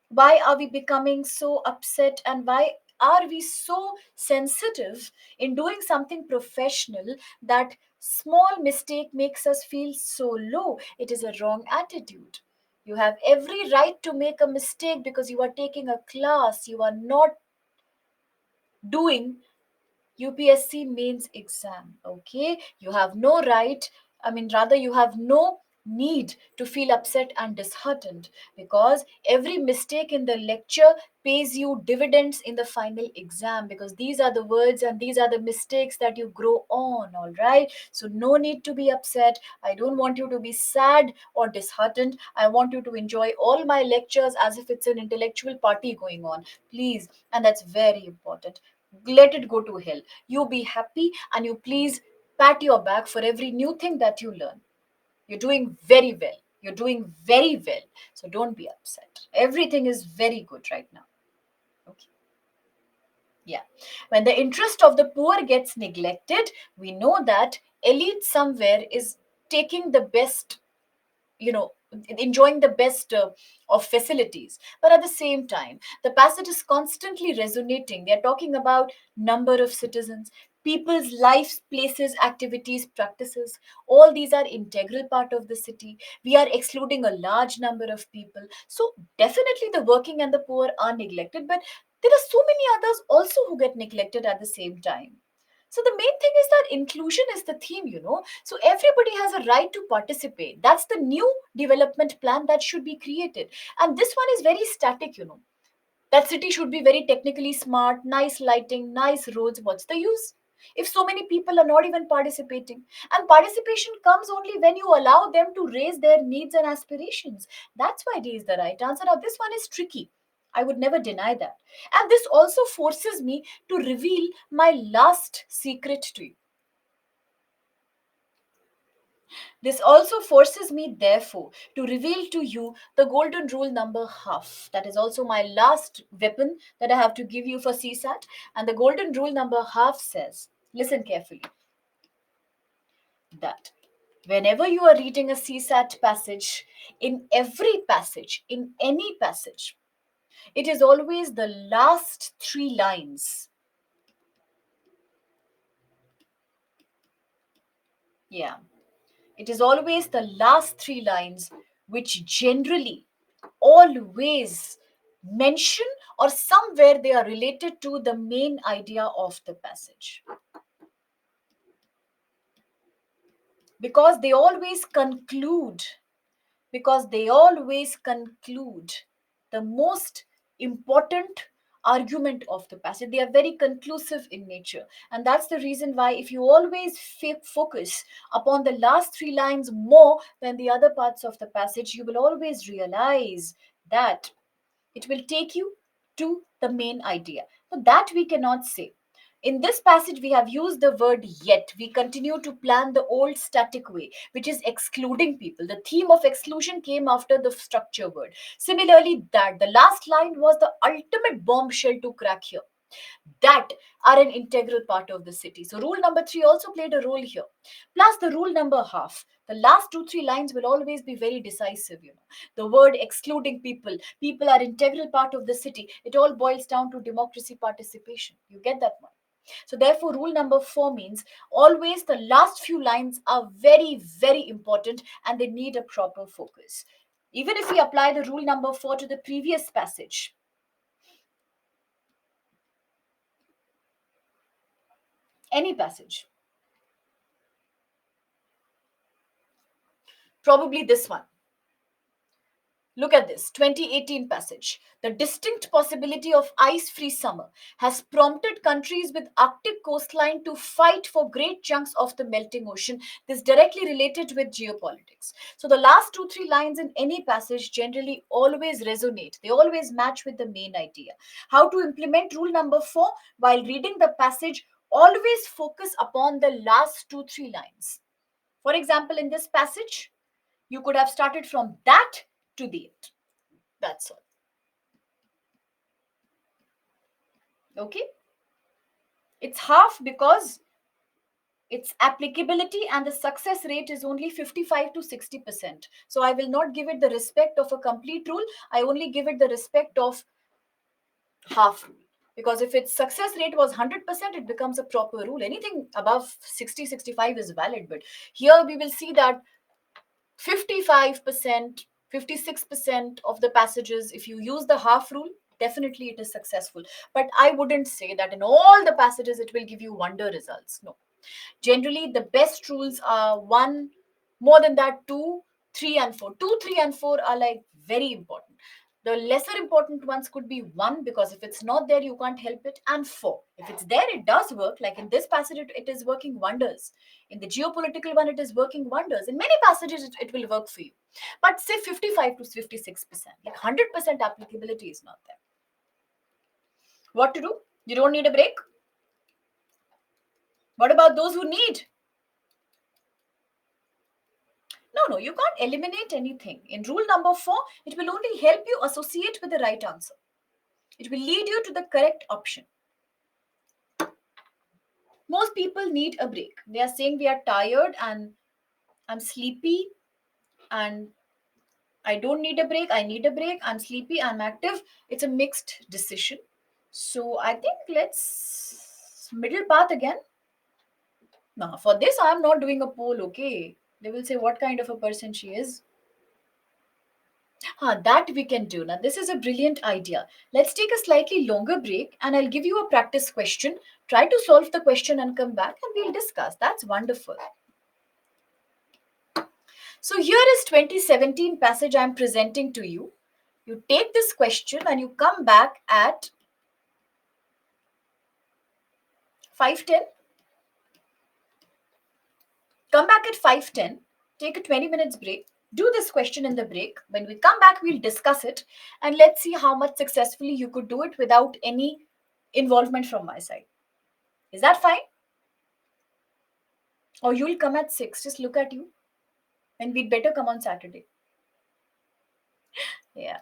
Why are we becoming so upset, and why are we so sensitive in doing something professional that small mistake makes us feel so low? It is a wrong attitude. You have every right to make a mistake because you are taking a class. You are not doing UPSC mains exam. Okay, you have no right, I mean, rather, you have no need to feel upset and disheartened, because every mistake in the lecture pays you dividends in the final exam, because these are the words and these are the mistakes that you grow on. All right, so no need to be upset. I don't want you to be sad or disheartened. I want you to enjoy all my lectures as if it's an intellectual party going on, please. And that's very important. Let it go to hell. You be happy, and you please pat your back for every new thing that you learn. You're doing very well. You're doing very well. So don't be upset. Everything is very good right now. Okay. Yeah. When the interest of the poor gets neglected, we know that elite somewhere is taking the best, you know, enjoying the best of facilities. But at the same time, the passage is constantly resonating. They're talking about number of citizens, people's lives, places, activities, practices. All these are integral part of the city. We are excluding a large number of people, so definitely the working and the poor are neglected, but there are so many others also who get neglected at the same time. So the main thing is that inclusion is the theme, you know. So everybody has a right to participate. That's the new development plan that should be created. And this one is very static, you know. That city should be very technically smart, nice lighting, nice roads. What's the use if so many people are not even participating? And participation comes only when you allow them to raise their needs and aspirations. That's why D is the right answer. Now, this one is tricky. I would never deny that. And this also forces me to reveal my last secret to you. This also forces me, therefore, to reveal to you the golden rule number half. That is also my last weapon that I have to give you for CSAT. And the golden rule number half says, listen carefully, that whenever you are reading a CSAT passage, in every passage, in any passage, it is always the last three lines. Yeah. It is always the last three lines which generally always mention, or somewhere they are related to, the main idea of the passage, because they always conclude, because they always conclude the most important, argument of the passage. They are very conclusive in nature. And that's the reason why, if you always focus upon the last three lines more than the other parts of the passage, you will always realize that it will take you to the main idea. So that we cannot say. In this passage, we have used the word yet. We continue to plan the old static way, which is excluding people. The theme of exclusion came after the structure word. Similarly, that the last line was the ultimate bombshell to crack here, that are an integral part of the city. So rule number 3 also played a role here. Plus the rule number half. The last 2 3 lines will always be very decisive, you know. The word excluding people. People are integral part of the city. It all boils down to democracy participation. You get that one? So therefore, rule number 4 means always the last few lines are very, very important and they need a proper focus. Even if we apply the rule number 4 to the previous passage, any passage, probably this one. Look at this 2018 passage. The distinct possibility of ice free summer has prompted countries with Arctic coastline to fight for great chunks of the melting ocean. This directly related with geopolitics. So, the last 2 3 lines in any passage generally always resonate, they always match with the main idea. How to implement rule number 4 while reading the passage? Always focus upon the last 2 3 lines. For example, in this passage, you could have started from that to the end. That's all. Okay. It's half because its applicability and the success rate is only 55 to 60%. So I will not give it the respect of a complete rule. I only give it the respect of half rule. Because if its success rate was 100%, it becomes a proper rule. Anything above 60 65 is valid. But here we will see that 55%, 56% of the passages, if you use the half rule, definitely it is successful. But I wouldn't say that in all the passages it will give you wonder results. No. Generally, the best rules are one, more than that, two, three, and four. Two, three, and four are like very important. The lesser important ones could be one, because if it's not there, you can't help it, and four. If it's there, it does work. Like in this passage, it is working wonders. In the geopolitical one, it is working wonders. In many passages, it will work for you. But say 55 to 56%, like 100% applicability is not there. What to do? You don't need a break? What about those who need? No, you can't eliminate anything. In rule number 4, it will only help you associate with the right answer. It will lead you to the correct option. Most people need a break. They are saying we are tired and I'm sleepy and I don't need a break. I need a break. I'm sleepy. I'm active. It's a mixed decision. So I think let's middle path again. Now, for this, I'm not doing a poll, okay? They will say what kind of a person she is. That we can do. Now, this is a brilliant idea. Let's take a slightly longer break and I'll give you a practice question. Try to solve the question and come back and we'll discuss. That's wonderful. So, here is 2017 passage I'm presenting to you. You take this question and you come back at 5:10. Come back at 5:10. Take a 20 minutes break. Do this question in the break. When we come back, we'll discuss it and let's see how much successfully you could do it without any involvement from my side. Is that fine? Or you'll come at 6. Just look at you. And we'd better come on Saturday. Yeah.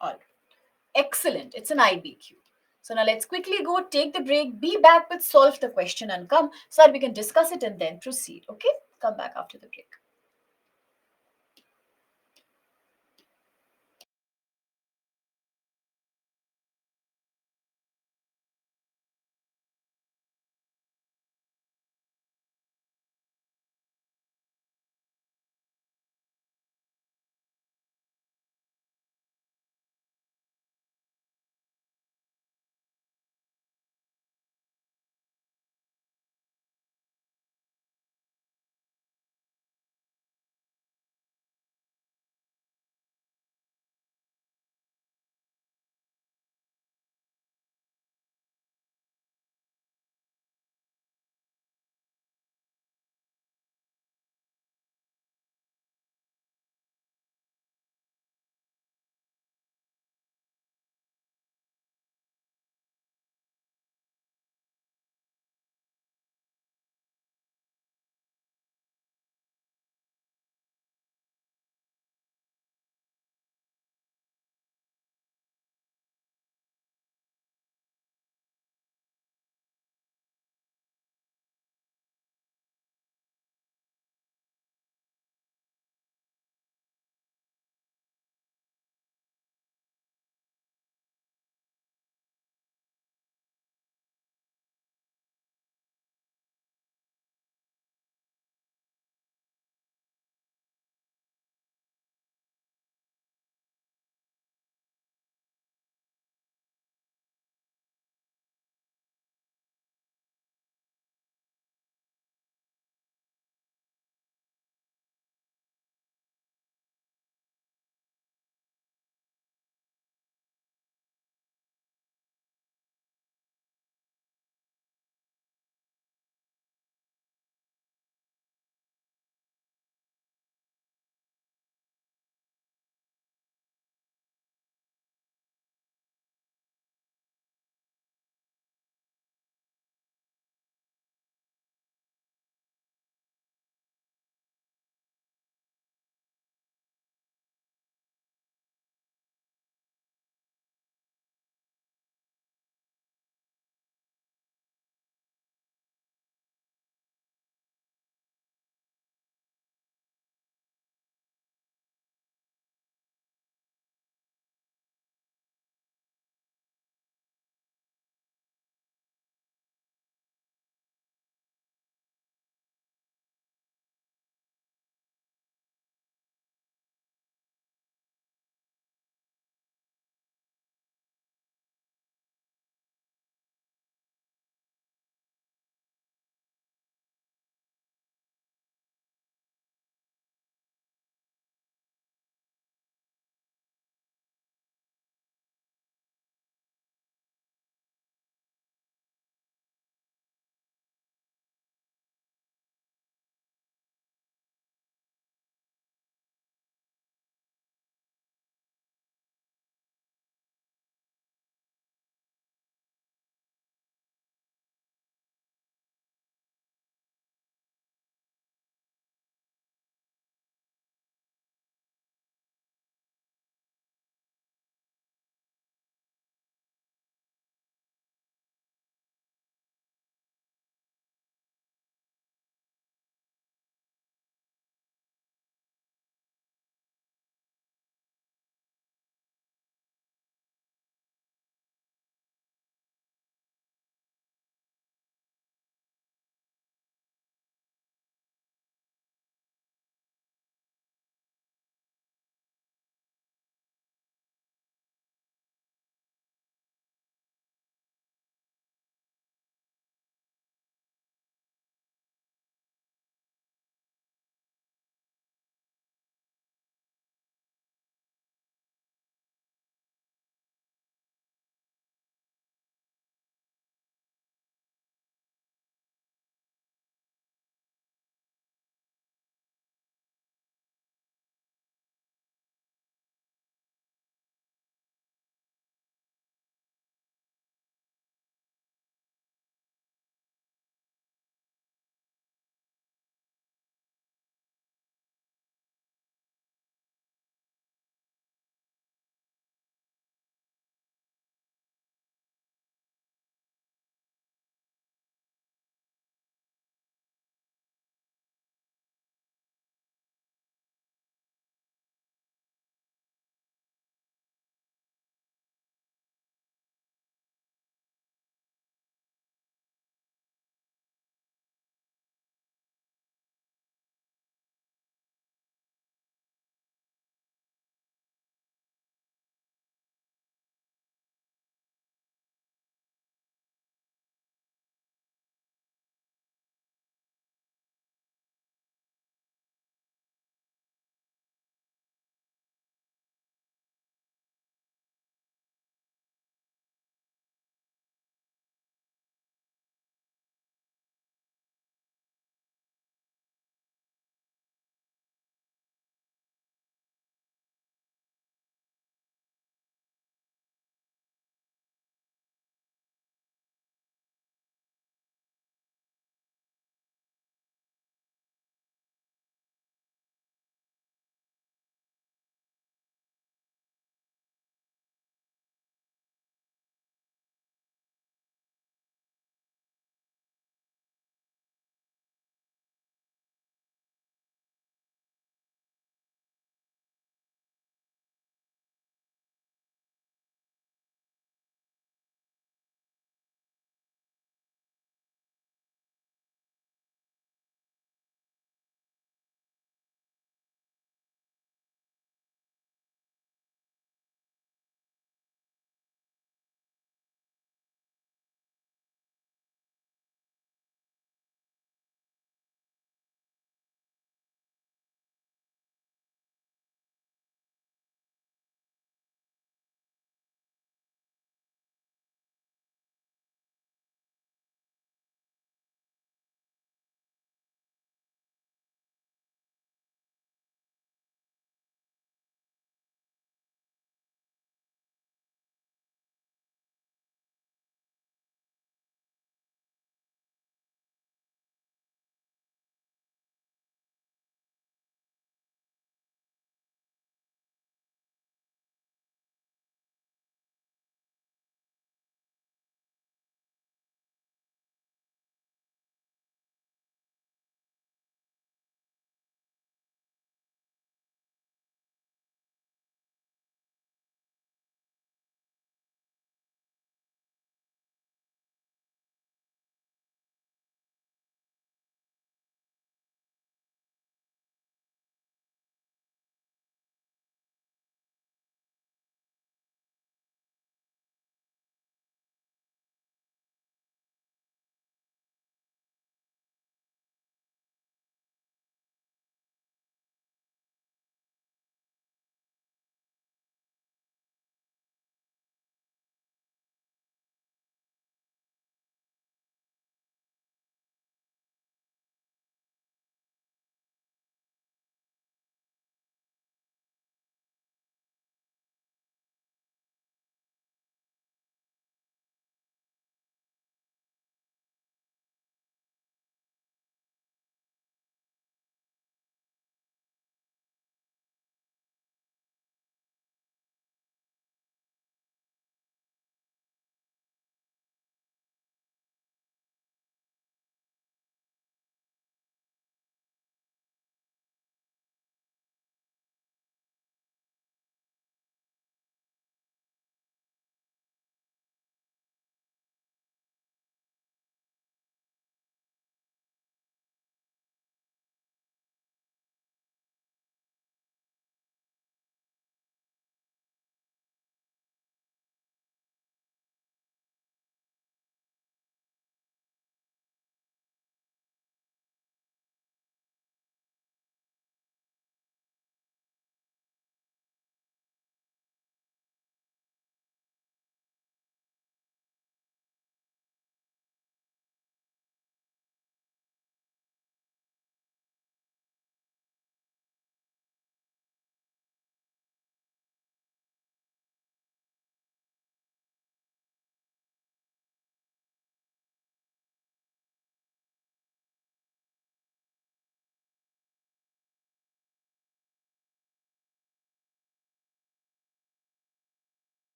All right. Excellent. It's an IBQ. So now let's quickly go take the break, be back with solve the question and come so that we can discuss it and then proceed. Okay? Come back after the break.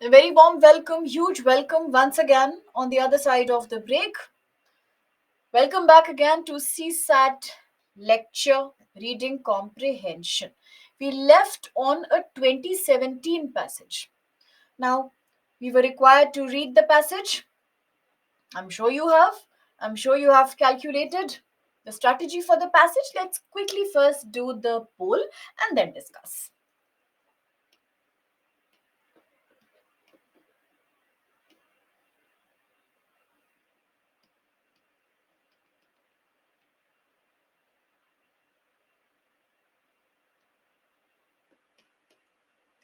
A very warm welcome, huge welcome once again on the other side of the break. Welcome back again to CSAT lecture reading comprehension. We left on a 2017 passage. Now, we were required to read the passage. I'm sure you have. I'm sure you have calculated the strategy for the passage. Let's quickly first do the poll and then discuss.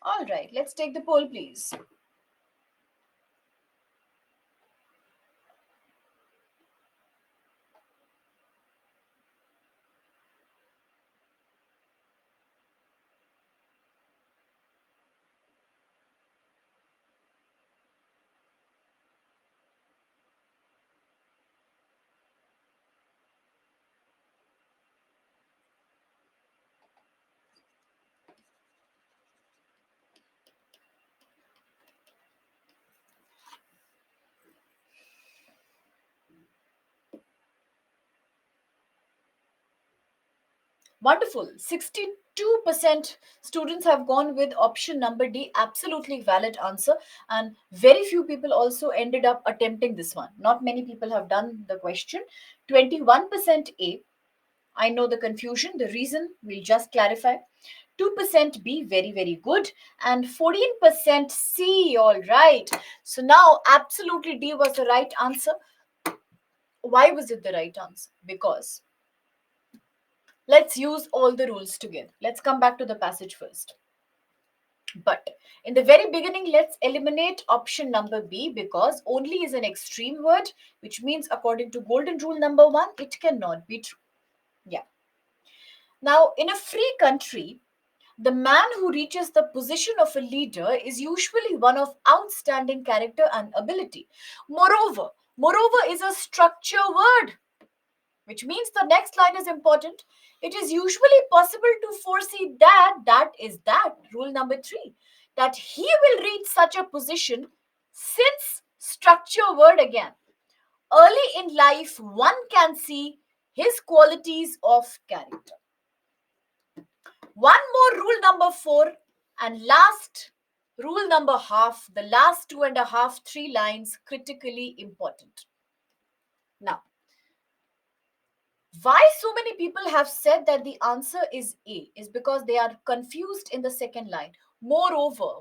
All right, let's take the poll, please. Wonderful. 62% students have gone with option number D, absolutely valid answer. And very few people also ended up attempting this one. Not many people have done the question. 21% A. I know the confusion. The reason we'll just clarify. 2% B, very, very good. And 14% C, all right. So now, absolutely D was the right answer. Why was it the right answer? Because let's use all the rules together. Let's come back to the passage first. But in the very beginning, let's eliminate option number B because only is an extreme word, which means according to golden rule number one, it cannot be true. Yeah. Now, in a free country, the man who reaches the position of a leader is usually one of outstanding character and ability. Moreover is a structure word, which means the next line is important. It is usually possible to foresee that rule number 3, that he will reach such a position since structure word again. Early in life, one can see his qualities of character. One more rule number 4, and last rule number half, the last two and a half, 3 lines, critically important. Now, why so many people have said that the answer is A is because they are confused in the second line. Moreover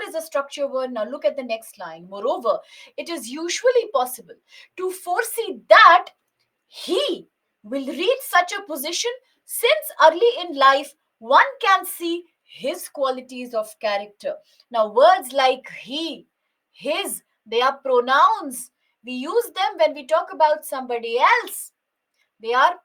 is a structure word. Now look at the next line. Moreover, it is usually possible to foresee that he will reach such a position since early in life one can see his qualities of character. Now, words like he, his, they are pronouns. We use them when we talk about somebody else. They are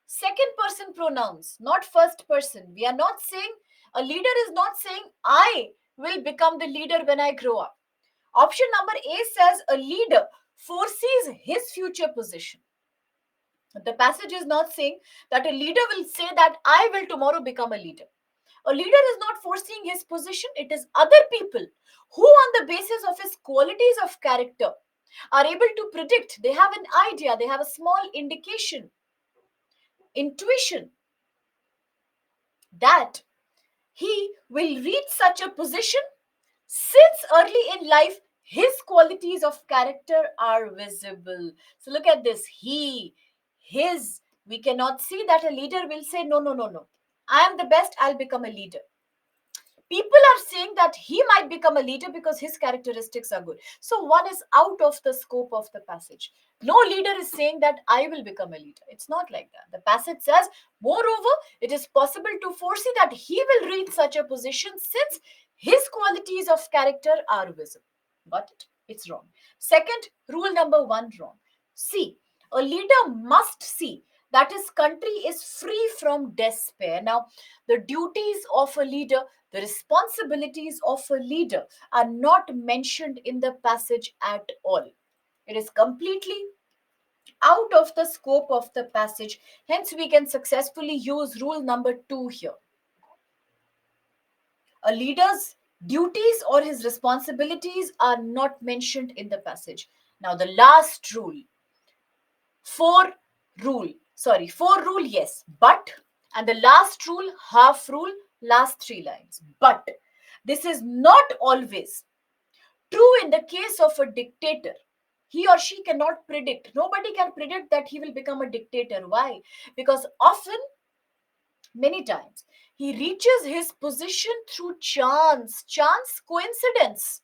second person pronouns, not first person. We are not saying, a leader is not saying, I will become the leader when I grow up. Option number A says a leader foresees his future position. The passage is not saying that a leader will say that I will tomorrow become a leader. A leader is not foreseeing his position, it is other people who, on the basis of his qualities of character, are able to predict. They have an idea, they have a small indication, intuition that he will reach such a position since early in life his qualities of character are visible. So look at this, he, his. We cannot see that a leader will say, no, no, no, no, I am the best, I'll become a leader. People are saying that he might become a leader because his characteristics are good. So one is out of the scope of the passage. No leader is saying that I will become a leader. It's not like that. The passage says, moreover, it is possible to foresee that he will reach such a position since his qualities of character are visible. Got it? It's wrong. Second, rule number 1 wrong. See, a leader must see that his country is free from despair. Now, the duties of a leader, the responsibilities of a leader are not mentioned in the passage at all. It is completely out of the scope of the passage. Hence, we can successfully use rule number 2 here. A leader's Duties or his responsibilities are not mentioned in the passage. Now, the last rule, four four rule, yes, but, and the last rule, half rule, last three lines. But this is not always true in the case of a dictator. He or she cannot predict. Nobody can predict that he will become a dictator. Why? Because often, many times, he reaches his position through chance, coincidence.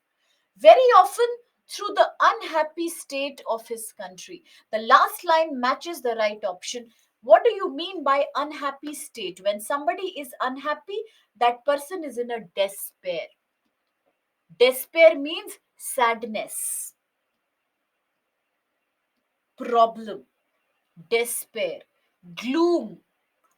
Very often through the unhappy state of his country. The last line matches the right option. What do you mean by unhappy state? When somebody is unhappy, that person is in a despair. Despair means sadness, problem, despair, gloom,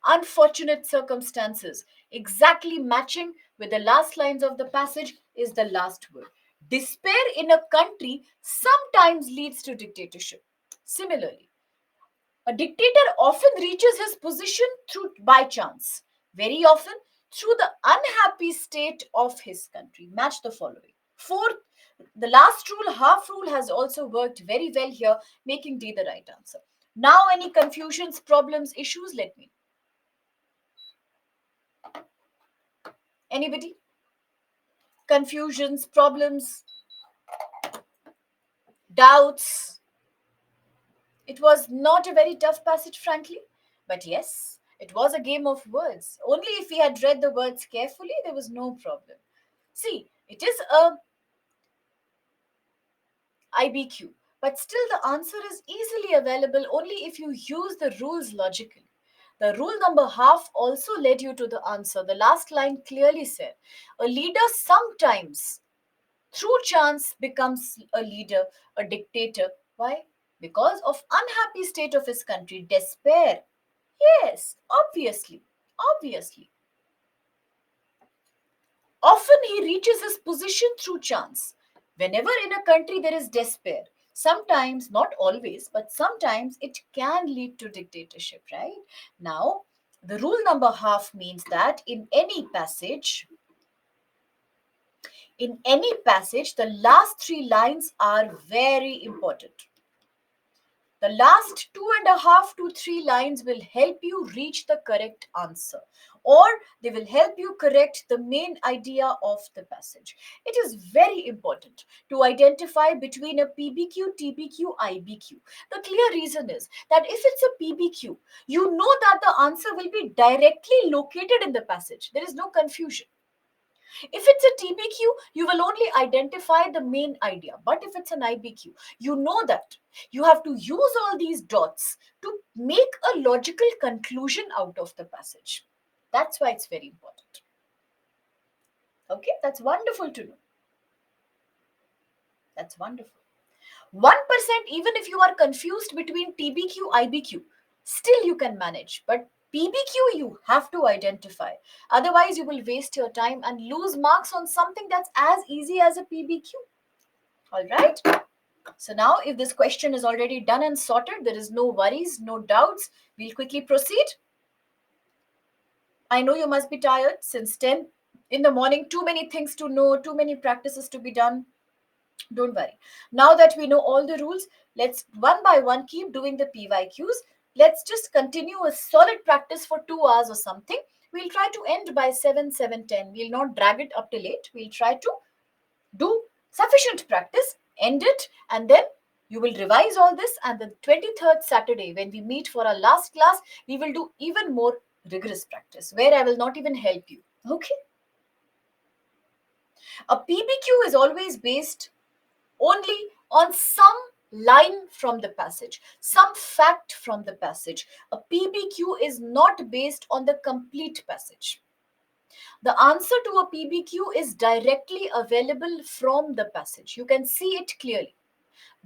unfortunate circumstances. Exactly matching with the last lines of the passage is the last word. Despair in a country sometimes leads to dictatorship. Similarly, a dictator often reaches his position through by chance, very often through the unhappy state of his country. Match the following. Fourth, the last rule, half rule, has also worked very well here, making D the right answer. Now, any confusions, problems, issues, let me know. Anybody? Confusions, problems, doubts? It was not a very tough passage, frankly, but yes, it was a game of words. Only if we had read the words carefully, there was no problem. See, it is a IBQ, but still the answer is easily available only if you use the rules logically. The rule number half also led you to the answer. The last line clearly said, a leader sometimes through chance becomes a leader, a dictator. Why? Because of unhappy state of his country, despair. Yes, obviously. Often he reaches his position through chance. Whenever in a country there is despair, sometimes, not always, but sometimes it can lead to dictatorship, right? Now, the rule number half means that in any passage, the last three lines are very important. The last 2.5 to 3 lines will help you reach the correct answer, or they will help you correct the main idea of the passage. It is very important to identify between a PBQ, TBQ, IBQ. The clear reason is that if it's a PBQ, you know that the answer will be directly located in the passage. There is no confusion. If it's a TBQ, you will only identify the main idea. But if it's an IBQ, you know that you have to use all these dots to make a logical conclusion out of the passage. That's why it's very important. Okay, that's wonderful to know. That's wonderful. 1%, even if you are confused between TBQ, IBQ, still you can manage. But PBQ, you have to identify. Otherwise, you will waste your time and lose marks on something that's as easy as a PBQ. All right. So now, if this question is already done and sorted, there is no worries, no doubts. We'll quickly proceed. I know you must be tired since 10 in the morning. Too many things to know, too many practices to be done. Don't worry. Now that we know all the rules, let's one by one keep doing the PYQs. Let's just continue a solid practice for 2 hours or something. We'll try to end by 7, 7:10. We'll not drag it up till late. We'll try to do sufficient practice, end it, and then you will revise all this. And the 23rd Saturday, when we meet for our last class, we will do even more rigorous practice where I will not even help you. Okay? A PBQ is always based only on some line from the passage, some fact from the passage. A PBQ is not based on the complete passage. The answer to a PBQ is directly available from the passage. You can see it clearly.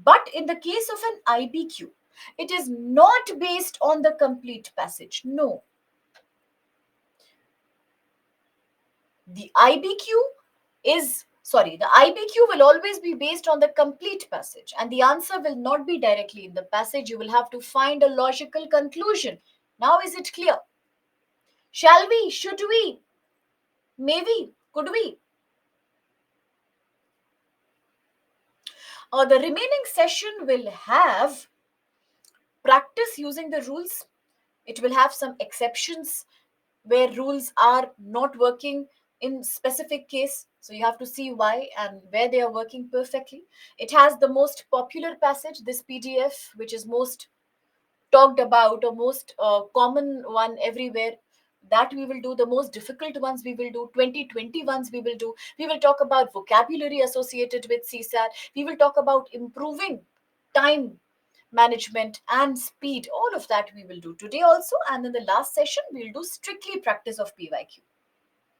But in the case of an IBQ, it is not based on the complete passage. No. The IBQ the IBQ will always be based on the complete passage, and the answer will not be directly in the passage. You will have to find a logical conclusion. Now, is it clear? Shall we? Should we? May we? Could we? The remaining session will have practice using the rules. It will have some exceptions where rules are not working in specific case, so you have to see why and where they are working perfectly. It has the most popular passage, this PDF, which is most talked about or most common one everywhere. That we will do. The most difficult ones we will do. 2020 ones we will do. We will talk about vocabulary associated with CSAT. We will talk about improving time management and speed. All of that we will do today also. And in the last session, we'll do strictly practice of PYQ.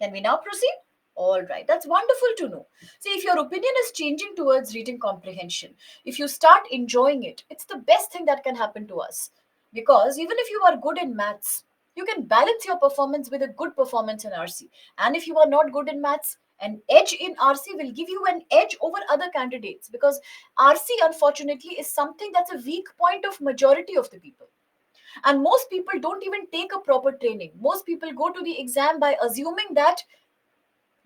Can we now proceed? All right, that's wonderful to know. See, if your opinion is changing towards reading comprehension, if you start enjoying it, it's the best thing that can happen to us. Because even if you are good in maths, you can balance your performance with a good performance in RC. And if you are not good in maths, an edge in RC will give you an edge over other candidates, because RC, unfortunately, is something that's a weak point of majority of the people. And most people don't even take a proper training. Most people go to the exam by assuming that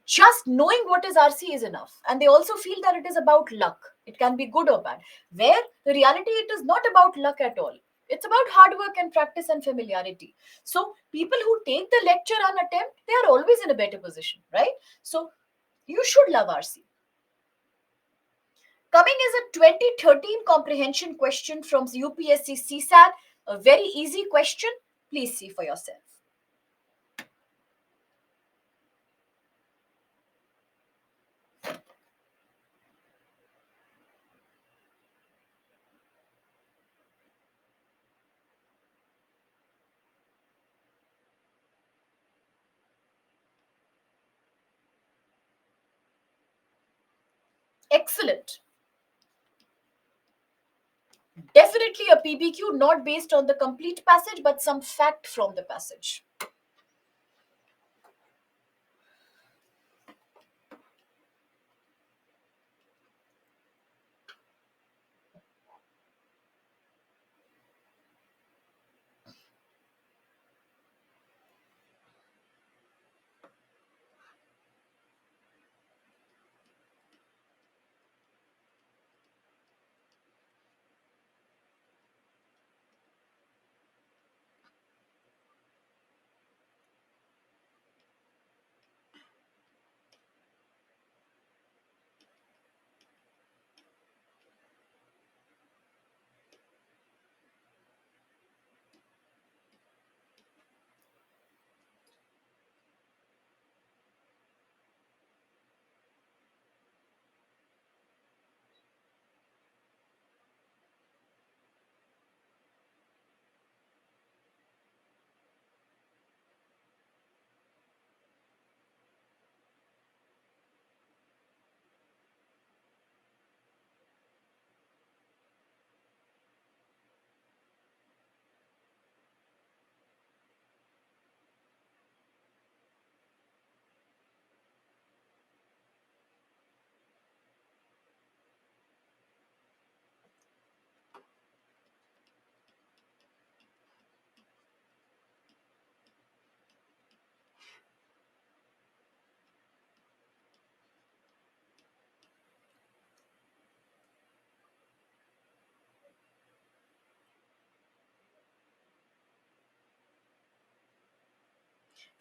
just knowing what is RC is enough. And they also feel that it is about luck. It can be good or bad. Where the reality, it is not about luck at all. It's about hard work and practice and familiarity. So people who take the lecture and attempt, they are always in a better position, right? So you should love RC. Coming is a 2013 comprehension question from UPSC CSAT, a very easy question. Please see for yourself. Excellent. Definitely a PBQ, not based on the complete passage, but some fact from the passage.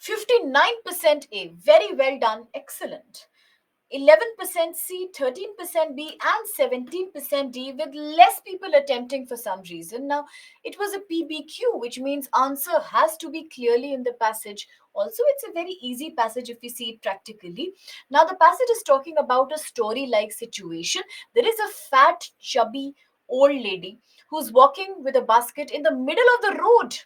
59% A. Very well done. Excellent. 11% C, 13% B, and 17% D, with less people attempting for some reason. Now, it was a PBQ, which means answer has to be clearly in the passage. Also, it's a very easy passage if we see it practically. Now, the passage is talking about a story like situation. There is a fat, chubby old lady who's walking with a basket in the middle of the road.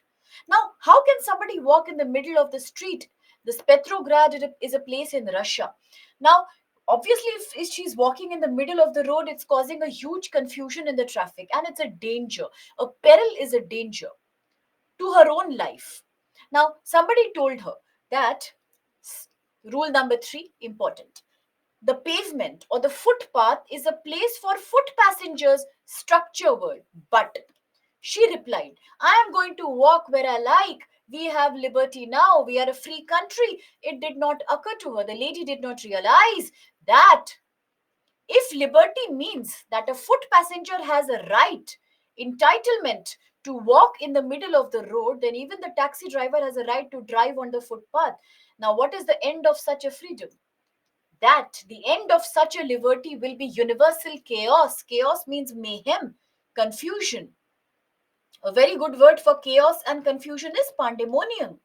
Now, how can somebody walk in the middle of the street? This Petrograd is a place in Russia. Now, obviously, if she's walking in the middle of the road, it's causing a huge confusion in the traffic, and it's a danger. A peril is a danger to her own life. Now, somebody told her that rule number 3, important. The pavement or the footpath is a place for foot passengers, structure word. But she replied, I am going to walk where I like. We have liberty now. We are a free country. It did not occur to her. The lady did not realize that If liberty means that a foot passenger has a right, entitlement to walk in the middle of the road, then even the taxi driver has a right to drive on the footpath. Now, what is the end of such a freedom? That the end of such a liberty will be universal chaos. Chaos means mayhem, confusion. A very good word for chaos and confusion is pandemonium,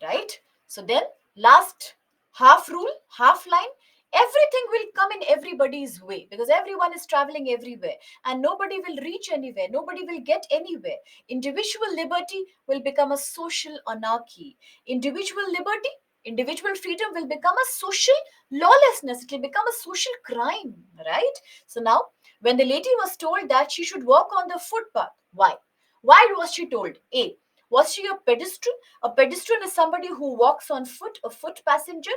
right? So then, last half rule, half line, everything will come in everybody's way because everyone is traveling everywhere and nobody will reach anywhere, nobody will get anywhere. Individual liberty will become a social anarchy. Individual liberty, individual freedom will become a social lawlessness, it will become a social crime, right? So now, when the lady was told that she should walk on the footpath, why was she told? A, was she a pedestrian? A pedestrian is somebody who walks on foot, a foot passenger.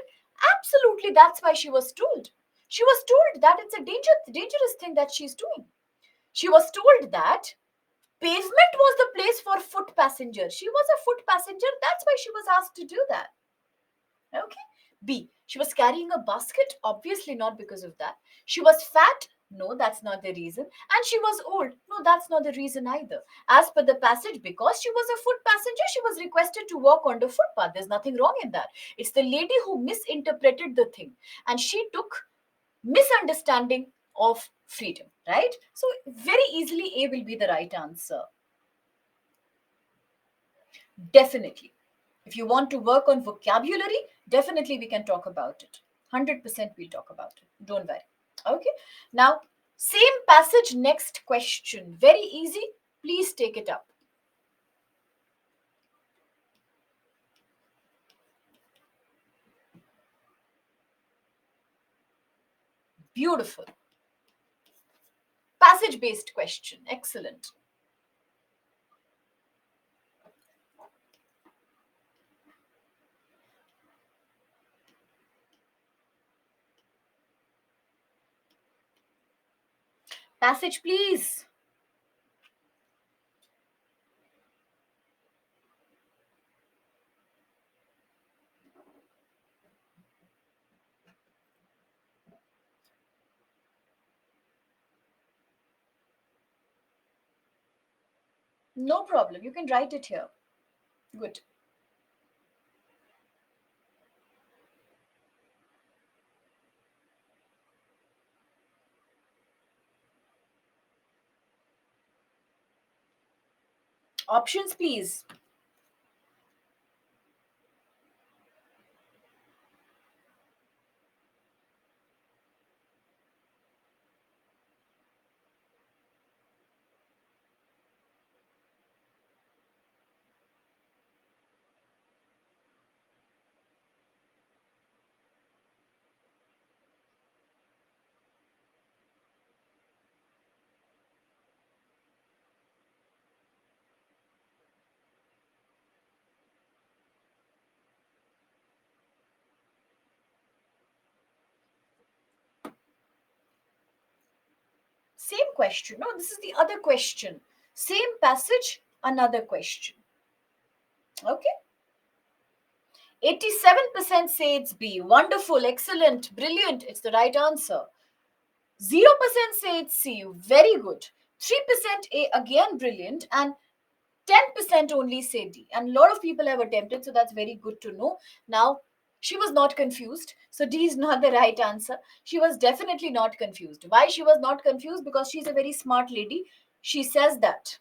Absolutely, that's why she was told. She was told that it's a dangerous thing that she's doing. She was told that pavement was the place for foot passenger. She was a foot passenger. That's why she was asked to do that. Okay. B, she was carrying a basket. Obviously, not because of that. She was fat. No, that's not the reason. And she was old. No, that's not the reason either. As per the passage, because she was a foot passenger, she was requested to walk on the footpath. There's nothing wrong in that. It's the lady who misinterpreted the thing. And she took misunderstanding of freedom, right? So, very easily, A will be the right answer. Definitely. If you want to work on vocabulary, definitely we can talk about it. 100% we'll talk about it. Don't worry. Okay. Now, same passage, next question. Very easy. Please take it up. Beautiful. Passage based question. Excellent. Passage, please. No problem. You can write it here. Good. Options, please. Same question. No, this is the other question. Same passage, another question. Okay. 87% say it's B. Wonderful, excellent, brilliant. It's the right answer. 0% say it's C. Very good. 3% A, again brilliant. And 10% only say D. And a lot of people have attempted, so that's very good to know. Now, she was not confused. So D is not the right answer. She was definitely not confused. Why she was not confused? Because she's a very smart lady. She says that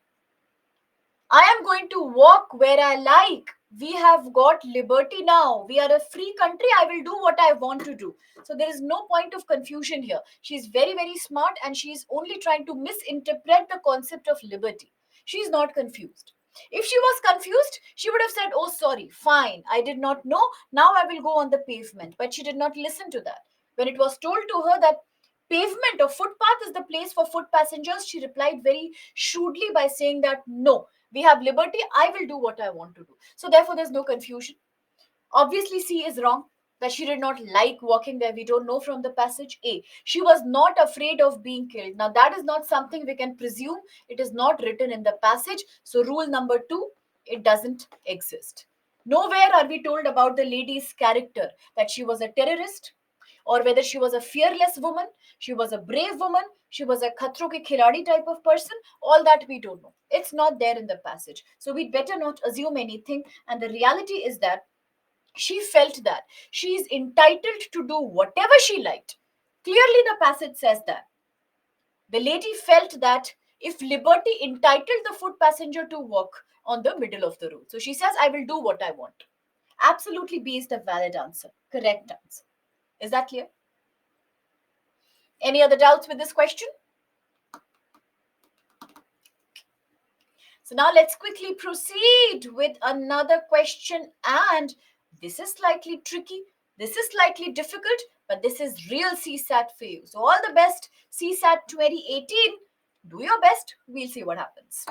I am going to walk where I like. We have got liberty now. We are a free country. I will do what I want to do. So there is no point of confusion here. She's very, very smart and she's only trying to misinterpret the concept of liberty. She's not confused. If she was confused, she would have said, oh, sorry, fine. I did not know. Now I will go on the pavement. But she did not listen to that. When it was told to her that pavement or footpath is the place for foot passengers, she replied very shrewdly by saying that no, we have liberty, I will do what I want to do. So therefore there's no confusion. Obviously C is wrong, that she did not like walking there. We don't know from the passage. A, she was not afraid of being killed. Now that is not something we can presume. It is not written in the passage. So rule number 2, it doesn't exist. Nowhere are we told about the lady's character, that she was a terrorist, or whether she was a fearless woman, she was a brave woman, she was a khatro ke khiladi type of person. All that we don't know. It's not there in the passage. So we'd better not assume anything. And the reality is that she felt that she is entitled to do whatever she liked. Clearly, the passage says that. The lady felt that if liberty entitled the foot passenger to walk on the middle of the road. So she says, I will do what I want. Absolutely B is the valid answer, correct answer. Is that clear? Any other doubts with this question? So now let's quickly proceed with another question. And this is slightly tricky. This is slightly difficult, but this is real CSAT for you. So all the best, CSAT 2018. Do your best. We'll see what happens.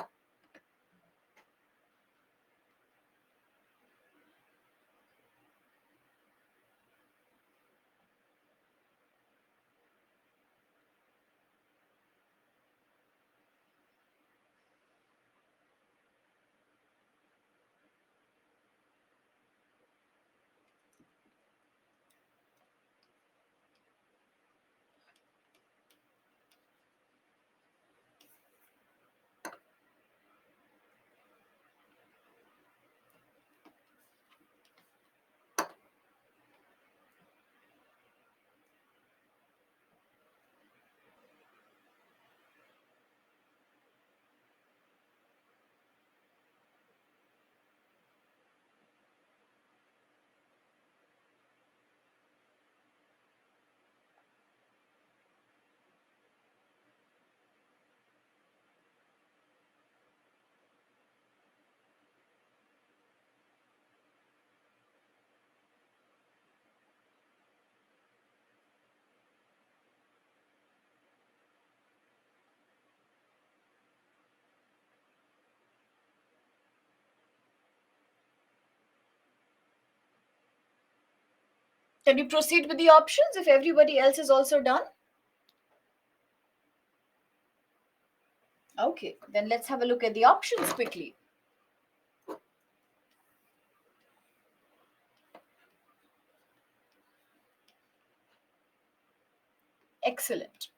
Can you proceed with the options if everybody else is also done? Okay, then let's have a look at the options quickly. Excellent.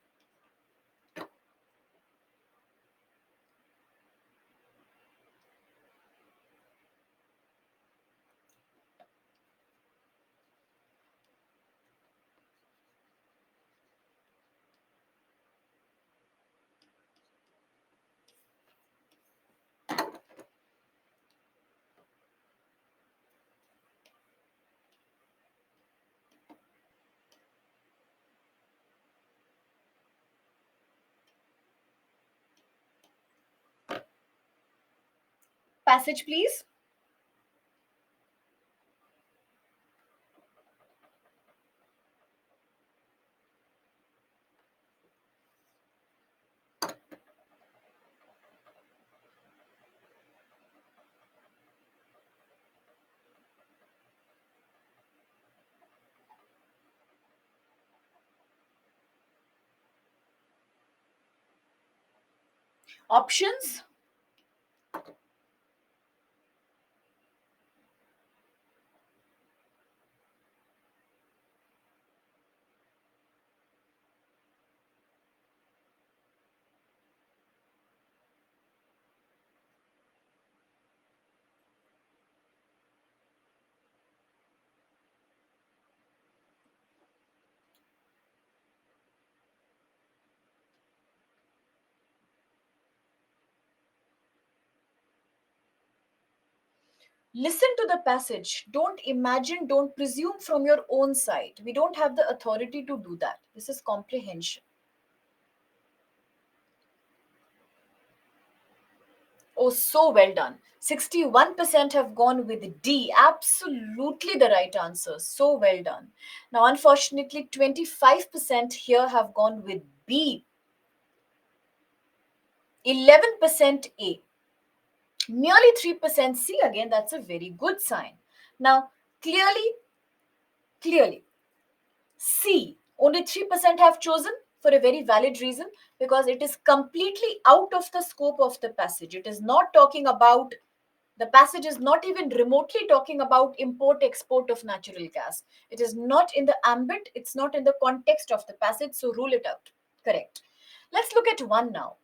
Passage, please. Options. Listen to the passage. Don't imagine, don't presume from your own side. We don't have the authority to do that. This is comprehension. Oh, so well done. 61% have gone with D. Absolutely the right answer. So well done. Now, unfortunately, 25% here have gone with B. 11% A. Nearly 3% C. Again, that's a very good sign. Now, clearly, C, only 3% have chosen for a very valid reason, because it is completely out of the scope of the passage. It is not talking about The passage is not even remotely talking about import export of natural gas. It is not in the ambit, it's not in the context of the passage, so rule it out. Correct. Let's look at one now.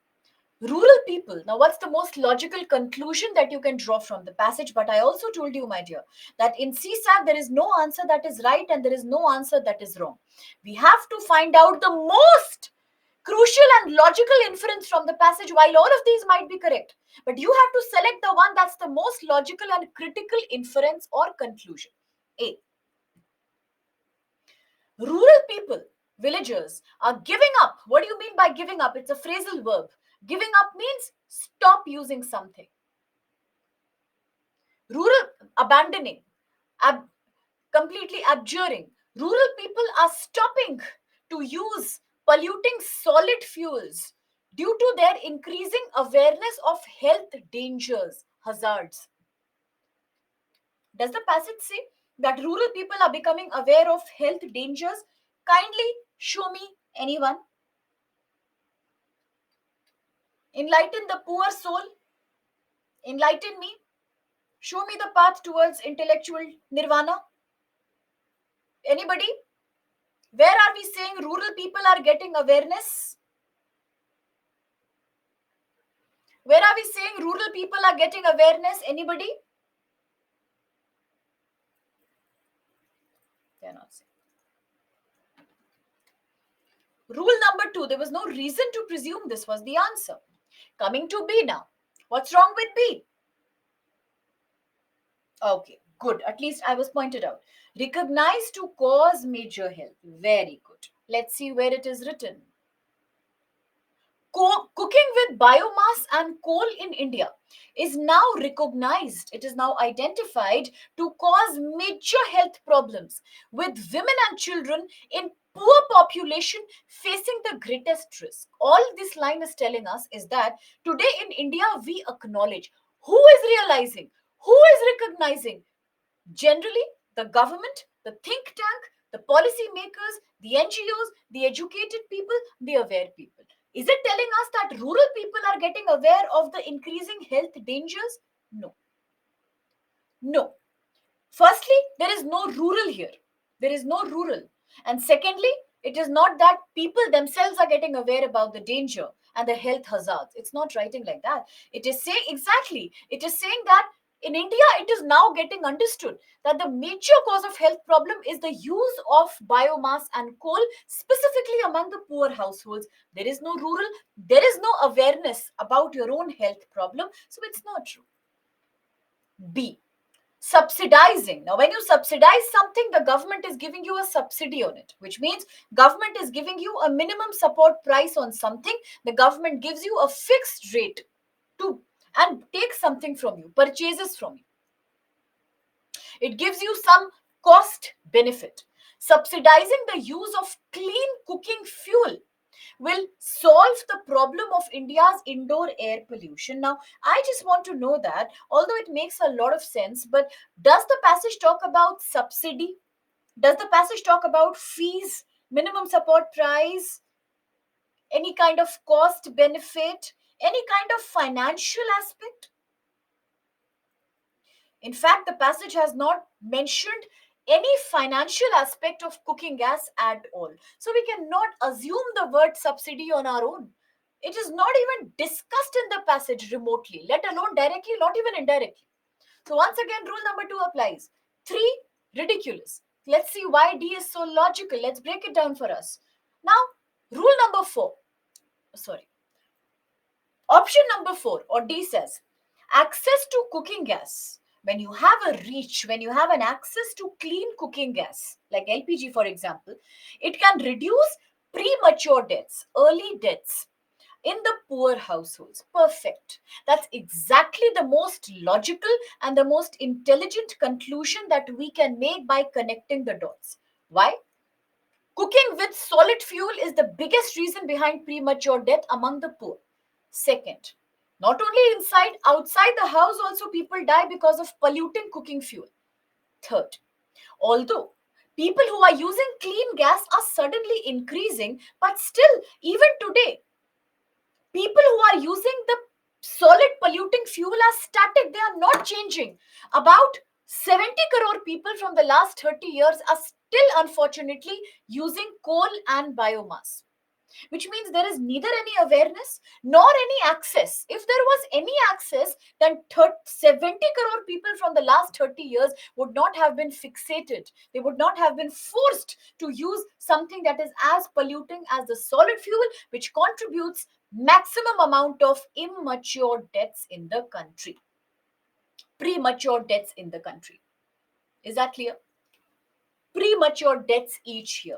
Rural people. Now, what's the most logical conclusion that you can draw from the passage? But I also told you, my dear, that in CSAT there is no answer that is right and there is no answer that is wrong. We have to find out the most crucial and logical inference from the passage, while all of these might be correct. But you have to select the one that's the most logical and critical inference or conclusion. A. Rural people, villagers, are giving up. What do you mean by giving up? It's a phrasal verb. Giving up means stop using something. Rural, abandoning, ab, completely abjuring. Rural people are stopping to use polluting solid fuels due to their increasing awareness of health dangers, hazards. Does the passage say that rural people are becoming aware of health dangers? Kindly show me anyone. Enlighten the poor soul. Enlighten me. Show me the path towards intellectual nirvana. Anybody? Where are we saying rural people are getting awareness? Where are we saying rural people are getting awareness? Anybody? They're not saying. Rule number 2, there was no reason to presume this was the answer. Coming to B now. What's wrong with B? Okay, good. At least I was pointed out. Recognize to cause major health. Very good. Let's see where it is written. Cooking with biomass and coal in India is now recognized, it is now identified to cause major health problems with women and children in poor population facing the greatest risk. All this line is telling us is that today in India we acknowledge who is realizing, who is recognizing. Generally, the government, the think tank, the policy makers, the NGOs, the educated people, the aware people. Is it telling us that rural people are getting aware of the increasing health dangers? No. No. Firstly, there is no rural here. There is no rural. And secondly, it is not that people themselves are getting aware about the danger and the health hazards. It's not writing like that. It is saying exactly, it is saying that in India, it is now getting understood that the major cause of health problem is the use of biomass and coal, specifically among the poor households. There is no rural, there is no awareness about your own health problem. So it's not true. B. Subsidizing. Now, when you subsidize something, the government is giving you a subsidy on it, which means government is giving you a minimum support price on something. The government gives you a fixed rate to and takes something from you, purchases from you. It gives you some cost benefit. Subsidizing the use of clean cooking fuel will solve the problem of India's indoor air pollution. Now, I just want to know that, although it makes a lot of sense, but does the passage talk about subsidy? Does the passage talk about fees, minimum support price, any kind of cost benefit, any kind of financial aspect? In fact, the passage has not mentioned any financial aspect of cooking gas at all. So we cannot assume the word subsidy on our own. It is not even discussed in the passage remotely, let alone directly, not even indirectly. So once again, rule number 2 applies. 3, ridiculous. Let's see why D is so logical. Let's break it down for us. Now, rule number 4. Sorry. Option number 4 or D says access to cooking gas. When you have a reach, when you have an access to clean cooking gas, like LPG for example, it can reduce premature deaths, early deaths in the poor households. Perfect. That's exactly the most logical and the most intelligent conclusion that we can make by connecting the dots. Why? Cooking with solid fuel is the biggest reason behind premature death among the poor. Second, not only inside, outside the house also people die because of polluting cooking fuel. Third, although people who are using clean gas are suddenly increasing, but still, even today, people who are using the solid polluting fuel as static. They are not changing. About 70 crore people from the last 30 years are still, unfortunately, using coal and biomass, which means there is neither any awareness nor any access. If there was any access, then 70 crore people from the last 30 years would not have been fixated. They would not have been forced to use something that is as polluting as the solid fuel, which contributes maximum amount of immature deaths in the country, premature deaths in the country. Is that clear? Premature deaths each year,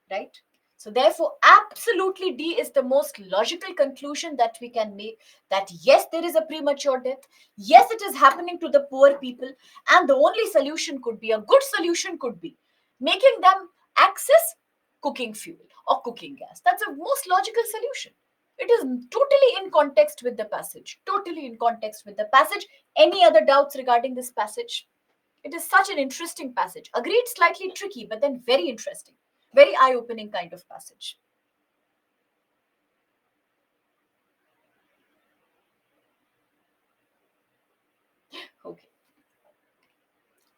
right? So therefore, absolutely D is the most logical conclusion that we can make, that yes, there is a premature death. Yes, it is happening to the poor people. And the only solution could be, a good solution could be, making them access cooking fuel or cooking gas. That's a most logical solution. It is totally in context with the passage. Totally in context with the passage. Any other doubts regarding this passage? It is such an interesting passage. Agreed, slightly tricky, but then very interesting. Very eye opening kind of passage. Okay.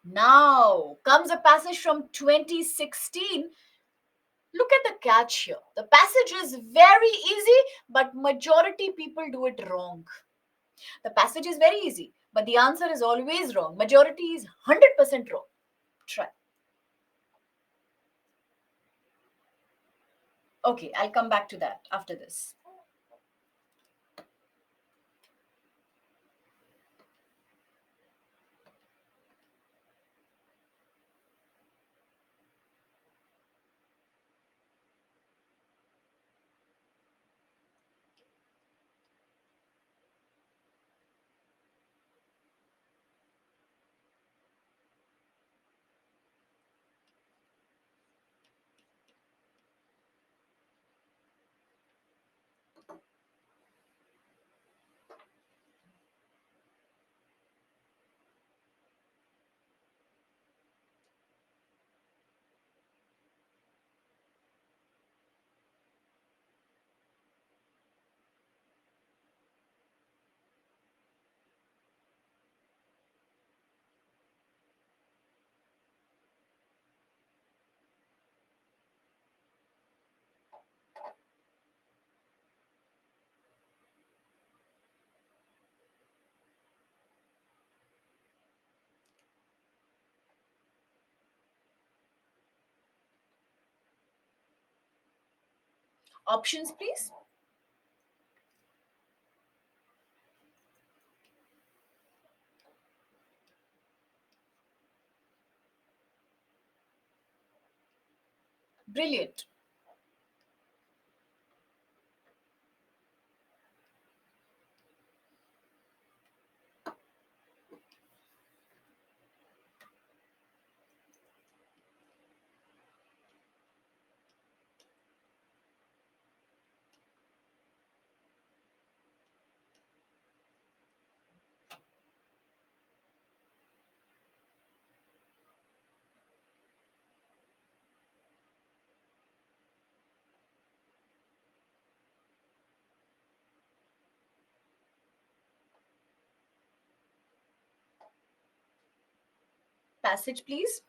Now comes a passage from 2016. Look at the catch here. The passage is very easy, but majority people do it wrong. The passage is very easy, but the answer is always wrong. Majority is 100% wrong. Try. Okay, I'll come back to that after this. Options, please. Brilliant. Passage, please.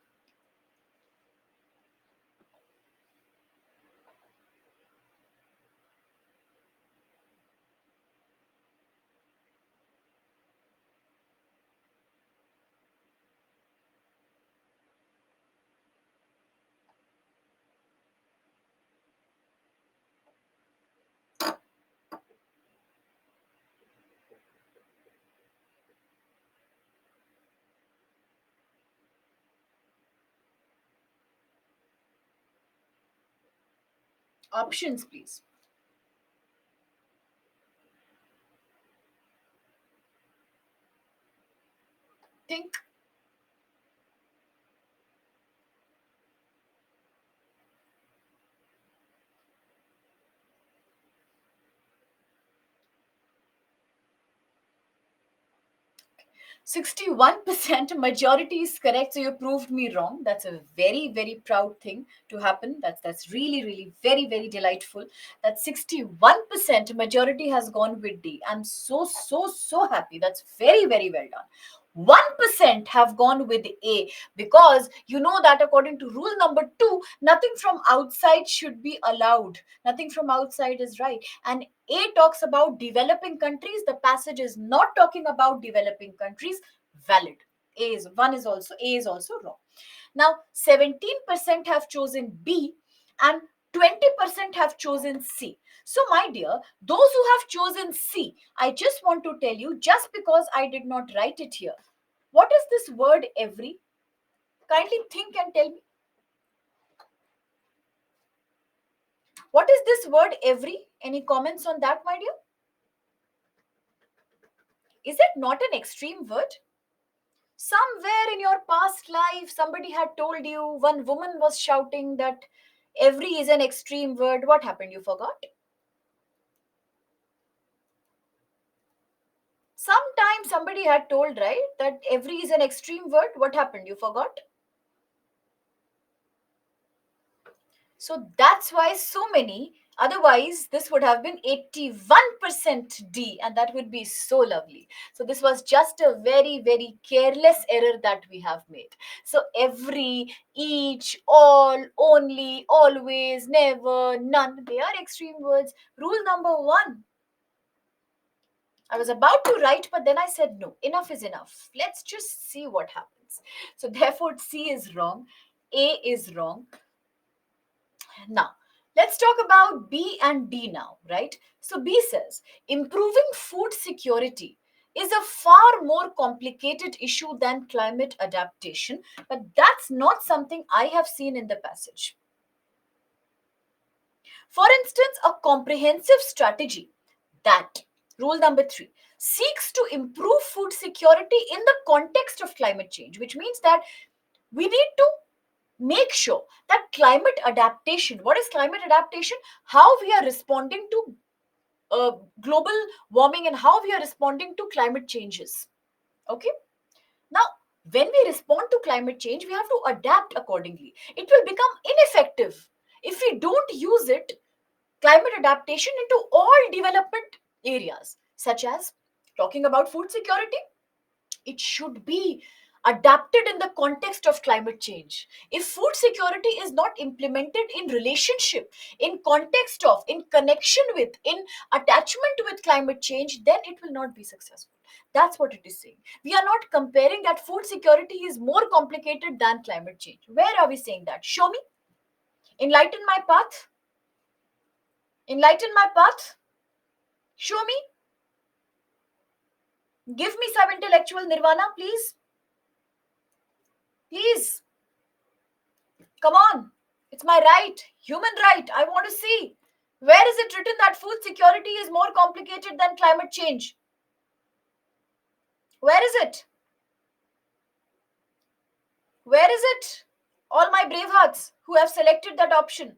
Options, please. Think. 61% majority is correct, so you proved me wrong. That's a very, very proud thing to happen. That's really, really very, very delightful. That 61% majority has gone with D. I'm so, so, so happy. That's very, very well done. 1% have gone with A, because you know that according to rule number 2, nothing from outside should be allowed. Nothing from outside is right. And A talks about developing countries. The passage is not talking about developing countries. Valid. A is also wrong. Now 17% have chosen B and 20% have chosen C. So my dear, those who have chosen C, I just want to tell you, just because I did not write it here, what is this word every? Kindly think and tell me. What is this word every? Any comments on that, my dear? Is it not an extreme word? Somewhere in your past life, somebody had told you, one woman was shouting that every is an extreme word. What happened? You forgot? Sometime somebody had told, right, that every is an extreme word. What happened? You forgot? So that's why so many, otherwise, this would have been 81% D, and that would be so lovely. So this was just a very, very careless error that we have made. So every, each, all, only, always, never, none, they are extreme words. Rule number 1. I was about to write, but then I said, no, enough is enough. Let's just see what happens. So therefore, C is wrong, A is wrong. Now, let's talk about B and D now, right? So, B says improving food security is a far more complicated issue than climate adaptation, but that's not something I have seen in the passage. For instance, a comprehensive strategy that, rule number 3, seeks to improve food security in the context of climate change, which means that we need to make sure that climate adaptation, what is climate adaptation? How we are responding to global warming and how we are responding to climate changes. Okay. Now, when we respond to climate change, we have to adapt accordingly. It will become ineffective if we don't use it, climate adaptation, into all development areas, such as talking about food security. It should be adapted in the context of climate change. If food security is not implemented in relationship, in context of, in connection with, in attachment with climate change, then it will not be successful. That's what it is saying. We are not comparing that food security is more complicated than climate change. Where are we saying that? Show me. Enlighten my path. Enlighten my path. Show me. Give me some intellectual nirvana, please. Please. Come on. It's my right, human right. I want to see. Where is it written that food security is more complicated than climate change? Where is it? Where is it? All my brave hearts who have selected that option.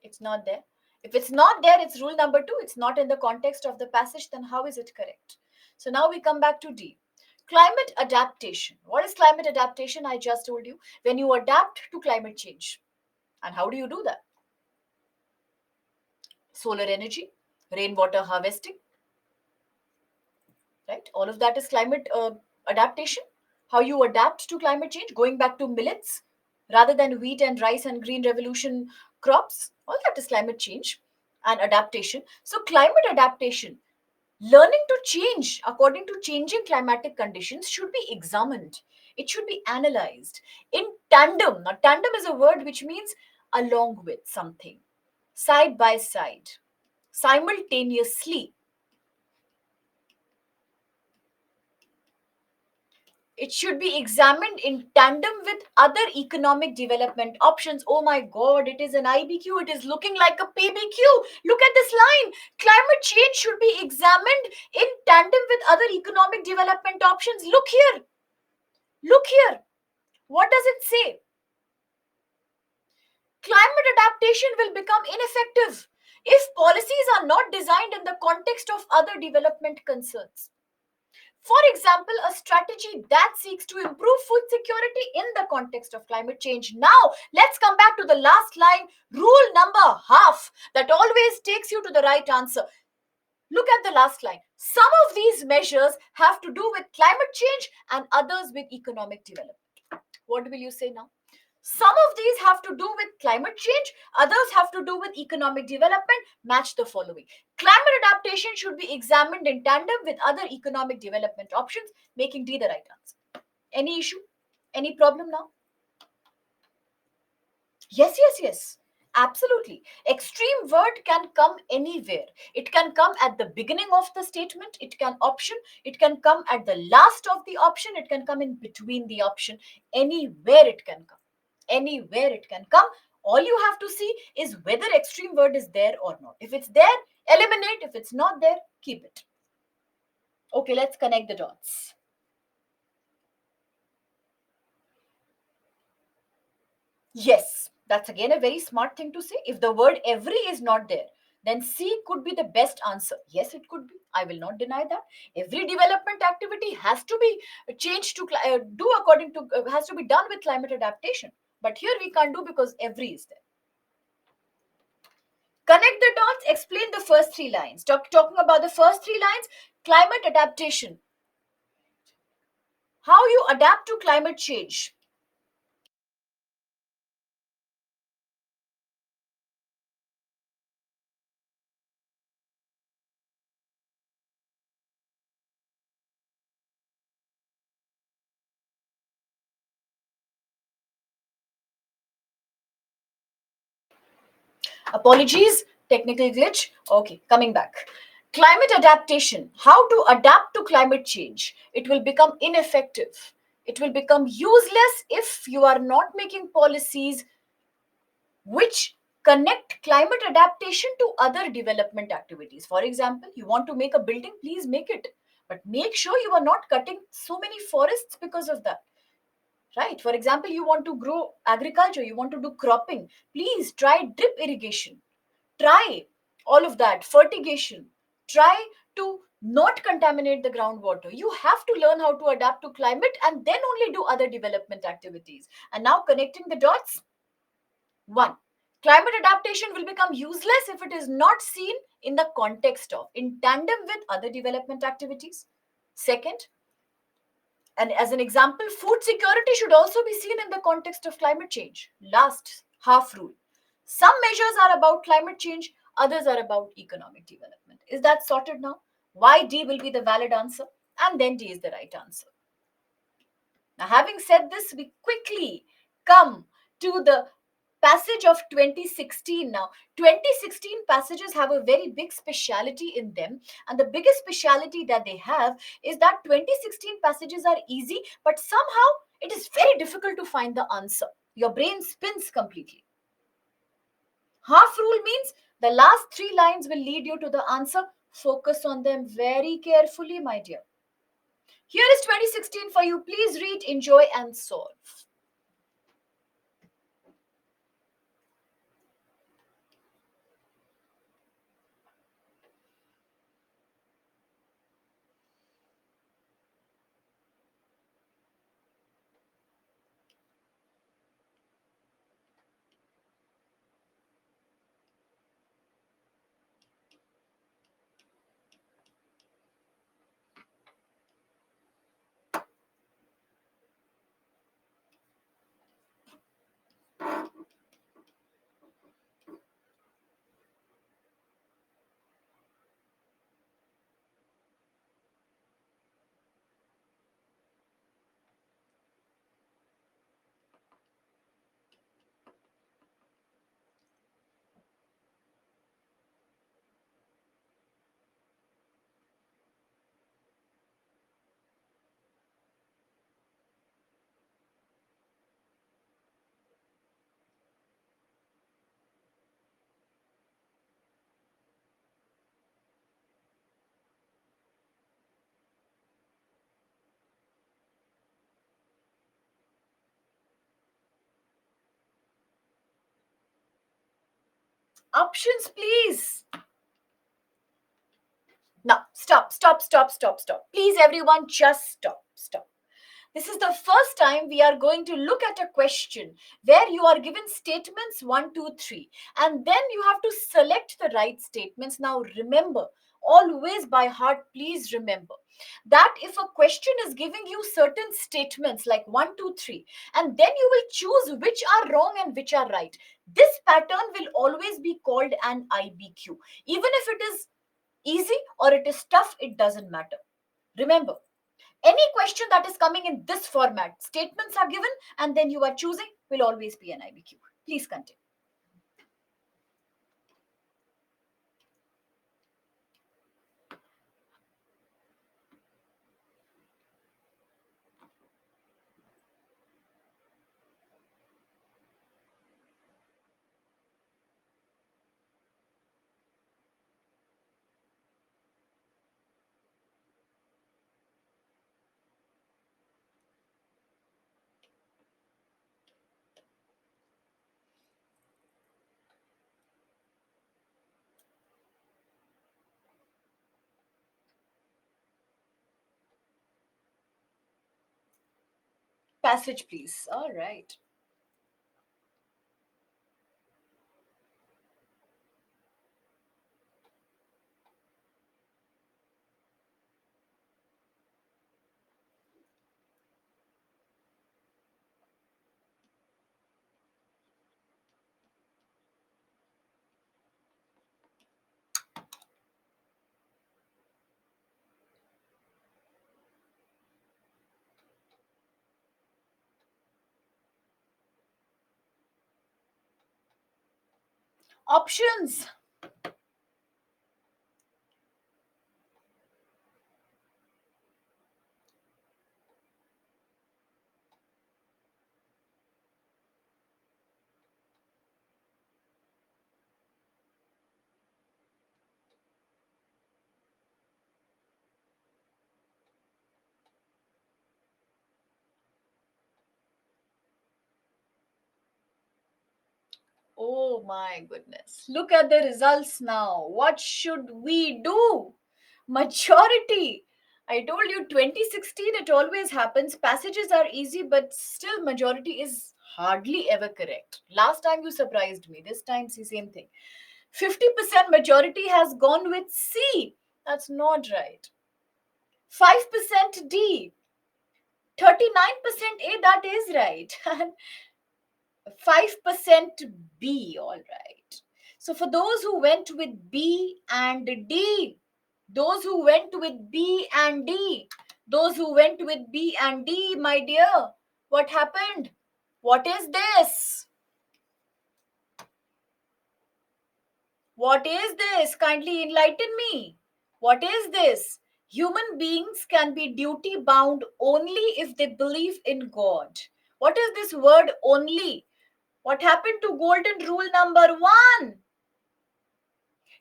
It's not there. If it's not there, it's rule number 2. It's not in the context of the passage, then how is it correct? So now we come back to D. Climate adaptation. What is climate adaptation? I just told you. When you adapt to climate change. And how do you do that? Solar energy, rainwater harvesting, right? All of that is climate adaptation. How you adapt to climate change, going back to millets rather than wheat and rice and green revolution crops. All that is climate change and adaptation. So, climate adaptation, learning to change according to changing climatic conditions, should be examined. It should be analyzed in tandem. Now, tandem is a word which means along with something, side by side, simultaneously. It should be examined in tandem with other economic development options. Oh my god, it is an IBQ. It is looking like a PBQ. Look at this line. Climate change should be examined in tandem with other economic development options. Look here. Look here. What does it say? Climate adaptation will become ineffective if policies are not designed in the context of other development concerns. For example, a strategy that seeks to improve food security in the context of climate change. Now, let's come back to the last line, rule number half, that always takes you to the right answer. Look at the last line. Some of these measures have to do with climate change and others with economic development. What will you say now? Some of these have to do with climate change, others have to do with economic development. Match the following. Climate adaptation should be examined in tandem with other economic development options, making D the right answer. Any issue? Any problem now? Yes, yes, yes. Absolutely. Extreme word can come anywhere. It can come at the beginning of the statement, it can option, it can come at the last of the option, it can come in between the option. Anywhere it can come. Anywhere it can come. All you have to see is whether extreme word is there or not. If it's there, eliminate. If it's not there, keep it. Okay, let's connect the dots. Yes, that's again a very smart thing to say. If the word every is not there, then C could be the best answer. Yes, it could be. I will not deny that. Every development activity has to be changed to do according to has to be done with climate adaptation. But here we can't do because every is there. Connect the dots. Explain the first three lines. Talking about the first three lines, climate adaptation. How you adapt to climate change. Apologies, technical glitch. Okay, coming back. Climate adaptation. How to adapt to climate change. It will become ineffective. It will become useless if you are not making policies which connect climate adaptation to other development activities. For example, you want to make a building, please make it. But make sure you are not cutting so many forests because of that. Right? For example, you want to grow agriculture, you want to do cropping, please try drip irrigation. Try all of that, fertigation. Try to not contaminate the groundwater. You have to learn how to adapt to climate and then only do other development activities. And now connecting the dots. One, climate adaptation will become useless if it is not seen in the context of, in tandem with other development activities. Second, and as an example, food security should also be seen in the context of climate change. Last, half rule. Some measures are about climate change, others are about economic development. Is that sorted now? Why D will be the valid answer? And then D is the right answer. Now, having said this, we quickly come to the passage of 2016. Now, 2016 passages have a very big speciality in them, and the biggest speciality that they have is that 2016 passages are easy, but somehow it is very difficult to find the answer. Your brain spins completely. Half rule means the last three lines will lead you to the answer. Focus on them very carefully, my dear. Here is 2016 for you. Please read, enjoy, and solve. Options, please. Now, stop, stop, stop, stop, stop. Please, everyone, just stop, stop. This is the first time we are going to look at a question where you are given statements 1, 2, 3, and then you have to select the right statements. Now, remember, always by heart, please remember that if a question is giving you certain statements like 1, 2, 3, and then you will choose which are wrong and which are right, this pattern will always be called an IBQ. Even if it is easy or it is tough, it doesn't matter. Remember, any question that is coming in this format, statements are given and then you are choosing, will always be an IBQ. Please continue. Passage, please. All right. Options. Oh my goodness. Look at the results now. What should we do? Majority. I told you 2016 it always happens. Passages are easy, but still majority is hardly ever correct. Last time you surprised me. This time, see, same thing. 50% majority has gone with C. That's not right. 5% D. 39% A, that is right. And 5% B, all right. So for those who went with B and D, those who went with B and D, those who went with B and D, my dear, what happened? What is this? What is this? Kindly enlighten me. What is this? Human beings can be duty bound only if they believe in God. What is this word only? What happened to golden rule number 1?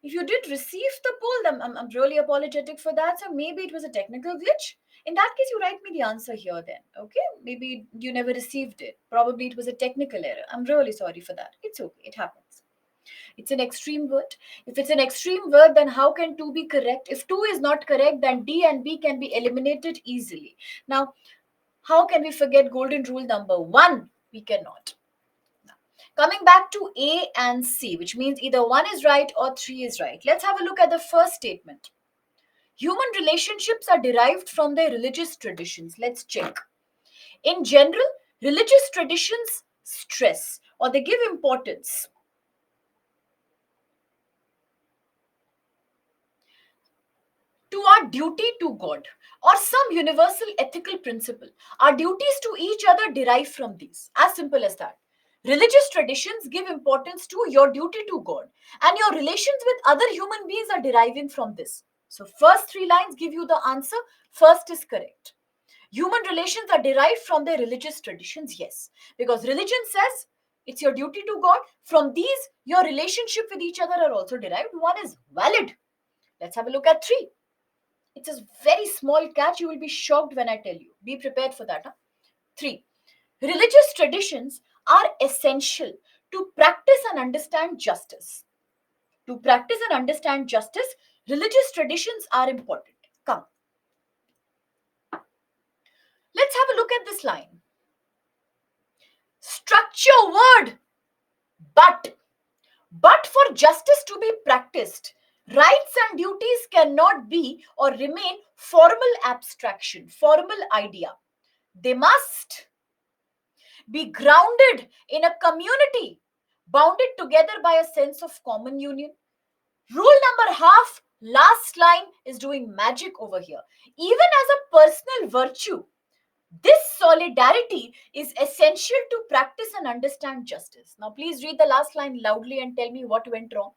If you did receive the poll, then I'm really apologetic for that. So maybe it was a technical glitch. In that case, you write me the answer here then. Okay? Maybe you never received it. Probably it was a technical error. I'm really sorry for that. It's okay. It happens. It's an extreme word. If it's an extreme word, then how can 2 be correct? If 2 is not correct, then D and B can be eliminated easily. Now, how can we forget golden rule number 1? We cannot. Coming back to A and C, which means either 1 is right or 3 is right. Let's have a look at the first statement. Human relationships are derived from their religious traditions. Let's check. In general, religious traditions stress or they give importance to our duty to God or some universal ethical principle. Our duties to each other derive from these. As simple as that. Religious traditions give importance to your duty to God, and your relations with other human beings are deriving from this. So, first 3 lines give you the answer. First is correct. Human relations are derived from their religious traditions, yes, because religion says it's your duty to God. From these, your relationship with each other are also derived. One is valid. Let's have a look at 3. It's a very small catch. You will be shocked when I tell you. Be prepared for that. Huh? 3. Religious traditions are essential to practice and understand justice. To practice and understand justice, Religious traditions are important. Come, let's have a look at this line. Structure word, but. But for justice to be practiced, rights and duties cannot be or remain formal abstraction, formal idea. They must be grounded in a community, bounded together by a sense of common union. Rule number half, last line, is doing magic over here. Even as a personal virtue, this solidarity is essential to practice and understand justice. Now, please read the last line loudly and tell me what went wrong.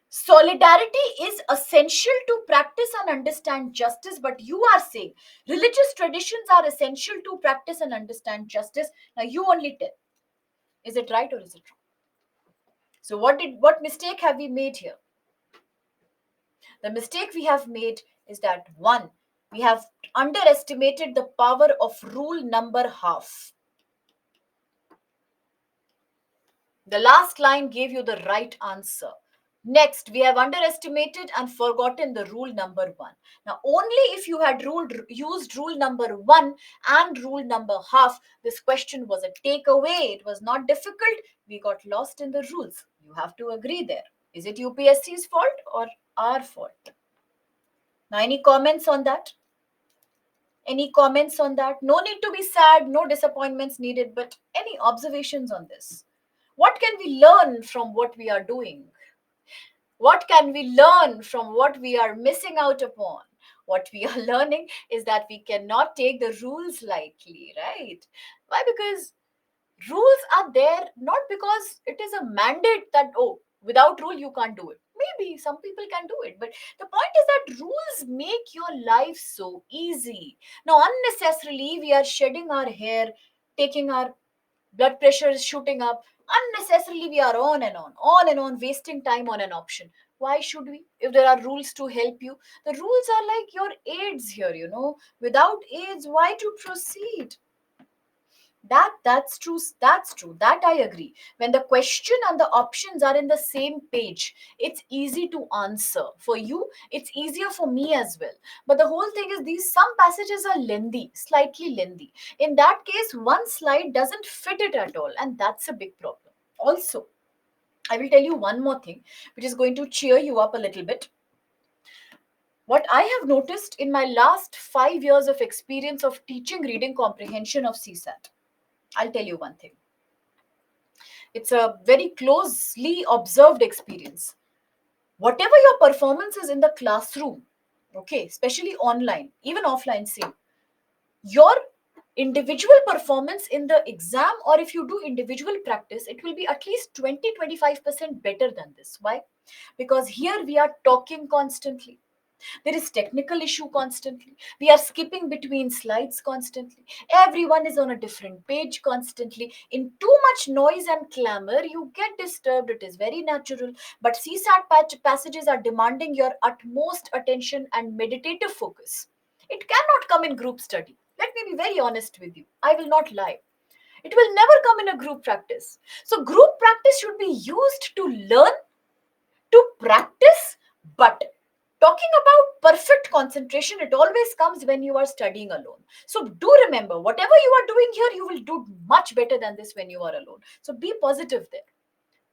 Solidarity is essential to practice and understand justice, but you are saying religious traditions are essential to practice and understand justice. Now, you only tell. Is it right or is it wrong? So, what mistake have we made here? The mistake we have made is that one, we have underestimated the power of rule number half. The last line gave you the right answer. Next, we have underestimated and forgotten the rule number one. Now, only if you had used rule number one and rule number half, this question was a takeaway. It was not difficult. We got lost in the rules. You have to agree there. Is it UPSC's fault or our fault? Now, any comments on that? Any comments on that? No need to be sad, no disappointments needed, but any observations on this? What can we learn from what we are doing? What can we learn from what we are missing out upon? What we are learning is that we cannot take the rules lightly, right? Why? Because rules are there not because it is a mandate that, oh, without rule you can't do it. Maybe some people can do it, but the point is that rules make your life so easy. Now, unnecessarily, we are shedding our hair, taking our blood pressure is shooting up. Unnecessarily, we are on and on, wasting time on an option. Why should we? If there are rules to help you, the rules are like your aids here. Without aids, why to proceed? That's true, that I agree. When the question and the options are in the same page, it's easy to answer. For you, it's easier, for me as well. But the whole thing is, these some passages are lengthy, slightly lengthy. In that case, one slide doesn't fit it at all, and that's a big problem. Also, I will tell you one more thing which is going to cheer you up a little bit. What I have noticed in my last 5 years of experience of teaching reading comprehension of CSAT, I'll tell you one thing. It's a very closely observed experience. Whatever your performance is in the classroom, okay, especially online, even offline, same, your individual performance in the exam, or if you do individual practice, it will be at least 20-25% better than this. Why? Because here we are talking constantly. There is technical issue constantly. We are skipping between slides constantly. Everyone is on a different page constantly. In too much noise and clamor, you get disturbed. It is very natural. But CSAT passages are demanding your utmost attention and meditative focus. It cannot come in group study. Let me be very honest with you. I will not lie. It will never come in a group practice. So, group practice should be used to learn, to practice, but talking about perfect concentration, it always comes when you are studying alone. So do remember, whatever you are doing here, you will do much better than this when you are alone. So be positive there.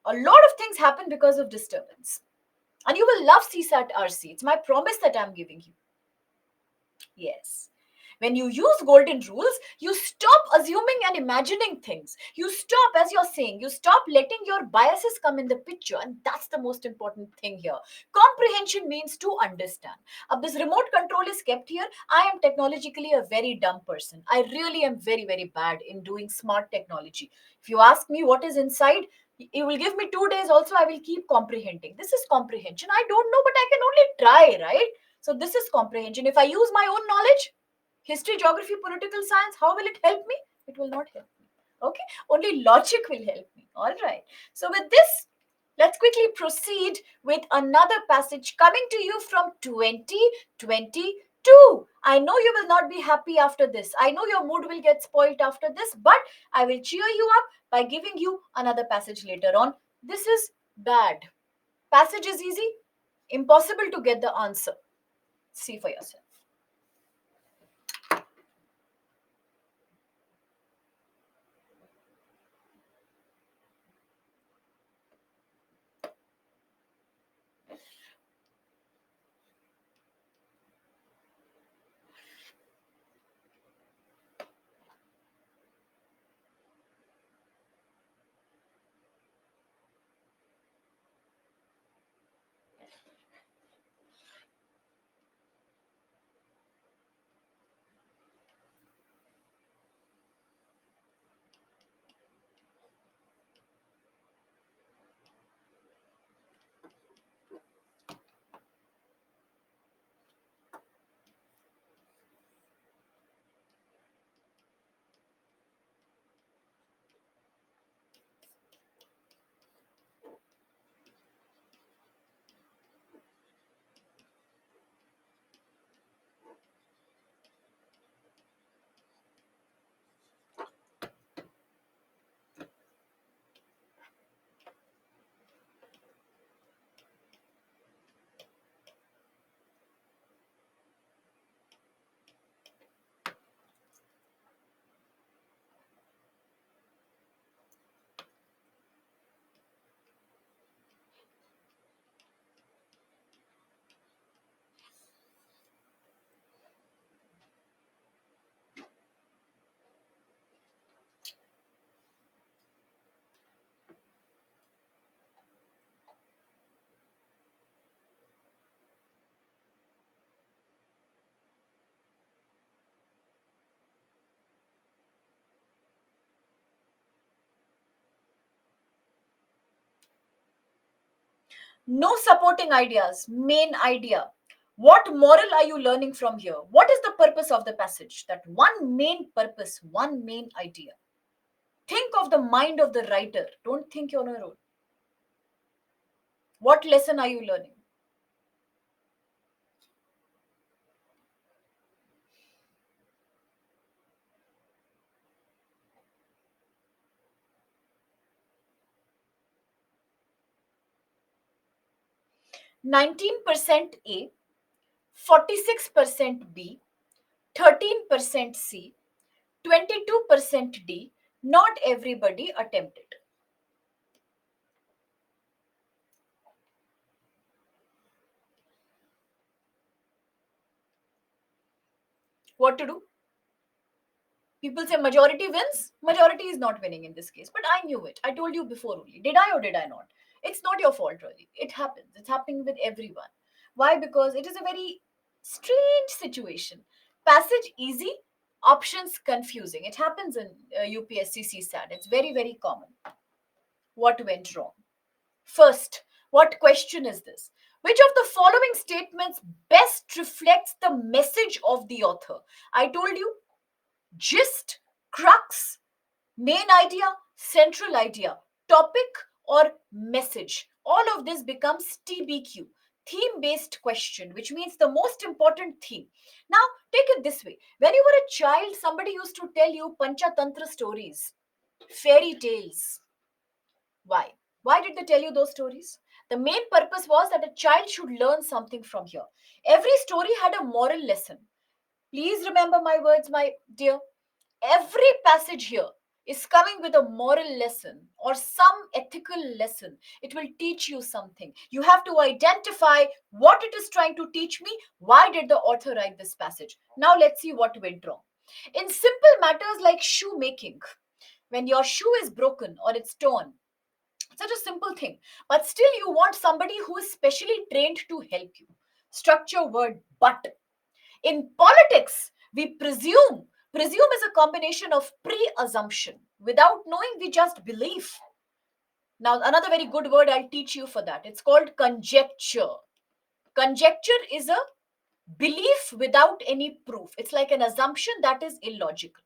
A lot of things happen because of disturbance, and you will love CSAT RC. It's my promise that I'm giving you. Yes. When you use golden rules, you stop assuming and imagining things. You stop, as you're saying, you stop letting your biases come in the picture. And that's the most important thing here. Comprehension means to understand. This remote control is kept here. I am technologically a very dumb person. I really am very, very bad in doing smart technology. If you ask me what is inside, you will give me 2 days also, I will keep comprehending. This is comprehension. I don't know, but I can only try, right? So this is comprehension. If I use my own knowledge, history, geography, political science, how will it help me? It will not help me. Okay? Only logic will help me. All right. So with this, let's quickly proceed with another passage coming to you from 2022. I know you will not be happy after this. I know your mood will get spoiled after this, but I will cheer you up by giving you another passage later on. This is bad. Passage is easy. Impossible to get the answer. See for yourself. No supporting ideas. Main idea. What moral are you learning from here? What is the purpose of the passage? That one main purpose, one main idea. Think of the mind of the writer. Don't think on your own. What lesson are you learning? 19% A, 46% B, 13% C, 22% D. Not everybody attempted. What to do? People say majority wins. Majority is not winning in this case. But I knew it. I told you before only. Did I or did I not? It's not your fault, really. It happens. It's happening with everyone. Why? Because it is a very strange situation. Passage easy, options confusing. It happens in UPSC CSAT. It's very, very common. What went wrong? First, what question is this? Which of the following statements best reflects the message of the author? I told you gist, crux, main idea, central idea, topic, or message. All of this becomes TBQ, theme based question, which means the most important theme. Now, take it this way: when you were a child, somebody used to tell you Panchatantra stories, fairy tales. Why? Why did they tell you those stories? The main purpose was that a child should learn something from here. Every story had a moral lesson. Please remember my words, my dear. Every passage here is coming with a moral lesson or some ethical lesson. It will teach you something. You have to identify what it is trying to teach me. Why did the author write this passage? Now let's see what went wrong. In simple matters like shoemaking, when your shoe is broken or it's torn, such a simple thing, but still you want somebody who is specially trained to help you. Structure word but. In politics, we presume. Presume is a combination of pre-assumption. Without knowing, we just believe. Now, another very good word I'll teach you for that. It's called conjecture. Conjecture is a belief without any proof. It's like an assumption that is illogical.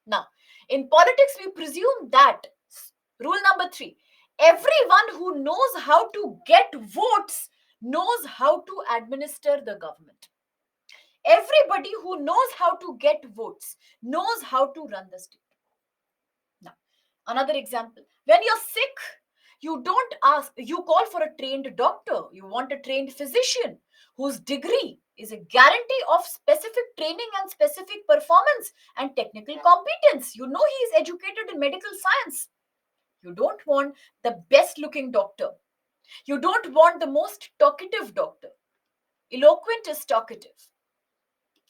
Now, in politics, we presume that. Rule number 3: everyone who knows how to get votes knows how to administer the government. Everybody who knows how to get votes knows how to run the state. Now, another example: when you're sick, You don't ask, you call for a trained doctor. You want a trained physician whose degree is a guarantee of specific training and specific performance and technical competence. You know he is educated in medical science. You don't want the best looking doctor. You don't want the most talkative doctor. Eloquent is talkative.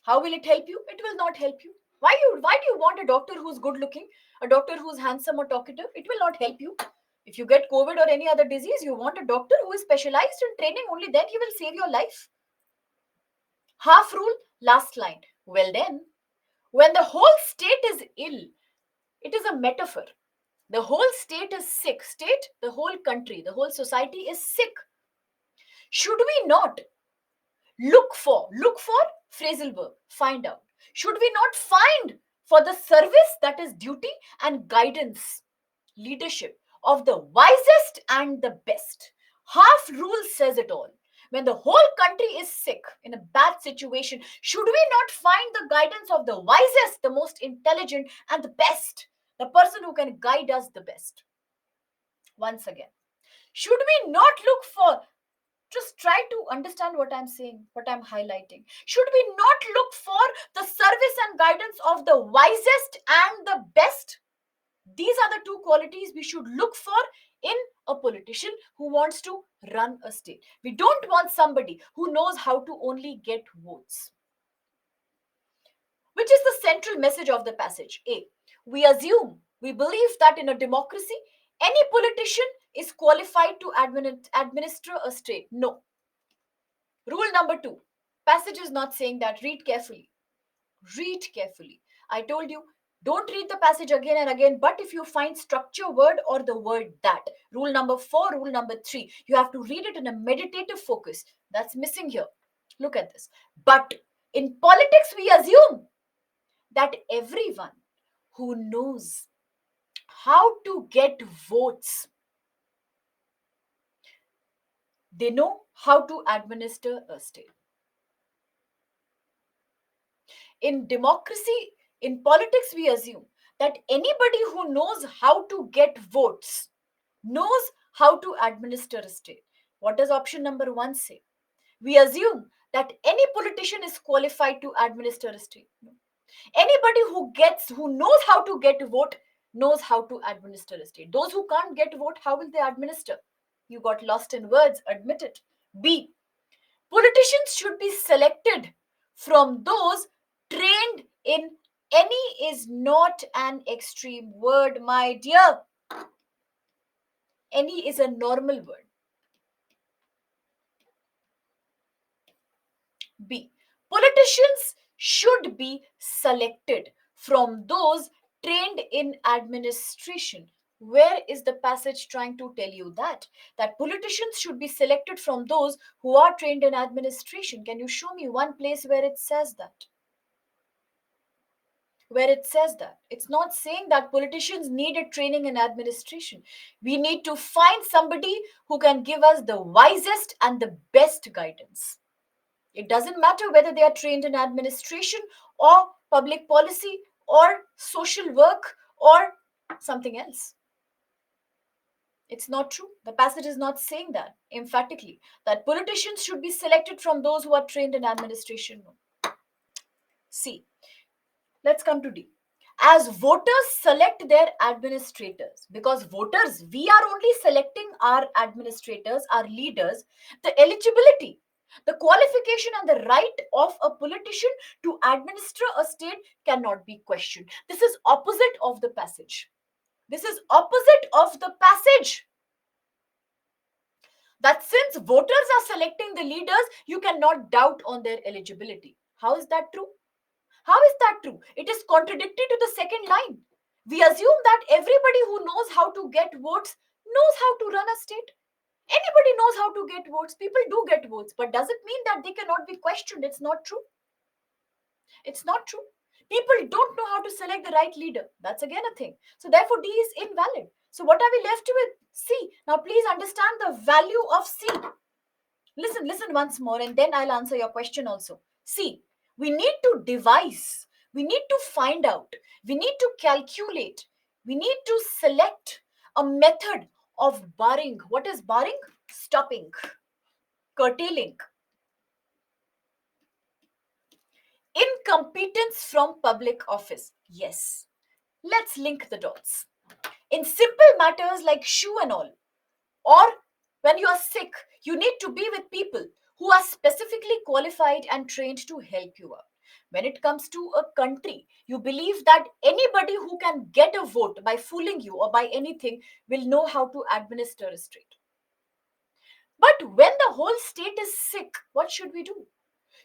How will it help you? It will not help you. Why do you want a doctor who's good looking, a doctor who's handsome or talkative? It will not help you. If you get COVID or any other disease, you want a doctor who is specialized in training, only then he will save your life. Half rule, last line. Well then, when the whole state is ill, it is a metaphor. The whole state is sick. State, the whole country, the whole society is sick. Should we not look for phrasal verb, find out? Should we not find for the service that is duty and guidance, leadership of the wisest and the best? Half rule says it all. When the whole country is sick, in a bad situation, should we not find the guidance of the wisest, the most intelligent, and the best, the person who can guide us the best? Once again, should we not look for, just try to understand what I'm saying, what I'm highlighting. Should we not look for the service and guidance of the wisest and the best? These are the two qualities we should look for in a politician who wants to run a state. We don't want somebody who knows how to only get votes. Which is the central message of the passage? A. We assume, we believe that in a democracy, any politician is qualified to administer a state. No. Rule number 2. Passage is not saying that. Read carefully. Read carefully. I told you, don't read the passage again and again, but if you find structure word or the word that. Rule number 4, rule number 3. You have to read it in a meditative focus. That's missing here. Look at this. But in politics, we assume that everyone who knows how to get votes, they know how to administer a state. In democracy, in politics, we assume that anybody who knows how to get votes knows how to administer a state. What does option number 1 say? We assume that any politician is qualified to administer a state. No. Anybody who knows how to get a vote knows how to administer a state. Those who can't get a vote, how will they administer? You got lost in words, admit it. B. Politicians should be selected from those trained in, any is not an extreme word, my dear. Any is a normal word. B. Politicians should be selected from those trained in administration. Where is the passage trying to tell you that? That politicians should be selected from those who are trained in administration. Can you show me one place where it says that? Where it says that. It's not saying that politicians needed training in administration. We need to find somebody who can give us the wisest and the best guidance. It doesn't matter whether they are trained in administration or public policy or social work or something else. It's not true. The passage is not saying that emphatically, that politicians should be selected from those who are trained in administration. No. C. Let's come to D. As voters select their administrators, because voters, we are only selecting our administrators, our leaders, the eligibility, the qualification and the right of a politician to administer a state cannot be questioned. This is opposite of the passage. This is opposite of the passage. That since voters are selecting the leaders, you cannot doubt on their eligibility. How is that true? How is that true? It is contradictory to the second line. We assume that everybody who knows how to get votes knows how to run a state. Anybody knows how to get votes. People do get votes, but does it mean that they cannot be questioned? It's not true. It's not true. People don't know how to select the right leader. That's again a thing. So therefore, D is invalid. So what are we left with? C. Now please understand the value of C. Listen once more and then I'll answer your question also. C. We need to devise. We need to find out. We need to calculate. We need to select a method of barring. What is barring? Stopping, curtailing. Incompetence from public office. Yes. Let's link the dots. In simple matters like shoe and all, or when you are sick, you need to be with people who are specifically qualified and trained to help you out. When it comes to a country, you believe that anybody who can get a vote by fooling you or by anything will know how to administer a state. But when the whole state is sick, what should we do?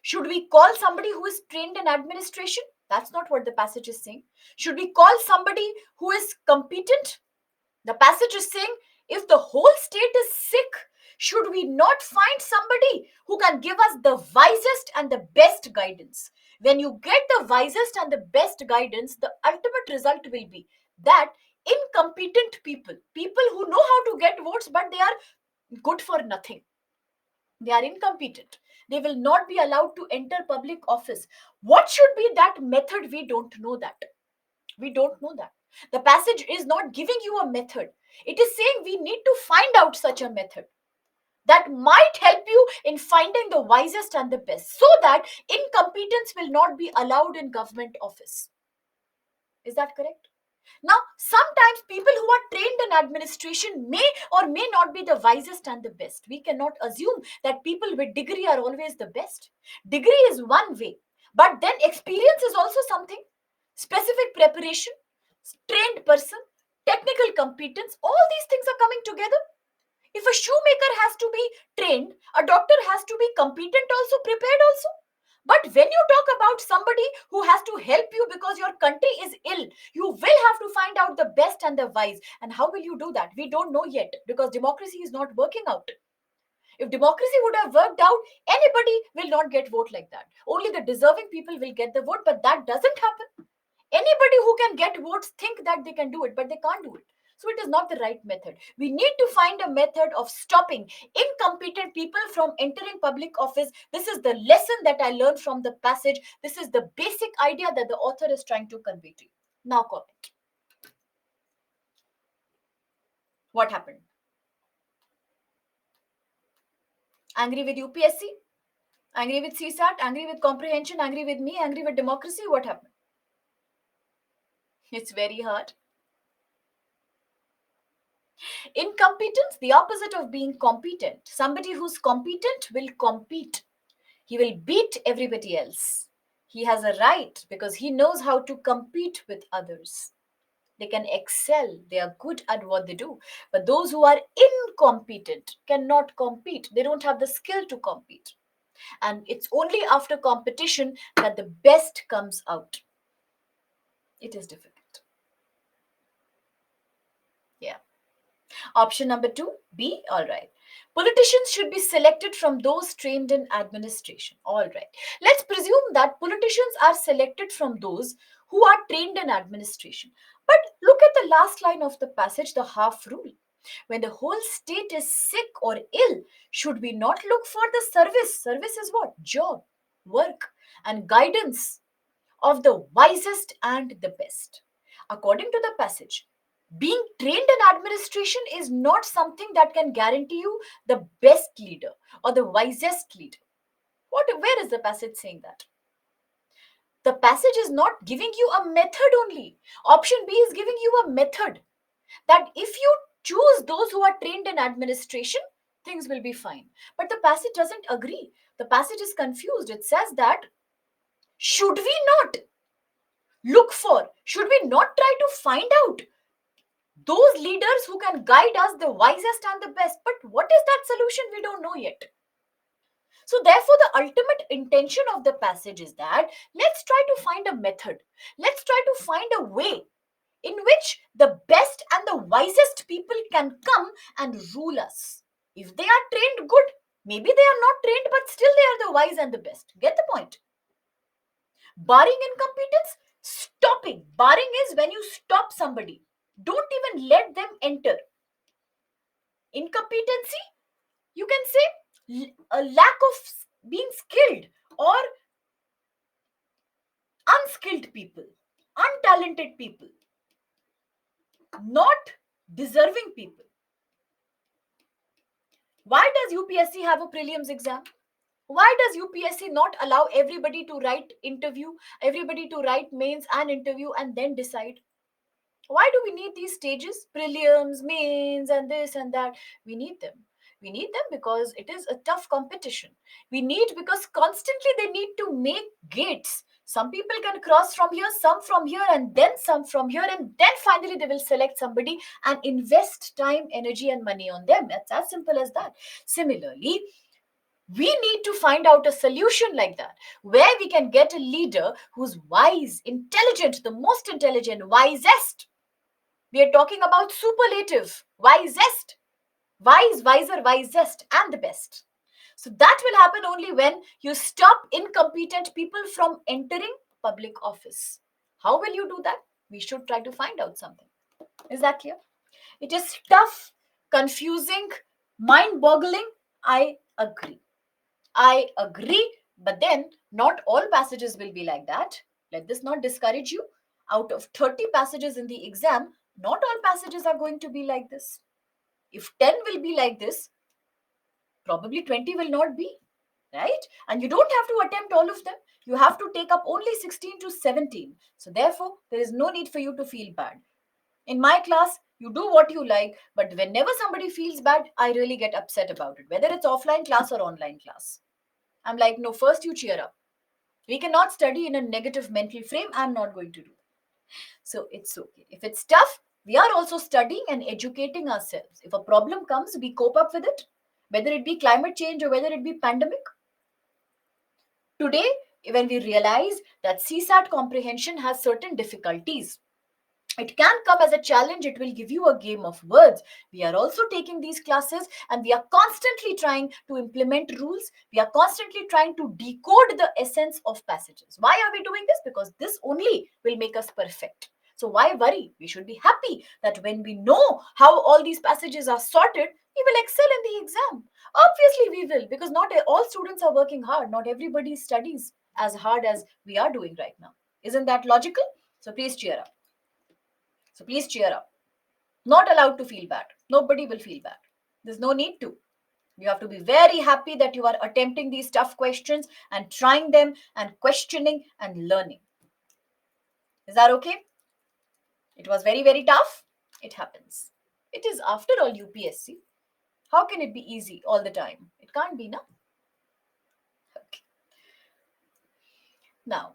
Should we call somebody who is trained in administration? That's not what the passage is saying. Should we call somebody who is competent? The passage is saying, if the whole state is sick, should we not find somebody who can give us the wisest and the best guidance? When you get the wisest and the best guidance, the ultimate result will be that incompetent people, people who know how to get votes but they are good for nothing, they are incompetent, they will not be allowed to enter public office. What should be that method? We don't know that. We don't know that. The passage is not giving you a method. It is saying we need to find out such a method that might help you in finding the wisest and the best so that incompetence will not be allowed in government office. Is that correct? Now, sometimes people who are trained in administration may or may not be the wisest and the best. We cannot assume that people with degree are always the best. Degree is one way, but then experience is also something. Specific preparation, trained person, technical competence, all these things are coming together. If a shoemaker has to be trained, a doctor has to be competent also, prepared also. But when you talk about somebody who has to help you because your country is ill, you will have to find out the best and the wise. And how will you do that? We don't know yet because democracy is not working out. If democracy would have worked out, anybody will not get vote like that. Only the deserving people will get the vote, but that doesn't happen. Anybody who can get votes think that they can do it, but they can't do it. So it is not the right method. We need to find a method of stopping incompetent people from entering public office. This is the lesson that I learned from the passage. This is the basic idea that the author is trying to convey to you. Now comment. What happened? Angry with UPSC? Angry with CSAT? Angry with comprehension? Angry with me? Angry with democracy? What happened? It's very hard. Incompetence, the opposite of being competent. Somebody who's competent will compete. He will beat everybody else. He has a right because he knows how to compete with others. They can excel. They are good at what they do. But those who are incompetent cannot compete. They don't have the skill to compete. And it's only after competition that the best comes out. It is difficult. Yeah. Option number 2, B. All right. Politicians should be selected from those trained in administration. All right. Let's presume that politicians are selected from those who are trained in administration. But look at the last line of the passage, the half rule. When the whole state is sick or ill, should we not look for the service? Service is what? Job, work, and guidance of the wisest and the best. According to the passage, being trained in administration is not something that can guarantee you the best leader or the wisest leader. Where is the passage saying that? The passage is not giving you a method only. Option B is giving you a method that if you choose those who are trained in administration, things will be fine. But the passage doesn't agree. The passage is confused. It says that should we not look for, should we not try to find out those leaders who can guide us the wisest and the best? But what is that solution? We don't know yet. So therefore the ultimate intention of the passage is that let's try to find a method, let's try to find a way in which the best and the wisest people can come and rule us. If they are trained, good. Maybe they are not trained, but still they are the wise and the best. Get the point? Barring incompetence, stopping. Barring is when you stop somebody. Don't even let them enter. Incompetency, you can say a lack of being skilled or unskilled people, untalented people, not deserving people. Why does UPSC have a prelims exam? Why does UPSC not allow everybody to write interview, everybody to write mains and interview and then decide? Why do we need these stages? Prelims, mains, and this and that. We need them. We need them because it is a tough competition. We need because constantly they need to make gates. Some people can cross from here, some from here, and then some from here, and then finally they will select somebody and invest time, energy, and money on them. That's as simple as that. Similarly, we need to find out a solution like that, where we can get a leader who's wise, intelligent, the most intelligent, wisest. We are talking about superlative, wisest, wise, wiser, wisest, and the best. So that will happen only when you stop incompetent people from entering public office. How will you do that? We should try to find out something. Is that clear? It is tough, confusing, mind boggling. I agree. I agree, but then not all passages will be like that. Let this not discourage you. Out of 30 passages in the exam, not all passages are going to be like this. If 10 will be like this, probably 20 will not be, right? And you don't have to attempt all of them. You have to take up only 16 to 17. So, therefore, there is no need for you to feel bad. In my class, you do what you like, but whenever somebody feels bad, I really get upset about it, whether it's offline class or online class. I'm like, no, first you cheer up. We cannot study in a negative mental frame. I'm not going to do that. So it's okay. If it's tough, we are also studying and educating ourselves. If a problem comes, we cope up with it, whether it be climate change or whether it be pandemic. Today, when we realize that CSAT comprehension has certain difficulties, it can come as a challenge. It will give you a game of words. We are also taking these classes and we are constantly trying to implement rules. We are constantly trying to decode the essence of passages. Why are we doing this? Because this only will make us perfect. So why worry? We should be happy that when we know how all these passages are sorted, we will excel in the exam. Obviously we will, because not all students are working hard. Not everybody studies as hard as we are doing right now. Isn't that logical? So please cheer up. So please cheer up. Not allowed to feel bad. Nobody will feel bad. There's no need to. You have to be very happy that you are attempting these tough questions and trying them and questioning and learning. Is that okay? It was very, very tough. It happens. It is, after all, UPSC. How can it be easy all the time? It can't be, no? Okay. Now,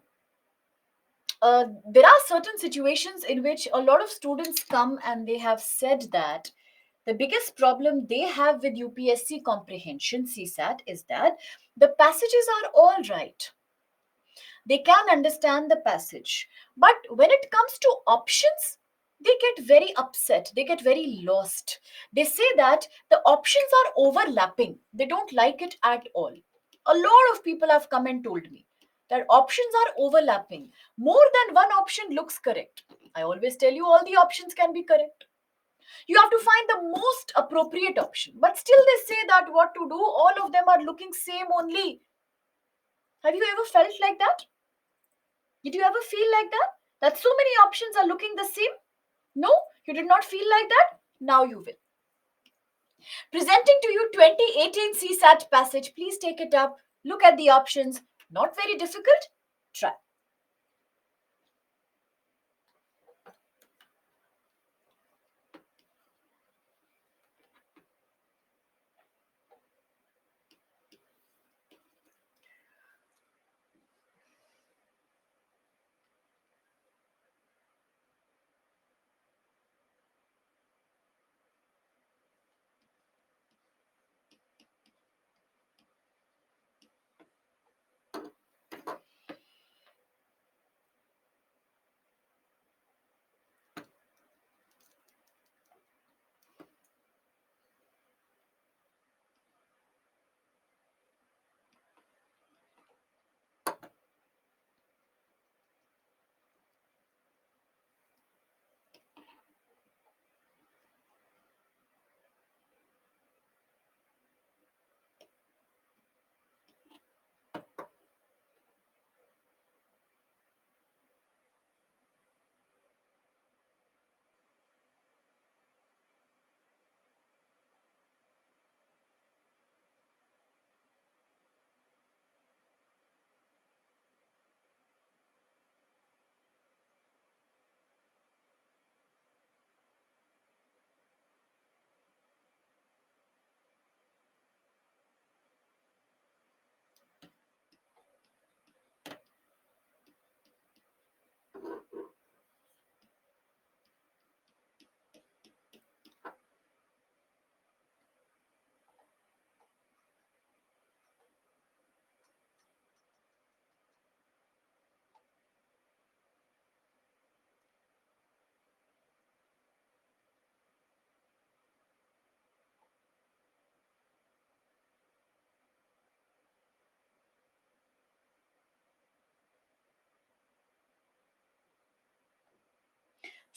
there are certain situations in which a lot of students come and they have said that the biggest problem they have with UPSC comprehension, CSAT, is that the passages are all right. They can understand the passage. But when it comes to options, they get very upset. They get very lost. They say that the options are overlapping. They don't like it at all. A lot of people have come and told me that options are overlapping. More than one option looks correct. I always tell you all the options can be correct. You have to find the most appropriate option. But still, they say that what to do, all of them are looking same only. Have you ever felt like that? Did you ever feel like that? That so many options are looking the same? No, you did not feel like that? Now you will. Presenting to you 2018 CSAT passage. Please take it up. Look at the options. Not very difficult. Try.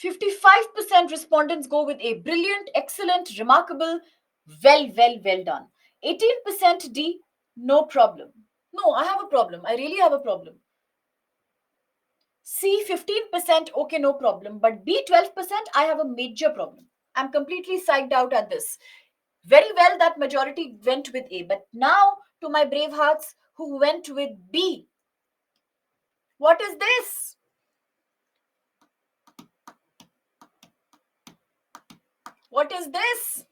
55% respondents go with A. Brilliant, excellent, remarkable, well done. 18% D. No problem. No, I have a problem. I really have a problem. C, 15%, okay, no problem. But B, 12%, I have a major problem. I'm completely psyched out at this. Very well, that majority went with A. But now to my brave hearts who went with B. What is this? What is this?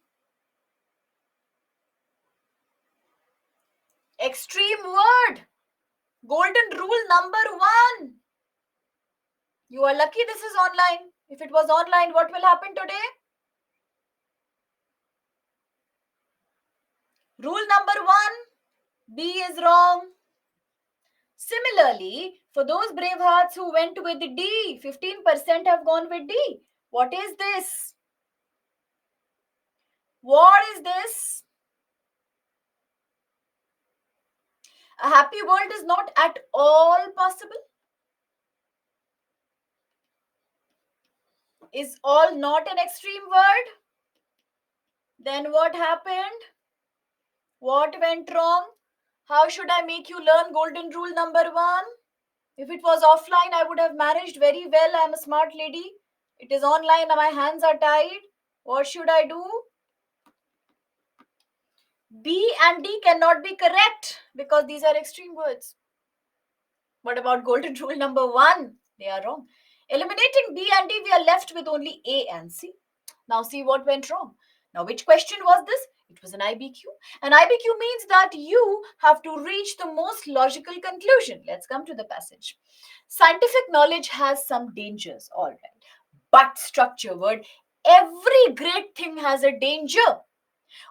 Extreme word. Golden rule number one. You are lucky this is online. If it was online, what will happen today? Rule number one, B is wrong. Similarly, for those brave hearts who went with D, 15% have gone with D. What is this? What is this? A happy world is not at all possible. Is all not an extreme word? Then what happened? What went wrong? How should I make you learn golden rule number one? If it was offline, I would have managed very well. I'm a smart lady. It is online and my hands are tied. What should I do? B and D cannot be correct because these are extreme words. What about golden rule number one? They are wrong. Eliminating B and D, we are left with only A and C. Now, see what went wrong. Now, which question was this? It was an IBQ. An IBQ means that you have to reach the most logical conclusion. Let's come to the passage. Scientific knowledge has some dangers, all right. But structure word, every great thing has a danger.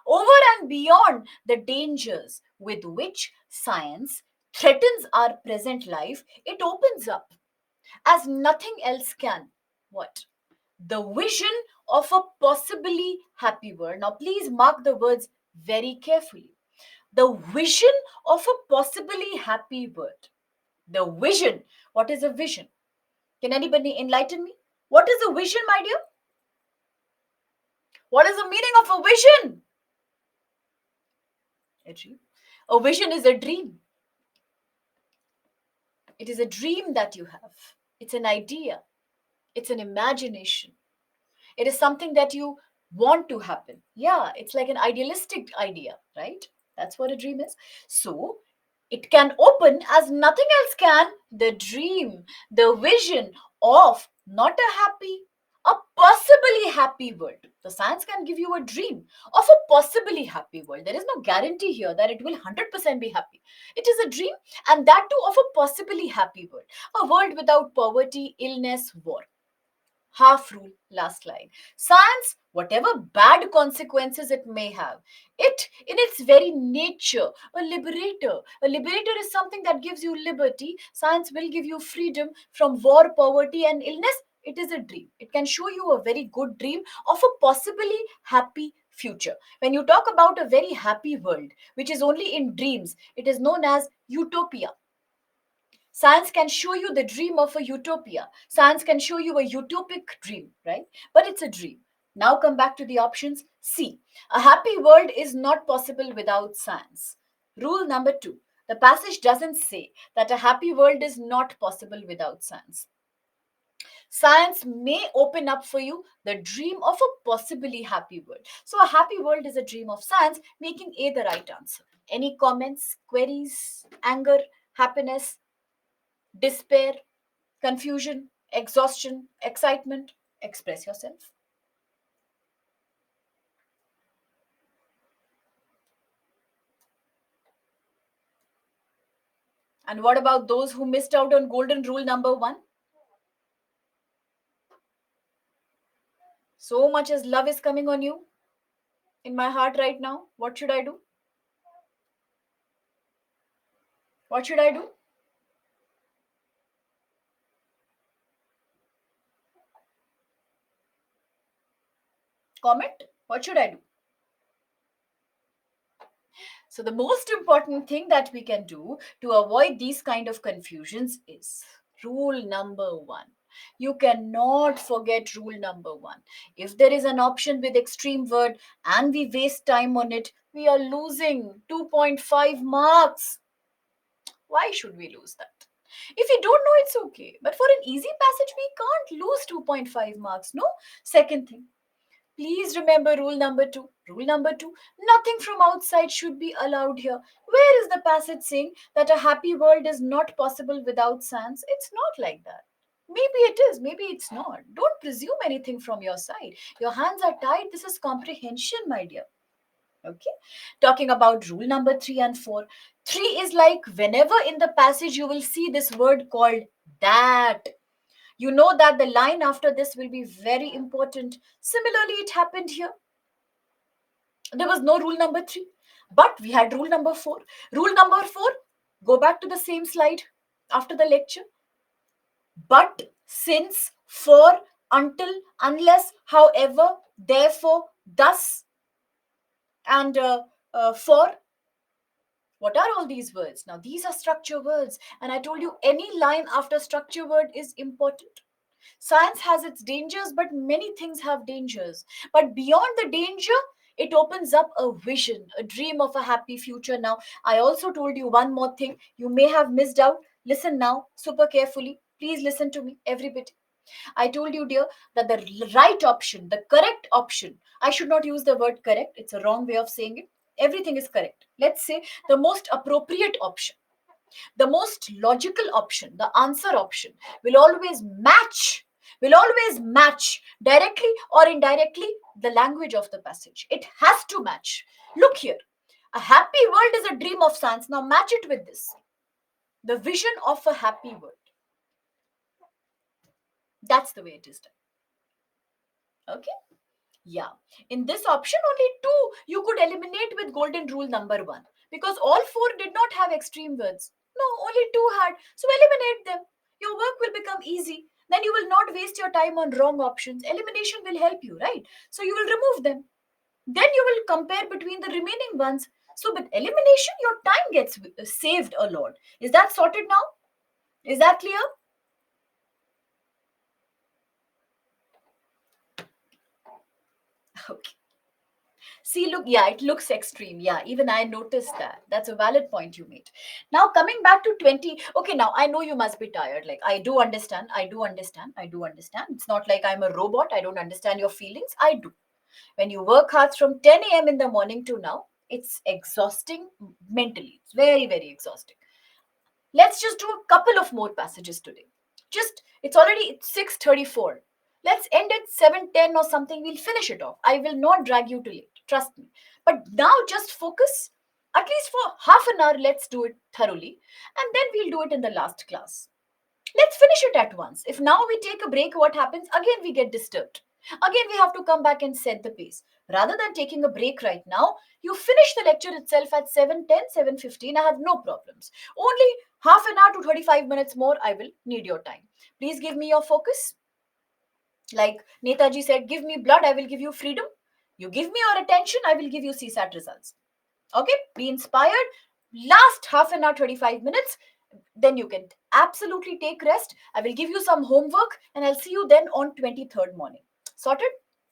Over and beyond the dangers with which science threatens our present life, it opens up as nothing else can. What? The vision of a possibly happy world. Now, please mark the words very carefully. The vision of a possibly happy world. The vision. What is a vision? Can anybody enlighten me? What is a vision, my dear? What is the meaning of a vision? A dream. A vision is a dream. It is a dream that you have. It's an idea. It's an imagination. It is something that you want to happen. Yeah, it's like an idealistic idea, right? That's what a dream is. So it can open as nothing else can the dream, the vision of not a happy, a possibly happy world. The science can give you a dream of a possibly happy world. There is no guarantee here that it will 100% be happy. It is a dream, and that too of a possibly happy world. A world without poverty, illness, war. Half rule, last line. Science, whatever bad consequences it may have, it in its very nature, a liberator. A liberator is something that gives you liberty. Science will give you freedom from war, poverty, and illness. It is a dream. It can show you a very good dream of a possibly happy future. When you talk about a very happy world, which is only in dreams, it is known as utopia. Science can show you the dream of a utopia. Science can show you a utopic dream, right? But it's a dream. Now come back to the options. C. A happy world is not possible without science. Rule number two. The passage doesn't say that a happy world is not possible without science. Science may open up for you the dream of a possibly happy world. So, a happy world is a dream of science, making A the right answer. Any comments, queries, anger, happiness, despair, confusion, exhaustion, excitement? Express yourself. And what about those who missed out on golden rule number one? So much as love is coming on you in my heart right now. What should I do? What should I do? Comment. What should I do? So, the most important thing that we can do to avoid these kind of confusions is rule number one. You cannot forget rule number one. If there is an option with extreme word and we waste time on it, we are losing 2.5 marks. Why should we lose that? If you don't know, it's okay. But for an easy passage, we can't lose 2.5 marks. No? Second thing, please remember rule number two. Rule number two, nothing from outside should be allowed here. Where is the passage saying that a happy world is not possible without science? It's not like that. Maybe it is, maybe it's not. Don't presume anything from your side. Your hands are tied. This is comprehension, my dear. Okay, talking about rule number three and four. Three is like whenever in the passage you will see this word called that, you know that the line after this will be very important. Similarly, it happened here. There was no rule number three, but we had rule number four. Rule number four, go back to the same slide after the lecture. But, since, for, until, unless, however, therefore, thus, and for. What are all these words? Now, these are structure words, and I told you any line after structure word is important. Science has its dangers, but many things have dangers. But beyond the danger, it opens up a vision, a dream of a happy future. Now, I also told you one more thing you may have missed out. Listen now, super carefully. Please listen to me, every bit. I told you, dear, that the right option, the correct option, I should not use the word correct, it's a wrong way of saying it. Everything is correct. Let's say the most appropriate option, the most logical option, the answer option will always match directly or indirectly the language of the passage. It has to match. Look here. A happy world is a dream of science. Now match it with this. The vision of a happy world. That's the way it is done. Okay? Yeah. In this option, only two you could eliminate with golden rule number one, because all four did not have extreme words. No, only two had. So eliminate them. Your work will become easy. Then you will not waste your time on wrong options. Elimination will help you, right? So you will remove them. Then you will compare between the remaining ones. So with elimination, your time gets saved a lot. Is that sorted now? Is that clear? Okay. See, look, yeah, it looks extreme. Yeah, even I noticed that. That's a valid point you made. Now, coming back to 20. Okay, now I know you must be tired. Like, I do understand. I do understand. I do understand. It's not like I'm a robot. I don't understand your feelings. I do. When you work hard from 10 a.m. in the morning to now, it's exhausting mentally. It's very, very exhausting. Let's just do a couple of more passages today. Just, it's already 6:34. Let's end at 7:10 or something. We'll finish it off. I will not drag you to late. Trust me. But now just focus. At least for half an hour, let's do it thoroughly. And then we'll do it in the last class. Let's finish it at once. If now we take a break, what happens? Again, we get disturbed. Again, we have to come back and set the pace. Rather than taking a break right now, you finish the lecture itself at 7:10, 7:15. I have no problems. Only half an hour to 35 minutes more, I will need your time. Please give me your focus. Like Netaji said, give me blood, I will give you freedom. You give me your attention, I will give you CSAT results. Okay, be inspired. Last half an hour, 35 minutes, then you can absolutely take rest. I will give you some homework and I'll see you then on 23rd morning. Sorted?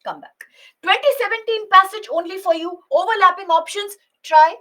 Come back. 2017 passage only for you. Overlapping options. Try.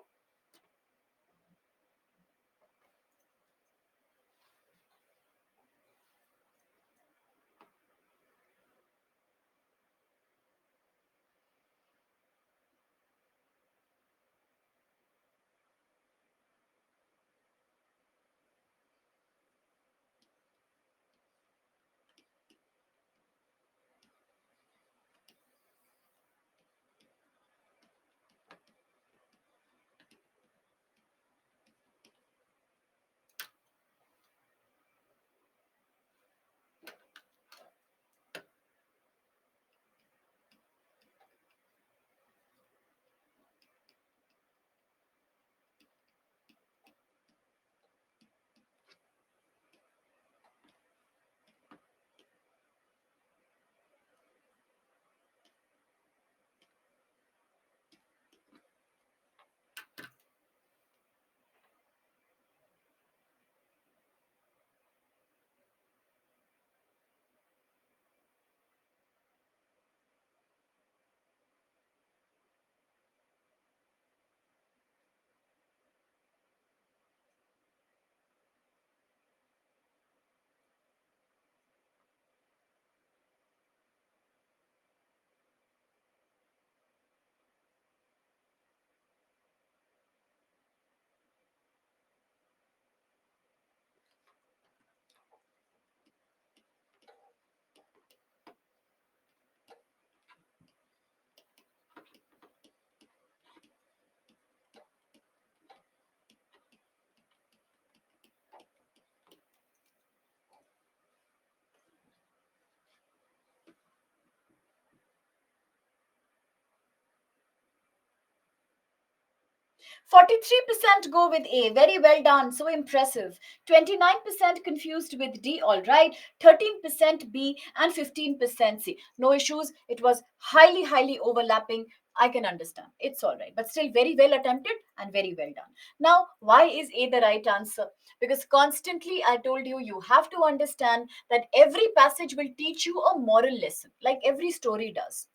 43% go with A. Very well done. So impressive. 29% confused with D. All right. 13% B and 15% C. No issues. It was highly overlapping. I can understand. It's all right. But still very well attempted and very well done. Now, why is A the right answer? Because constantly I told you, you have to understand that every passage will teach you a moral lesson, like every story does.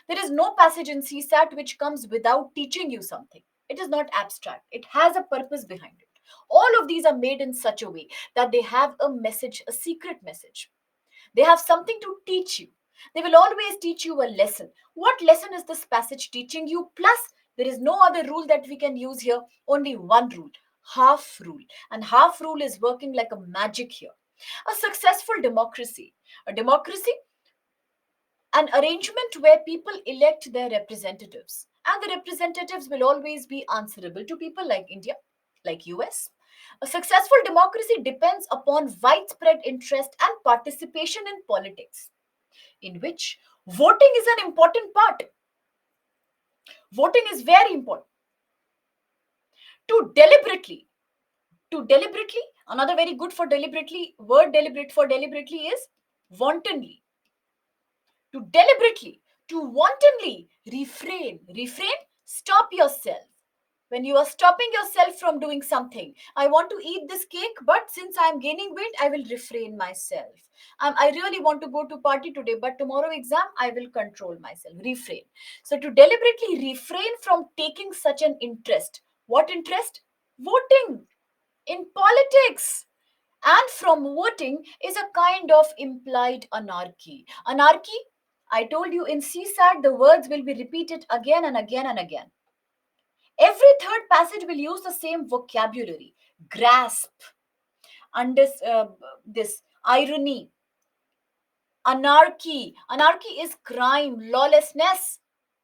There is no passage in CSAT which comes without teaching you something. It is not abstract, it has a purpose behind it. All of these are made in such a way that they have a message, a secret message. They have something to teach you. They will always teach you a lesson. What lesson is this passage teaching you? Plus, there is no other rule that we can use here, only one rule, half rule. And half rule is working like a magic here. A successful democracy. A democracy, an arrangement where people elect their representatives, and the representatives will always be answerable to people like India, like US. A successful democracy depends upon widespread interest and participation in politics, in which voting is an important part. Voting is very important. To deliberately to deliberately another very good for deliberately word, deliberate for deliberately is wantonly. To deliberately to wantonly refrain, stop yourself. When you are stopping yourself from doing something, I want to eat this cake, but since I am gaining weight, I will refrain myself. I really want to go to party today, but tomorrow exam, I will control myself. Refrain. So to deliberately refrain from taking such an interest. What interest? Voting in politics. And from voting is a kind of implied anarchy. Anarchy, I told you in CSAT, the words will be repeated again and again and again. Every third passage will use the same vocabulary: grasp, under, this irony, anarchy. Anarchy is crime, lawlessness.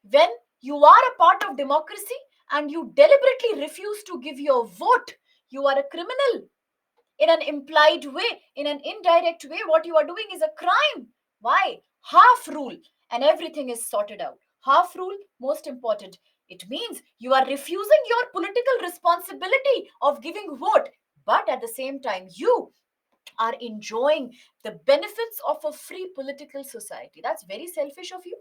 When you are a part of democracy and you deliberately refuse to give your vote, you are a criminal. In an implied way, in an indirect way, what you are doing is a crime. Why? Half rule, and everything is sorted out. Half rule, most important. It means you are refusing your political responsibility of giving vote, but at the same time, you are enjoying the benefits of a free political society. That's very selfish of you.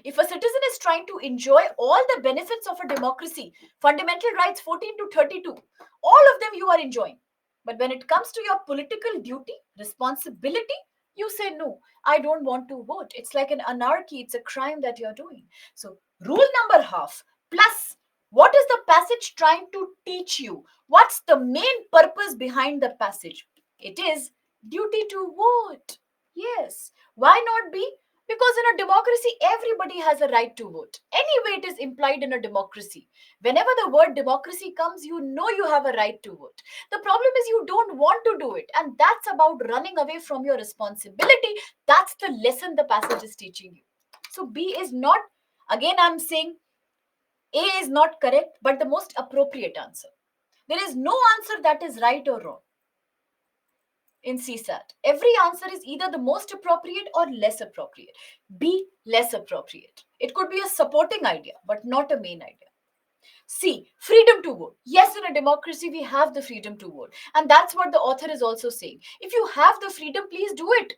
If a citizen is trying to enjoy all the benefits of a democracy, fundamental rights 14 to 32, all of them you are enjoying. But when it comes to your political duty, responsibility, you say, no, I don't want to vote. It's like an anarchy, it's a crime that you're doing. So, rule number half plus, what is the passage trying to teach you? What's the main purpose behind the passage? It is duty to vote. Yes. Why not be? Because in a democracy, everybody has a right to vote. Anyway, it is implied in a democracy. Whenever the word democracy comes, you know you have a right to vote. The problem is you don't want to do it. And that's about running away from your responsibility. That's the lesson the passage is teaching you. So B is not, again, I'm saying A is not correct, but the most appropriate answer. There is no answer that is right or wrong in CSAT. Every answer is either the most appropriate or less appropriate. B, less appropriate. It could be a supporting idea, but not a main idea. C, freedom to vote. Yes, in a democracy, we have the freedom to vote. And that's what the author is also saying. If you have the freedom, please do it.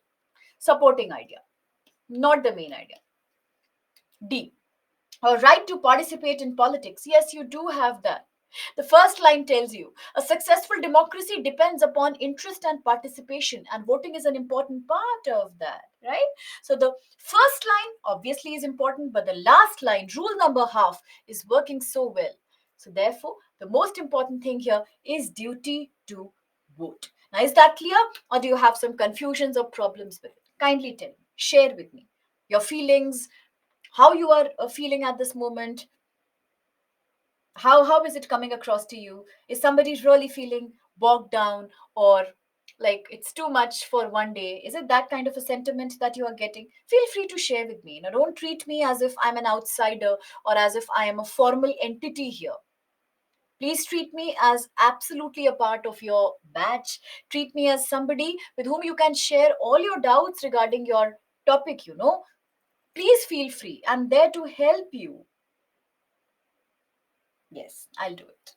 Supporting idea, not the main idea. D, a right to participate in politics. Yes, you do have that. The first line tells you a successful democracy depends upon interest and participation, and voting is an important part of that, right? So, the first line obviously is important, but the last line, rule number half, is working so well. So, therefore, the most important thing here is duty to vote. Now, is that clear, or do you have some confusions or problems with it? Kindly tell me, share with me your feelings, how you are feeling at this moment. How is it coming across to you? Is somebody really feeling bogged down, or like it's too much for one day? Is it that kind of a sentiment that you are getting? Feel free to share with me. Now, don't treat me as if I'm an outsider or as if I am a formal entity here. Please treat me as absolutely a part of your batch. Treat me as somebody with whom you can share all your doubts regarding your topic. Please feel free. I'm there to help you. Yes, I'll do it.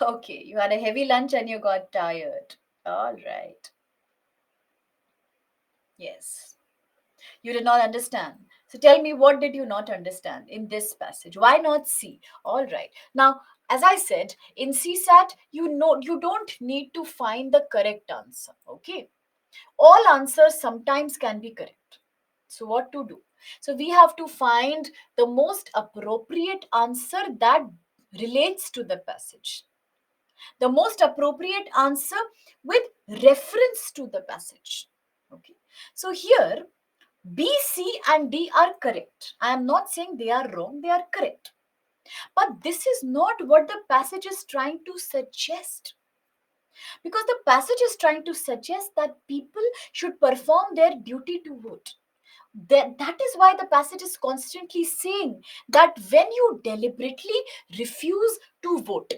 Okay, you had a heavy lunch and you got tired. All right. Yes. You did not understand. So tell me, what did you not understand in this passage? Why not C? All right. Now, as I said, in CSAT, you know you don't need to find the correct answer. Okay. All answers sometimes can be correct. So what to do? So we have to find the most appropriate answer that relates to the passage. The most appropriate answer with reference to the passage. Okay. So here B, C, and D are correct. I am not saying they are wrong, they are correct. But this is not what the passage is trying to suggest. Because the passage is trying to suggest that people should perform their duty to vote. That is why the passage is constantly saying that when you deliberately refuse to vote,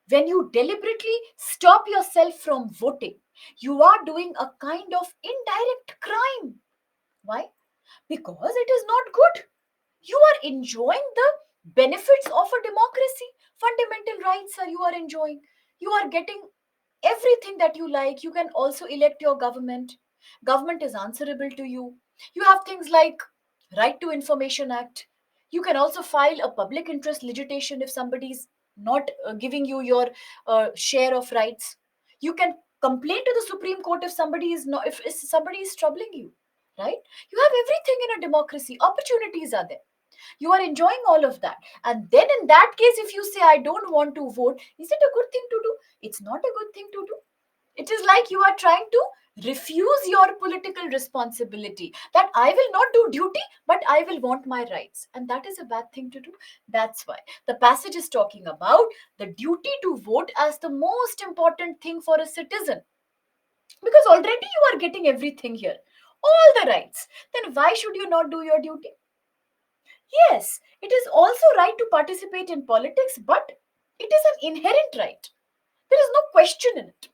when you deliberately stop yourself from voting, you are doing a kind of indirect crime. Why? Because it is not good. You are enjoying the benefits of a democracy. Fundamental rights are you are enjoying. You are getting everything that you like. You can also elect your government. Government is answerable to you. You have things like right to information act. You can also file a public interest litigation if somebody is not giving you your share of rights. You can complain to the supreme court if somebody is not if somebody is troubling you, right? You have everything in a democracy. Opportunities are there. You are enjoying all of that. And then in that case, if you say I don't want to vote, is it a good thing to do? It's not a good thing to do. It is like you are trying to refuse your political responsibility, that I will not do duty but I will want my rights, and that is a bad thing to do. That's why the passage is talking about the duty to vote as the most important thing for a citizen, because already you are getting everything here, all the rights. Then why should you not do your duty? Yes, it is also right to participate in politics, but it is an inherent right. There is no question in it.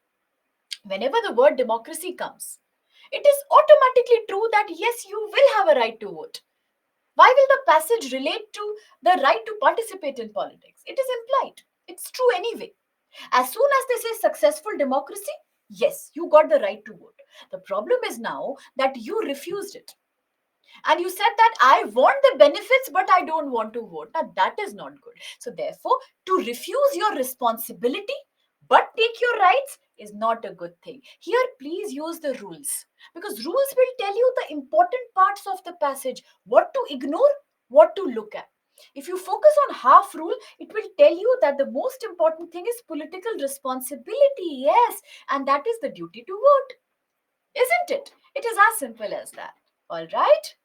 Whenever the word democracy comes, it is automatically true that yes, you will have a right to vote. Why will the passage relate to the right to participate in politics? It is implied. It's true anyway. As soon as they say successful democracy, yes, you got the right to vote. The problem is now that you refused it. And you said that I want the benefits but I don't want to vote. Now that is not good. So therefore, to refuse your responsibility but take your rights is not a good thing. Here please use the rules, because rules will tell you the important parts of the passage, what to ignore, what to look at. If you focus on half rule, it will tell you that the most important thing is political responsibility, yes, and that is the duty to vote, isn't it? It is as simple as that. All right.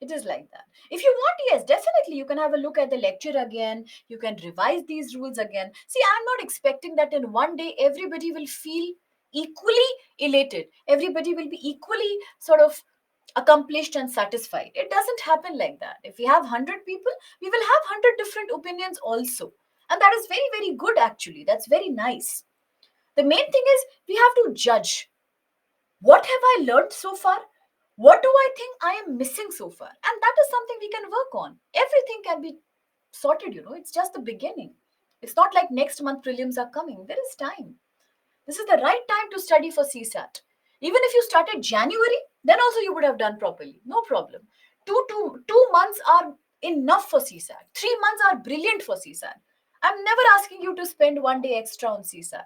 It is like that. If you want, yes, definitely you can have a look at the lecture again. You can revise these rules again. See, I'm not expecting that in one day everybody will feel equally elated. Everybody will be equally sort of accomplished and satisfied. It doesn't happen like that. If we have 100 people, we will have 100 different opinions also. And that is very, very good actually. That's very nice. The main thing is we have to judge, what have I learned so far? What do I think I am missing so far? And that is something we can work on. Everything can be sorted. It's just the beginning. It's not like next month prelims are coming. There is time. This is the right time to study for CSAT. Even if you started January, then also you would have done properly. No problem. Two months are enough for CSAT. 3 months are brilliant for CSAT. I'm never asking you to spend one day extra on CSAT.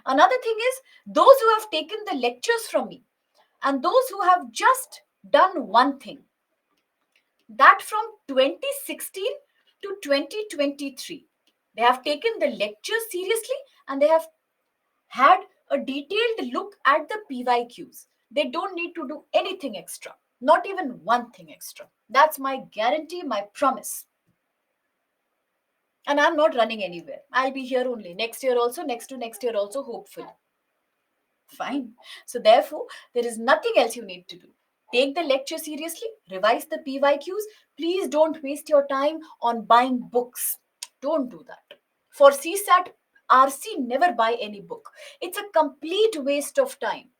Another thing is, those who have taken the lectures from me and those who have just done one thing, that from 2016 to 2023, they have taken the lectures seriously and they have had a detailed look at the PYQs. They don't need to do anything extra, not even one thing extra. That's my guarantee, my promise. And I'm not running anywhere. I'll be here only next year also, next to next year also, hopefully. Fine. So, therefore, there is nothing else you need to do. Take the lecture seriously, revise the PYQs. Please don't waste your time on buying books. Don't do that. For CSAT, RC, never buy any book. It's a complete waste of time.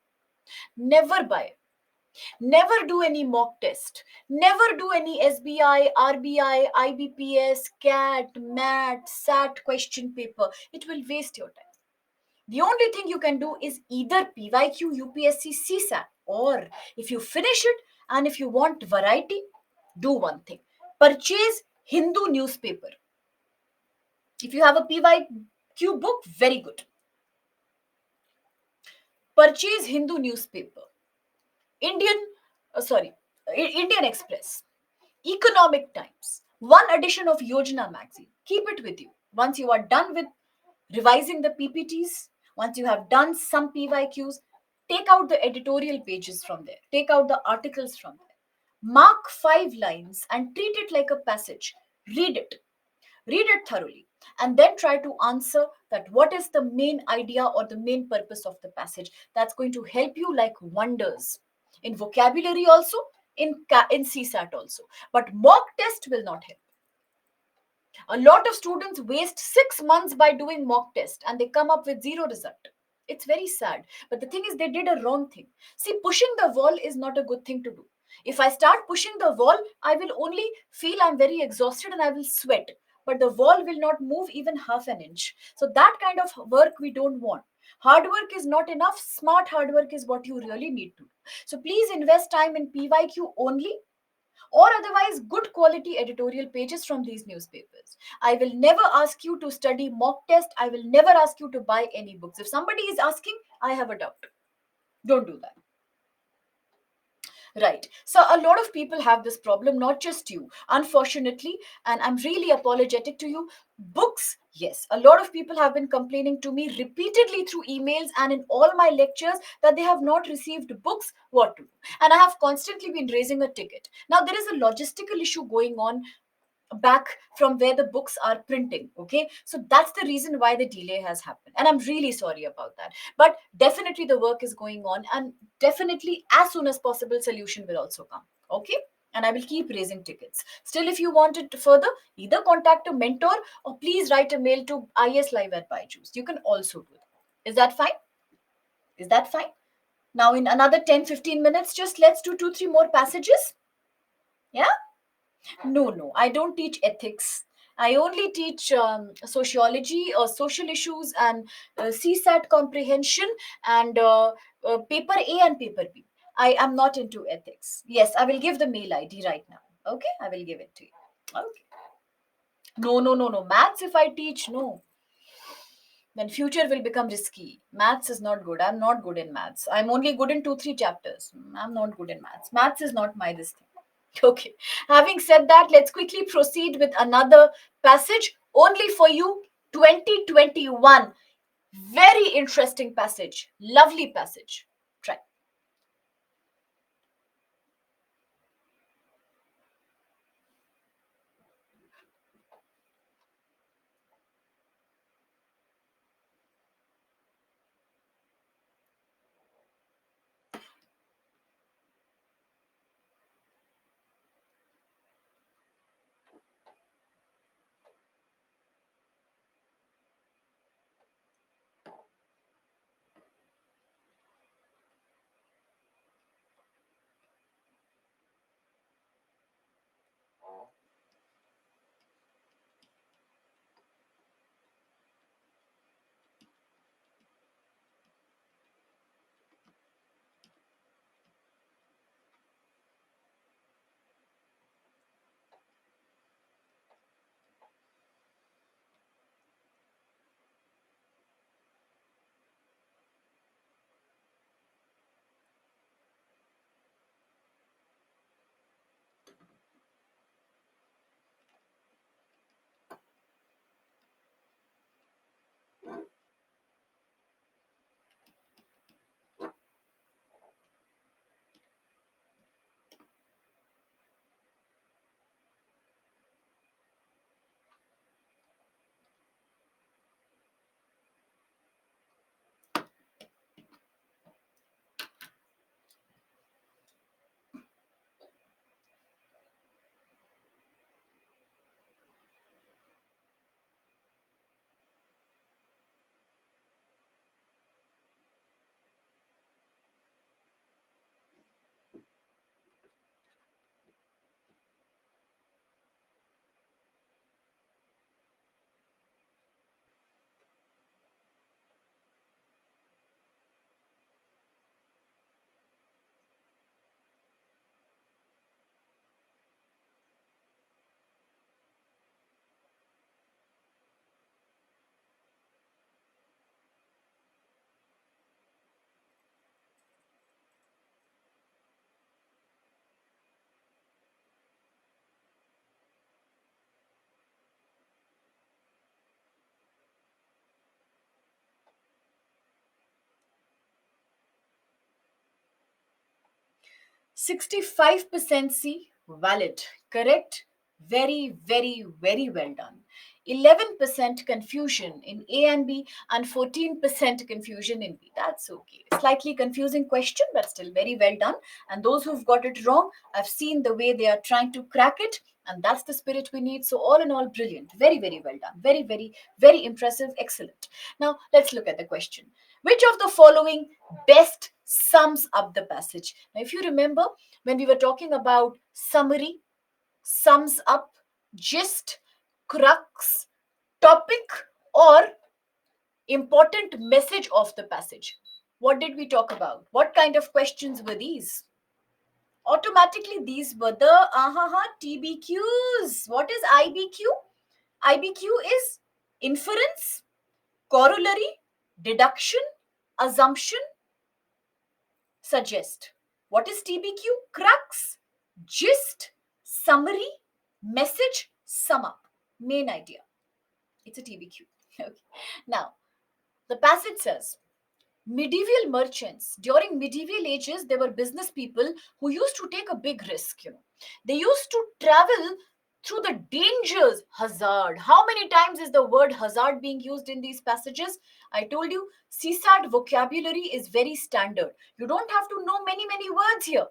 Never buy. Never do any mock test. Never do any SBI, RBI, IBPS, CAT, MAT, SAT question paper. It will waste your time. The only thing you can do is either PYQ, UPSC, CSAT, or if you finish it and if you want variety, do one thing. Purchase Hindu newspaper. If you have a PYQ book, very good. Purchase Hindu newspaper. Indian, sorry, Indian Express, Economic Times, one edition of Yojana magazine. Keep it with you. Once you are done with revising the PPTs, once you have done some PYQs, take out the editorial pages from there, take out the articles from there. Mark 5 lines and treat it like a passage. Read it. Read it thoroughly and then try to answer that what is the main idea or the main purpose of the passage. That's going to help you like wonders in vocabulary also, in CSAT also. But mock test will not help. A lot of students waste 6 months by doing mock test and they come up with zero result. It's very sad. But the thing is, they did a wrong thing. See, pushing the wall is not a good thing to do. If I start pushing the wall, I will only feel I'm very exhausted and I will sweat. But the wall will not move even half an inch. So that kind of work we don't want. Hard work is not enough. Smart hard work is what you really need to do. So please invest time in PYQ only, or otherwise good quality editorial pages from these newspapers. I will never ask you to study mock test. I will never ask you to buy any books. If somebody is asking, I have a doubt. Don't do that. Right. So a lot of people have this problem, not just you, unfortunately, and I'm really apologetic to you. Books, yes, a lot of people have been complaining to me repeatedly through emails and in all my lectures that they have not received books. What to do? And I have constantly been raising a ticket. Now, there is a logistical issue going on back from where the books are printing. Okay, so that's the reason why the delay has happened, and I'm really sorry about that. But definitely the work is going on, and definitely as soon as possible solution will also come. Okay, and I will keep raising tickets. Still, if you want it further, either contact a mentor or please write a mail to islive at Byju's. You can also do that. Is that fine? Is that fine? Now in another 10-15 minutes, just let's do 2-3 more passages. Yeah. No, no, I don't teach ethics. I only teach sociology or social issues and CSAT comprehension and paper A and paper B. I am not into ethics. Yes, I will give the mail ID right now. Okay, I will give it to you. Okay. No, no, no, no. Maths, if I teach, no, then future will become risky. Maths is not good. I'm not good in maths. I'm only good in 2-3 chapters. I'm not good in maths. Maths is not my this thing. Okay. Having said that, let's quickly proceed with another passage only for you. 2021. Very interesting passage. Lovely passage. Try. 65% C, valid. Correct. Very, very, very well done. 11% confusion in A and B, and 14% confusion in B. That's okay. Slightly confusing question, but still very well done. And those who've got it wrong, I've seen the way they are trying to crack it, and that's the spirit we need. So, all in all, brilliant. Very, very well done. Very, very, very impressive. Excellent. Now, let's look at the question. Which of the following best sums up the passage? Now, if you remember, when we were talking about summary, sums up, gist, crux, topic, or important message of the passage, what did we talk about? What kind of questions were these? Automatically, these were the TBQs. What is IBQ? IBQ is inference, corollary, deduction, assumption, suggest. What is TBQ? Crux, gist, summary, message, sum up. Main idea. It's a TBQ. Okay. Now, the passage says, medieval merchants, during medieval ages, there were business people who used to take a big risk. They used to travel through the dangers. Hazard, how many times is the word hazard being used in these passages? I told you, CSAT vocabulary is very standard. You don't have to know many words here,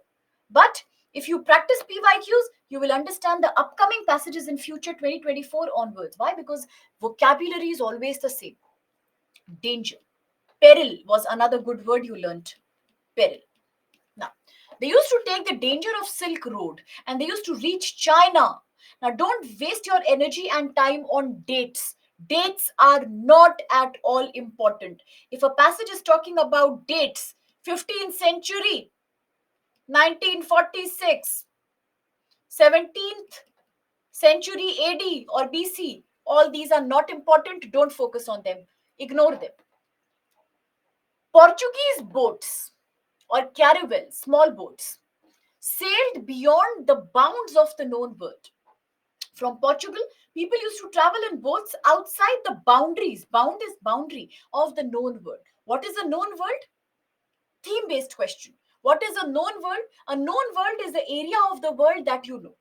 but if you practice PYQs, you will understand the upcoming passages in future 2024 onwards. Why? Because vocabulary is always the same. Danger, peril was another good word you learned. Peril. Now, they used to take the danger of Silk Road, and they used to reach China. Now, don't waste your energy and time on dates. Dates are not at all important. If a passage is talking about dates, 15th century, 1946, 17th century AD or BC, all these are not important. Don't focus on them. Ignore them. Portuguese boats or caravels, small boats, sailed beyond the bounds of the known world. From Portugal, people used to travel in boats outside the boundaries. Bound is boundary of the known world. What is a known world? Theme based question. What is a known world? A known world is the area of the world that you know.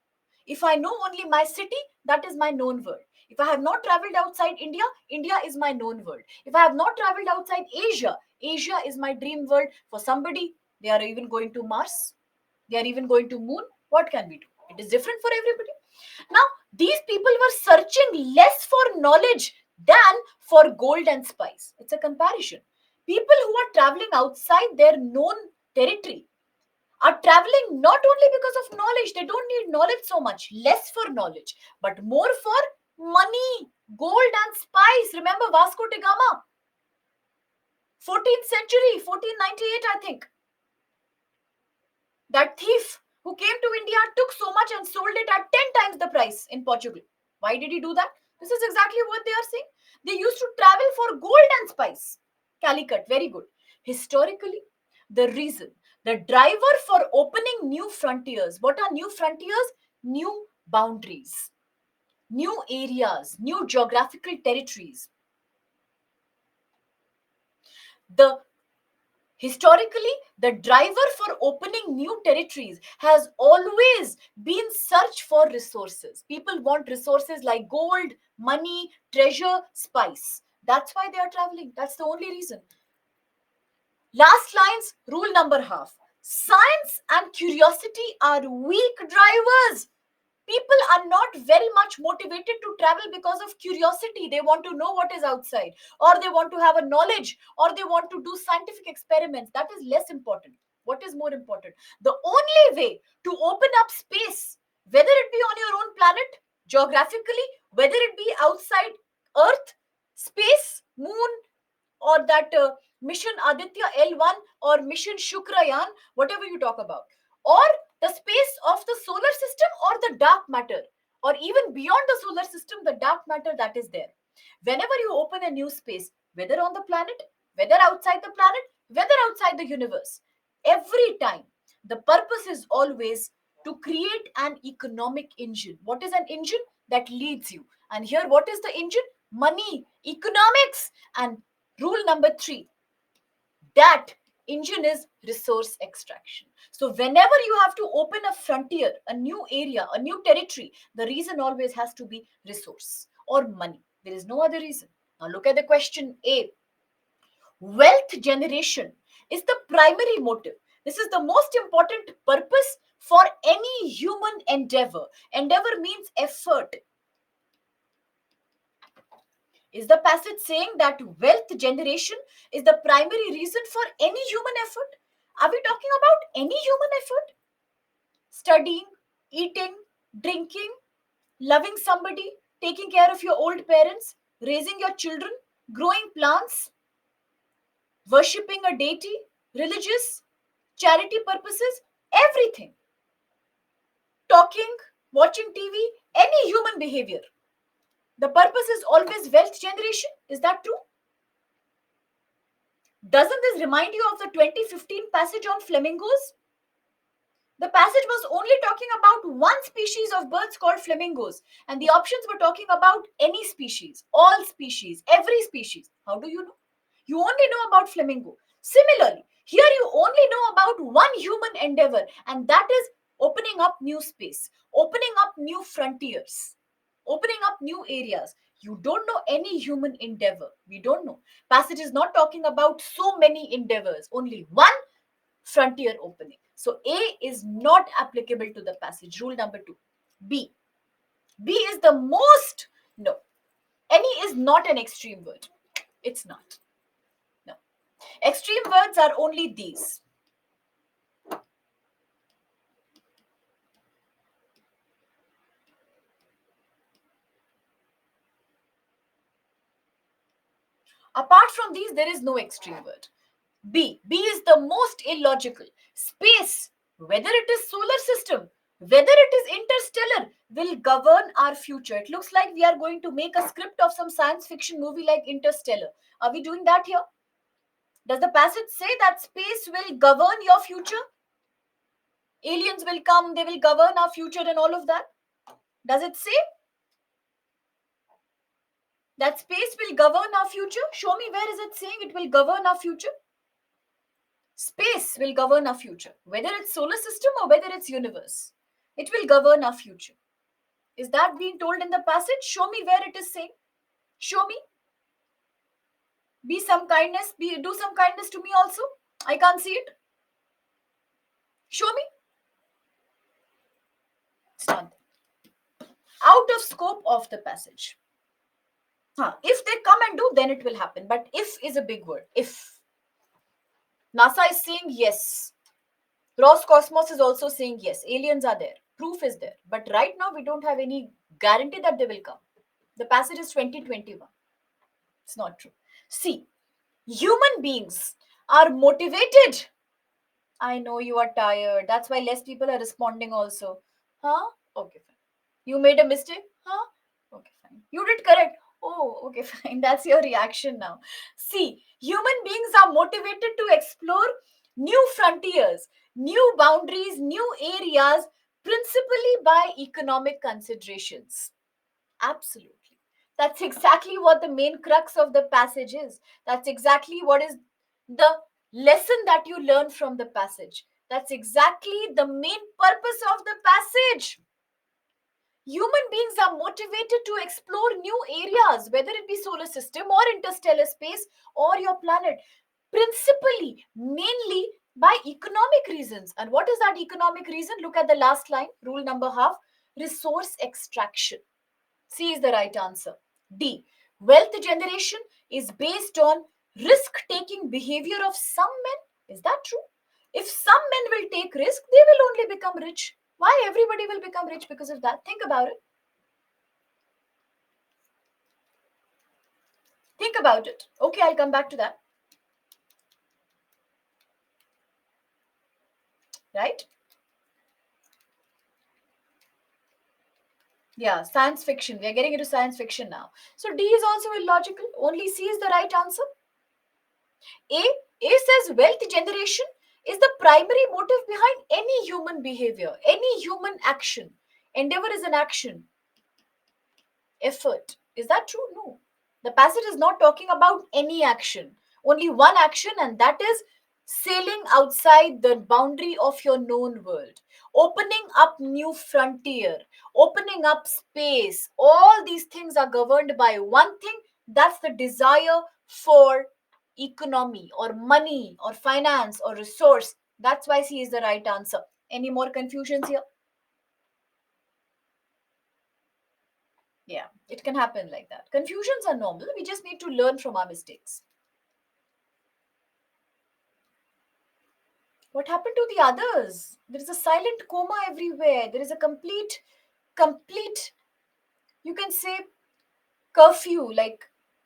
If I know only my city, that is my known world. If I have not traveled outside India, India is my known world. If I have not traveled outside Asia, Asia is my dream world. For somebody, they are even going to Mars, they are even going to moon. What can we do? It is different for everybody. Now, these people were searching less for knowledge than for gold and spice. It's a comparison. People who are traveling outside their known territory are traveling not only because of knowledge, they don't need knowledge so much, less for knowledge, but more for money, gold and spice. Remember Vasco da Gama, 14th century, 1498, I think. That thief who came to India took so much and sold it at 10 times the price in Portugal. Why did he do that? This is exactly what they are saying. They used to travel for gold and spice. Calicut, very good. Historically, the reason, the driver for opening new frontiers. What are new frontiers? New boundaries, new areas, new geographical territories. The Historically, the driver for opening new territories has always been search for resources. People want resources like gold, money, treasure, spice. That's why they are traveling. That's the only reason. Last lines, rule number half. Science and curiosity are weak drivers. People are not very much motivated to travel because of curiosity. They want to know what is outside, or they want to have a knowledge, or they want to do scientific experiments. That is less important. What is more important? The only way to open up space, whether it be on your own planet, geographically, whether it be outside Earth, space, moon, or that mission Aditya L1 or mission Shukrayan, whatever you talk about, or the space of the solar system or the dark matter, or even beyond the solar system, the dark matter that is there. Whenever you open a new space, whether on the planet, whether outside the planet, whether outside the universe, every time the purpose is always to create an economic engine. What is an engine? That leads you. And here, what is the engine? Money, economics. And rule number 3, that engine is resource extraction. So whenever you have to open a frontier, a new area, a new territory, the reason always has to be resource or money. There is no other reason. Now look at the question A. Wealth generation is the primary motive. This is the most important purpose for any human endeavor. Endeavor means effort. Is the passage saying that wealth generation is the primary reason for any human effort? Are we talking about any human effort? Studying, eating, drinking, loving somebody, taking care of your old parents, raising your children, growing plants, worshipping a deity, religious, charity purposes, everything. Talking, watching TV, any human behavior. The purpose is always wealth generation. Is that true? Doesn't this remind you of the 2015 passage on flamingos? The passage was only talking about one species of birds called flamingos, and the options were talking about any species, all species, every species. How do you know? You only know about flamingo. Similarly, here you only know about one human endeavor, and that is opening up new space, opening up new frontiers, opening up new areas. You don't know any human endeavor. We don't know. Passage is not talking about so many endeavors, only one frontier opening. So A is not applicable to the passage. Rule number 2. B. B is the most, no. Any is not an extreme word. It's not. No. Extreme words are only these. Apart from these, there is no extreme word. B. B is the most illogical. Space, whether it is solar system, whether it is interstellar, will govern our future. It looks like we are going to make a script of some science fiction movie like Interstellar. Are we doing that here? Does the passage say that space will govern your future? Aliens will come, they will govern our future and all of that? Does it say that space will govern our future? Show me where is it saying it will govern our future? Space will govern our future, whether it's solar system or whether it's universe. It will govern our future. Is that being told in the passage? Show me where it is saying. Show me. Be some kindness. Do some kindness to me also. I can't see it. Show me. It's not out of scope of the passage. If they come and do, then it will happen. But if is a big word. If. NASA is saying yes. Roscosmos is also saying yes. Aliens are there. Proof is there. But right now, we don't have any guarantee that they will come. The passage is 2021. It's not true. See, human beings are motivated. I know you are tired. That's why less people are responding also. Huh? Okay, fine. You made a mistake? Huh? Okay, fine. You did correct. Oh, okay, fine. That's your reaction now. See, human beings are motivated to explore new frontiers, new boundaries, new areas, principally by economic considerations. Absolutely. That's exactly what the main crux of the passage is. That's exactly what is the lesson that you learn from the passage. That's exactly the main purpose of the passage. Human beings are motivated to explore new areas, whether it be solar system or interstellar space or your planet, principally, mainly by economic reasons. And what is that economic reason? Look at the last line, rule number half, resource extraction. C is the right answer. D. Wealth generation is based on risk-taking behavior of some men. Is that true? If some men will take risk, they will only become rich. Why everybody will become rich because of that? Think about it. Think about it. Okay, I'll come back to that. Right? Yeah, science fiction. We are getting into science fiction now. So D is also illogical. Only C is the right answer. A. A says wealth generation is the primary motive behind any human behavior, any human action. Endeavor is an action. Effort. Is that true? No. The passage is not talking about any action. Only one action, and that is sailing outside the boundary of your known world, opening up new frontier, opening up space. All these things are governed by one thing, that's the desire for economy or money or finance or resource. That's why C is the right answer. Any more confusions here? Yeah, it can happen like that. Confusions are normal. We just need to learn from our mistakes. What happened to the others? There is a silent coma everywhere. There is a complete, you can say, curfew. Like,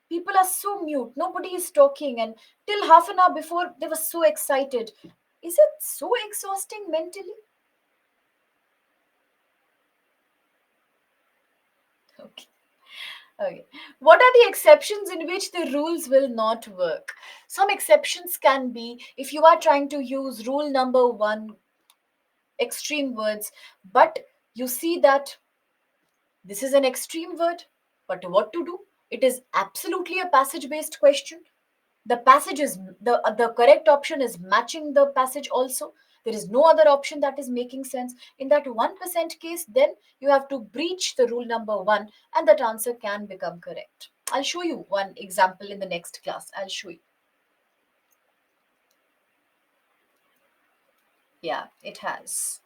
people are so mute. Nobody is talking. And till half an hour before, they were so excited. Is it so exhausting mentally? Okay. Okay. What are the exceptions in which the rules will not work? Some exceptions can be if you are trying to use rule number one, extreme words, but you see that this is an extreme word, but what to do? It is absolutely a passage based question. The passage is the correct option is matching the passage also. There is no other option that is making sense. In that 1% case, then you have to breach the rule number one and that answer can become correct. I'll show you one example in the next class. I'll show you. Yeah, it has.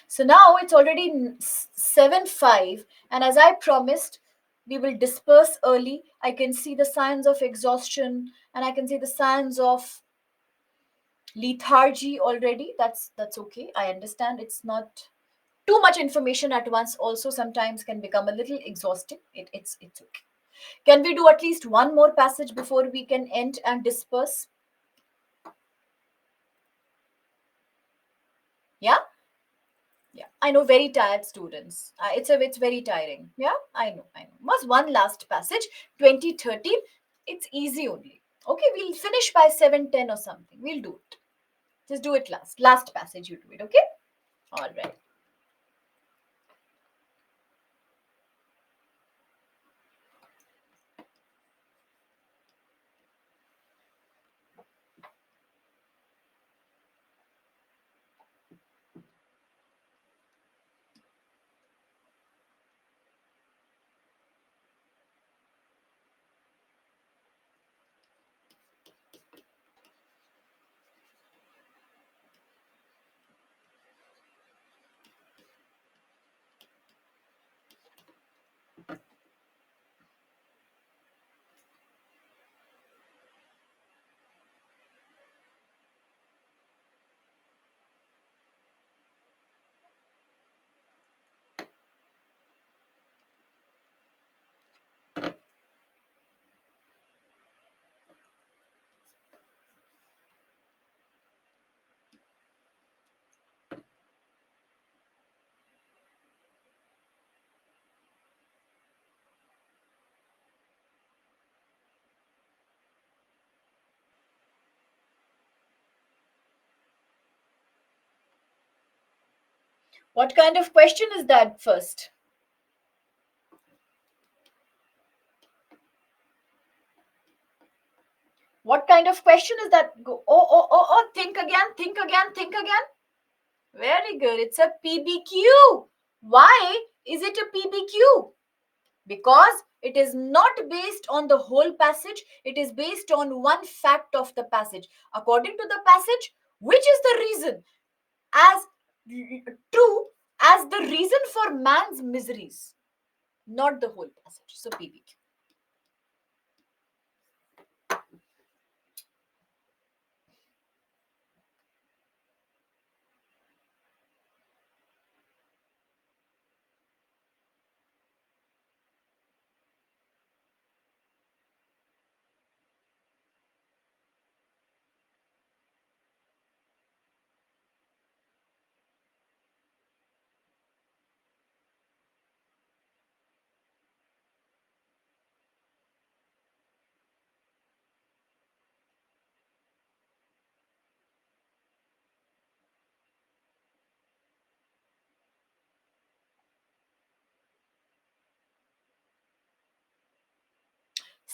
So now it's already 7:05, and as I promised, we will disperse early. I can see the signs of exhaustion, and I can see the signs of lethargy already. That's okay. I understand it's not too much information at once. Also, sometimes can become a little exhausting. It's okay. Can we do at least one more passage before we can end and disperse? Yeah. Yeah, I know, very tired students. It's very tiring. Yeah, I know, I know. Was one last passage, 2013. It's easy only. Okay, we'll finish by 7:10 or something. We'll do it. Just do it last. Last passage, you do it. Okay. All right. What kind of question is that first? What kind of question is that? Go. Oh, oh, oh, oh. Think again. Think again. Think again. Very good. It's a PBQ. Why is it a PBQ? Because it is not based on the whole passage, it is based on one fact of the passage. According to the passage, which is the reason as true as the reason for man's miseries, not the whole passage. So PBQ.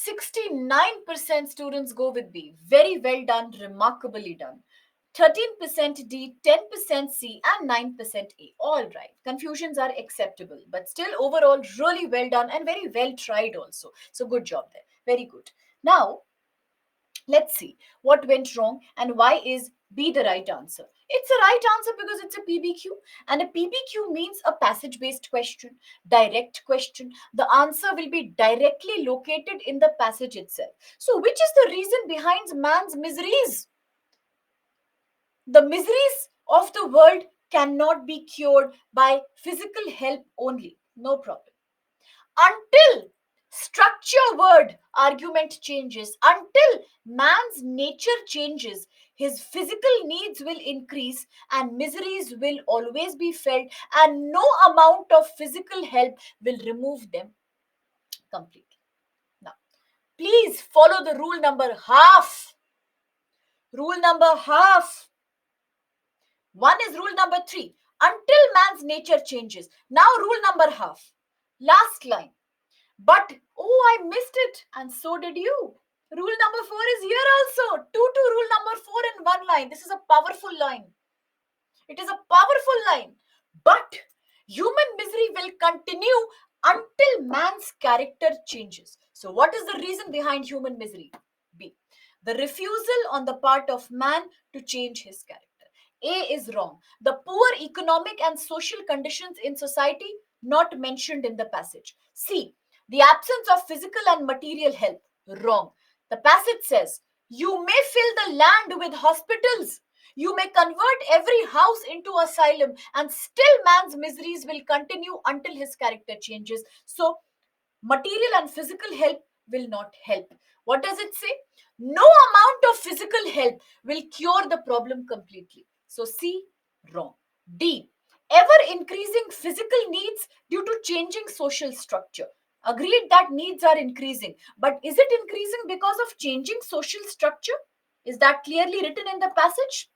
69% students go with B. Very well done, remarkably done. 13% D, 10% C, and 9% A. All right. Confusions are acceptable, but still, overall, really well done and very well tried also. So, good job there. Very good. Now, let's see what went wrong and why is B the right answer. It's a right answer because it's a PBQ, and a PBQ means a passage based question, direct question. The answer will be directly located in the passage itself. So, which is the reason behind man's miseries? The miseries of the world cannot be cured by physical help only. No problem. Until structure word argument changes, until man's nature changes, his physical needs will increase and miseries will always be felt, and no amount of physical help will remove them completely. Now, please follow the rule number half. Rule number half. One is rule number 3. Until man's nature changes. Now, rule number half. Last line. But, oh, I missed it, and so did you. Rule number 4 is here also. 2 to rule number 4 in one line. This is a powerful line. It is a powerful line. But human misery will continue until man's character changes. So, what is the reason behind human misery? B. The refusal on the part of man to change his character. A is wrong. The poor economic and social conditions in society not mentioned in the passage. C. The absence of physical and material help. Wrong. The passage says, you may fill the land with hospitals. You may convert every house into asylum, and still man's miseries will continue until his character changes. So, material and physical help will not help. What does it say? No amount of physical help will cure the problem completely. So, C, wrong. D, ever increasing physical needs due to changing social structure. Agreed that needs are increasing, but is it increasing because of changing social structure? Is that clearly written in the passage?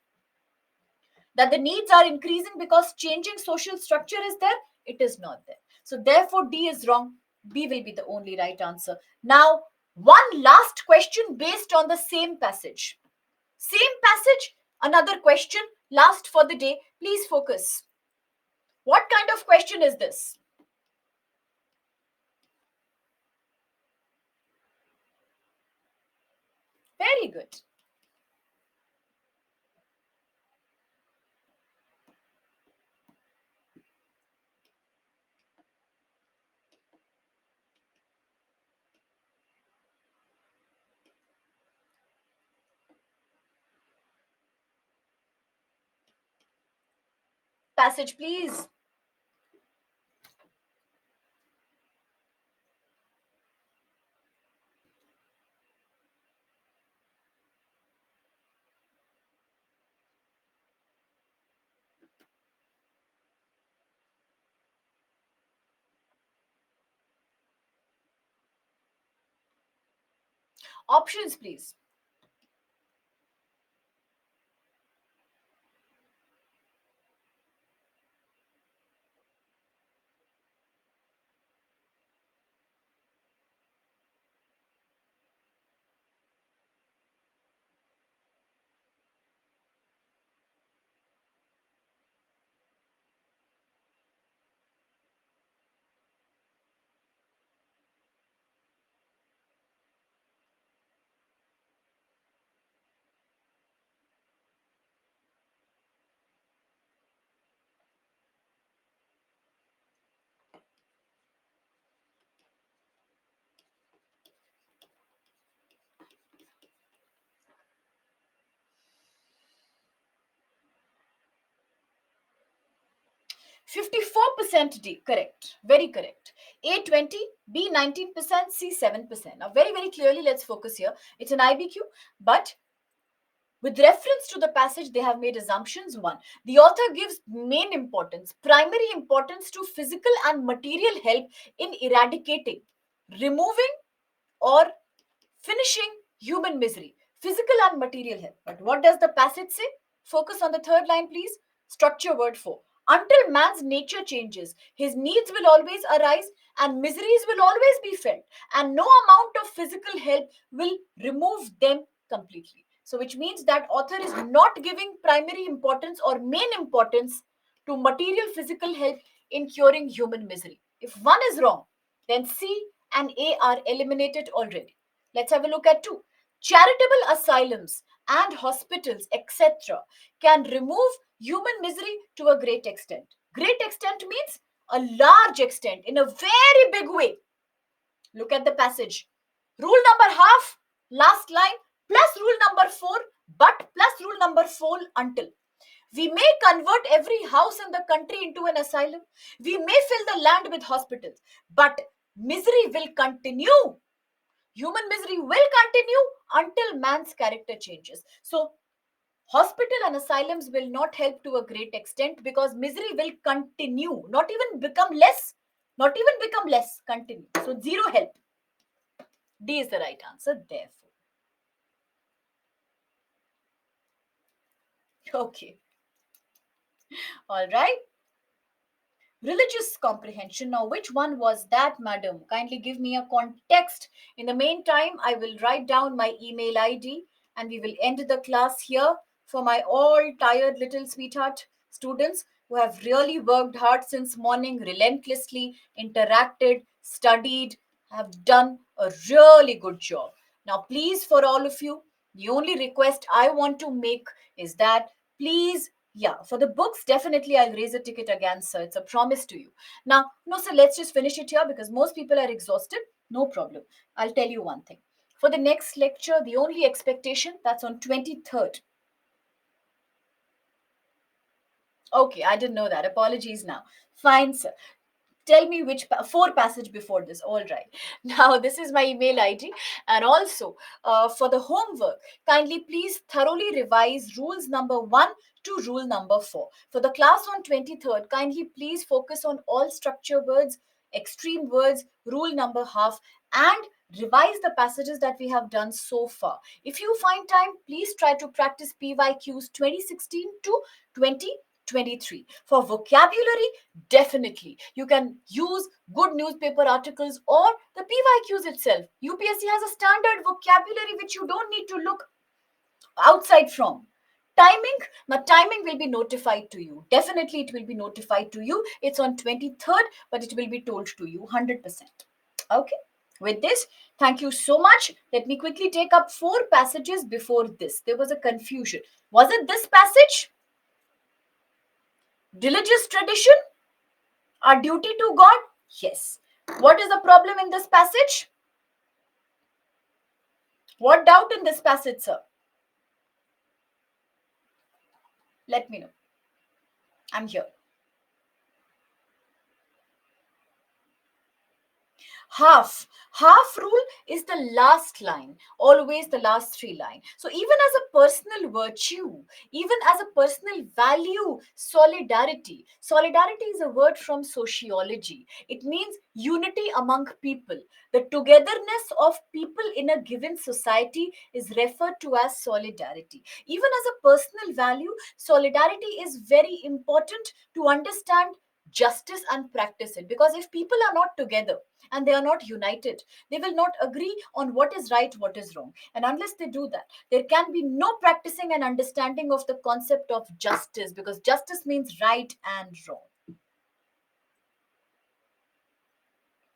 That the needs are increasing because changing social structure is there? It is not there. So therefore D is wrong. B will be the only right answer. Now, one last question based on the same passage. Same passage, another question, last for the day. Please focus. What kind of question is this? Very good. Passage, please. Options, please. %54 D, correct, very correct. A 20, B 19%, C 7%. Now, very, very clearly, let's focus here. It's an IBQ, but with reference to the passage, they have made assumptions. One, the author gives main importance, primary importance to physical and material help in eradicating, removing, or finishing human misery. Physical and material help. But what does the passage say? Focus on the third line, please. Structure word 4. Until man's nature changes, his needs will always arise and miseries will always be felt, and no amount of physical help will remove them completely. So, which means that author is not giving primary importance or main importance to material physical help in curing human misery. If one is wrong, then C and A are eliminated already. Let's have a look at two. Charitable asylums and hospitals, etc., can remove human misery to a great extent. Great extent means a large extent, in a very big way. Look at the passage. Rule number half, last line, plus rule number 4, but plus rule number 4 until. We may convert every house in the country into an asylum. We may fill the land with hospitals, but misery will continue. Human misery will continue until man's character changes. So, hospital and asylums will not help to a great extent because misery will continue, not even become less, not even become less, continue. So, zero help. D is the right answer, therefore. Okay, all right. Religious comprehension. Now, which one was that, madam? Kindly give me a context. In the meantime, I will write down my email ID and we will end the class here for my all tired little sweetheart students who have really worked hard since morning, relentlessly interacted, studied, have done a really good job. Now, please, for all of you, the only request I want to make is that please, yeah, for the books, definitely I'll raise a ticket again, sir. It's a promise to you. Now, no, sir, let's just finish it here because most people are exhausted. No problem. I'll tell you one thing. For the next lecture, the only expectation that's on 23rd. Okay, I didn't know that. Apologies now. Fine, sir. Tell me which four passage before this. All right. Now this is my email ID, and also for the homework, kindly please thoroughly revise rules number 1 to rule number 4. For the class on 23rd, kindly please focus on all structure words, extreme words, rule number half, and revise the passages that we have done so far. If you find time, please try to practice PYQs 2016 to 2023. For vocabulary, definitely you can use good newspaper articles or the PYQs itself. UPSC has a standard vocabulary which you don't need to look outside from. Timing, now timing will be notified to you. Definitely it will be notified to you. It's on 23rd, but it will be told to you 100%. Okay. With this, thank you so much. Let me quickly take up four passages before this. There was a confusion. Was it this passage? Religious tradition? Our duty to God? Yes. What is the problem in this passage? What doubt in this passage, sir? Let me know. I'm here. Half rule is the last line, always the last three line. So even as a personal virtue, even as a personal value, solidarity is a word from sociology. It means unity among people. The togetherness of people in a given society is referred to as solidarity. Even as a personal value, solidarity is very important to understand justice and practice it, because if people are not together and they are not united, they will not agree on what is right, what is wrong. And unless they do that, there can be no practicing and understanding of the concept of justice, because justice means right and wrong.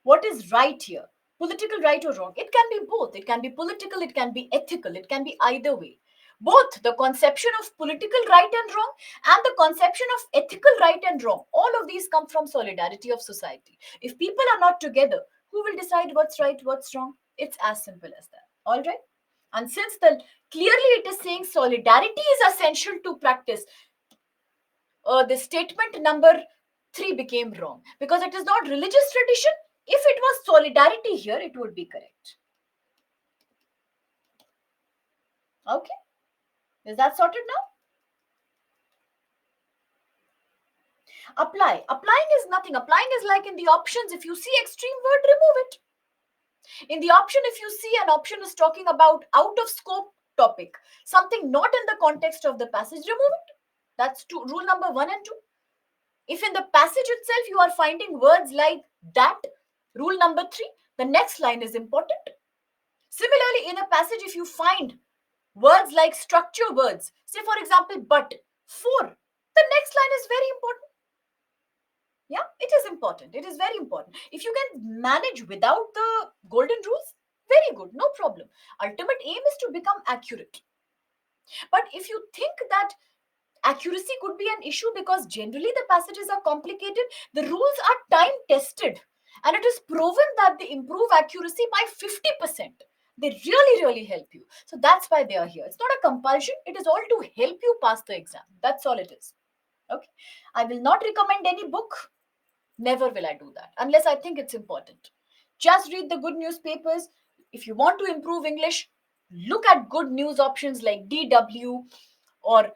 What is right here? Political right or wrong? It can be both. It can be political, it can be ethical, it can be either way. Both the conception of political right and wrong and the conception of ethical right and wrong, all of these come from solidarity of society. If people are not together, who will decide what's right, what's wrong? It's as simple as that. All right. And since the clearly it is saying solidarity is essential to practice, the statement number 3 became wrong because it is not religious tradition. If it was solidarity here, it would be correct. Okay, is that sorted now? Applying is nothing. Applying is like in the options, if you see extreme word, remove it. In the option, if you see an option is talking about out of scope topic, something not in the context of the passage, remove it. That's rule number 1 and 2. If in the passage itself you are finding words like that, rule number 3, the next line is important. Similarly, in a passage, if you find words like structure words, say for example, but, for, the next line is very important. Yeah, it is important. It is very important. If you can manage without the golden rules, very good, no problem. Ultimate aim is to become accurate. But if you think that accuracy could be an issue because generally the passages are complicated, the rules are time tested and it is proven that they improve accuracy by 50%. They really, really help you. So that's why they are here. It's not a compulsion, it is all to help you pass the exam. That's all it is. Okay. I will not recommend any book. Never will I do that unless I think it's important. Just read the good newspapers. If you want to improve English, look at good news options like DW, or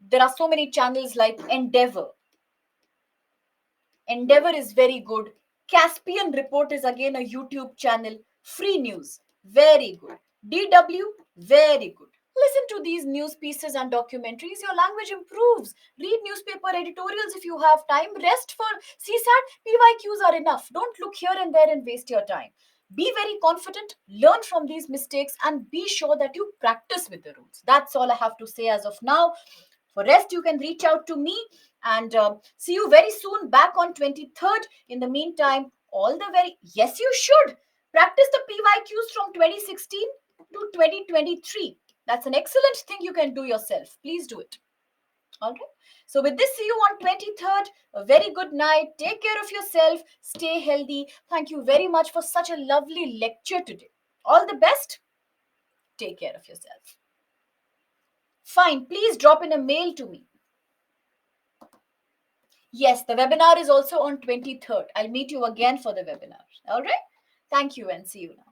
there are so many channels like Endeavor. Endeavor is very good. Caspian Report is again a YouTube channel. Free news, very good. DW, very good. Listen to these news pieces and documentaries. Your language improves. Read newspaper editorials if you have time. Rest for CSAT. PYQs are enough. Don't look here and there and waste your time. Be very confident, learn from these mistakes, and be sure that you practice with the rules. That's all I have to say as of now. For rest, you can reach out to me, and see you very soon back on 23rd. In the meantime, all the very, yes, you should practice the PYQs from 2016 to 2023. That's an excellent thing you can do yourself. Please do it. All right. So with this, see you on 23rd. A very good night. Take care of yourself. Stay healthy. Thank you very much for such a lovely lecture today. All the best. Take care of yourself. Fine. Please drop in a mail to me. Yes, the webinar is also on 23rd. I'll meet you again for the webinar. All right. Thank you and see you now.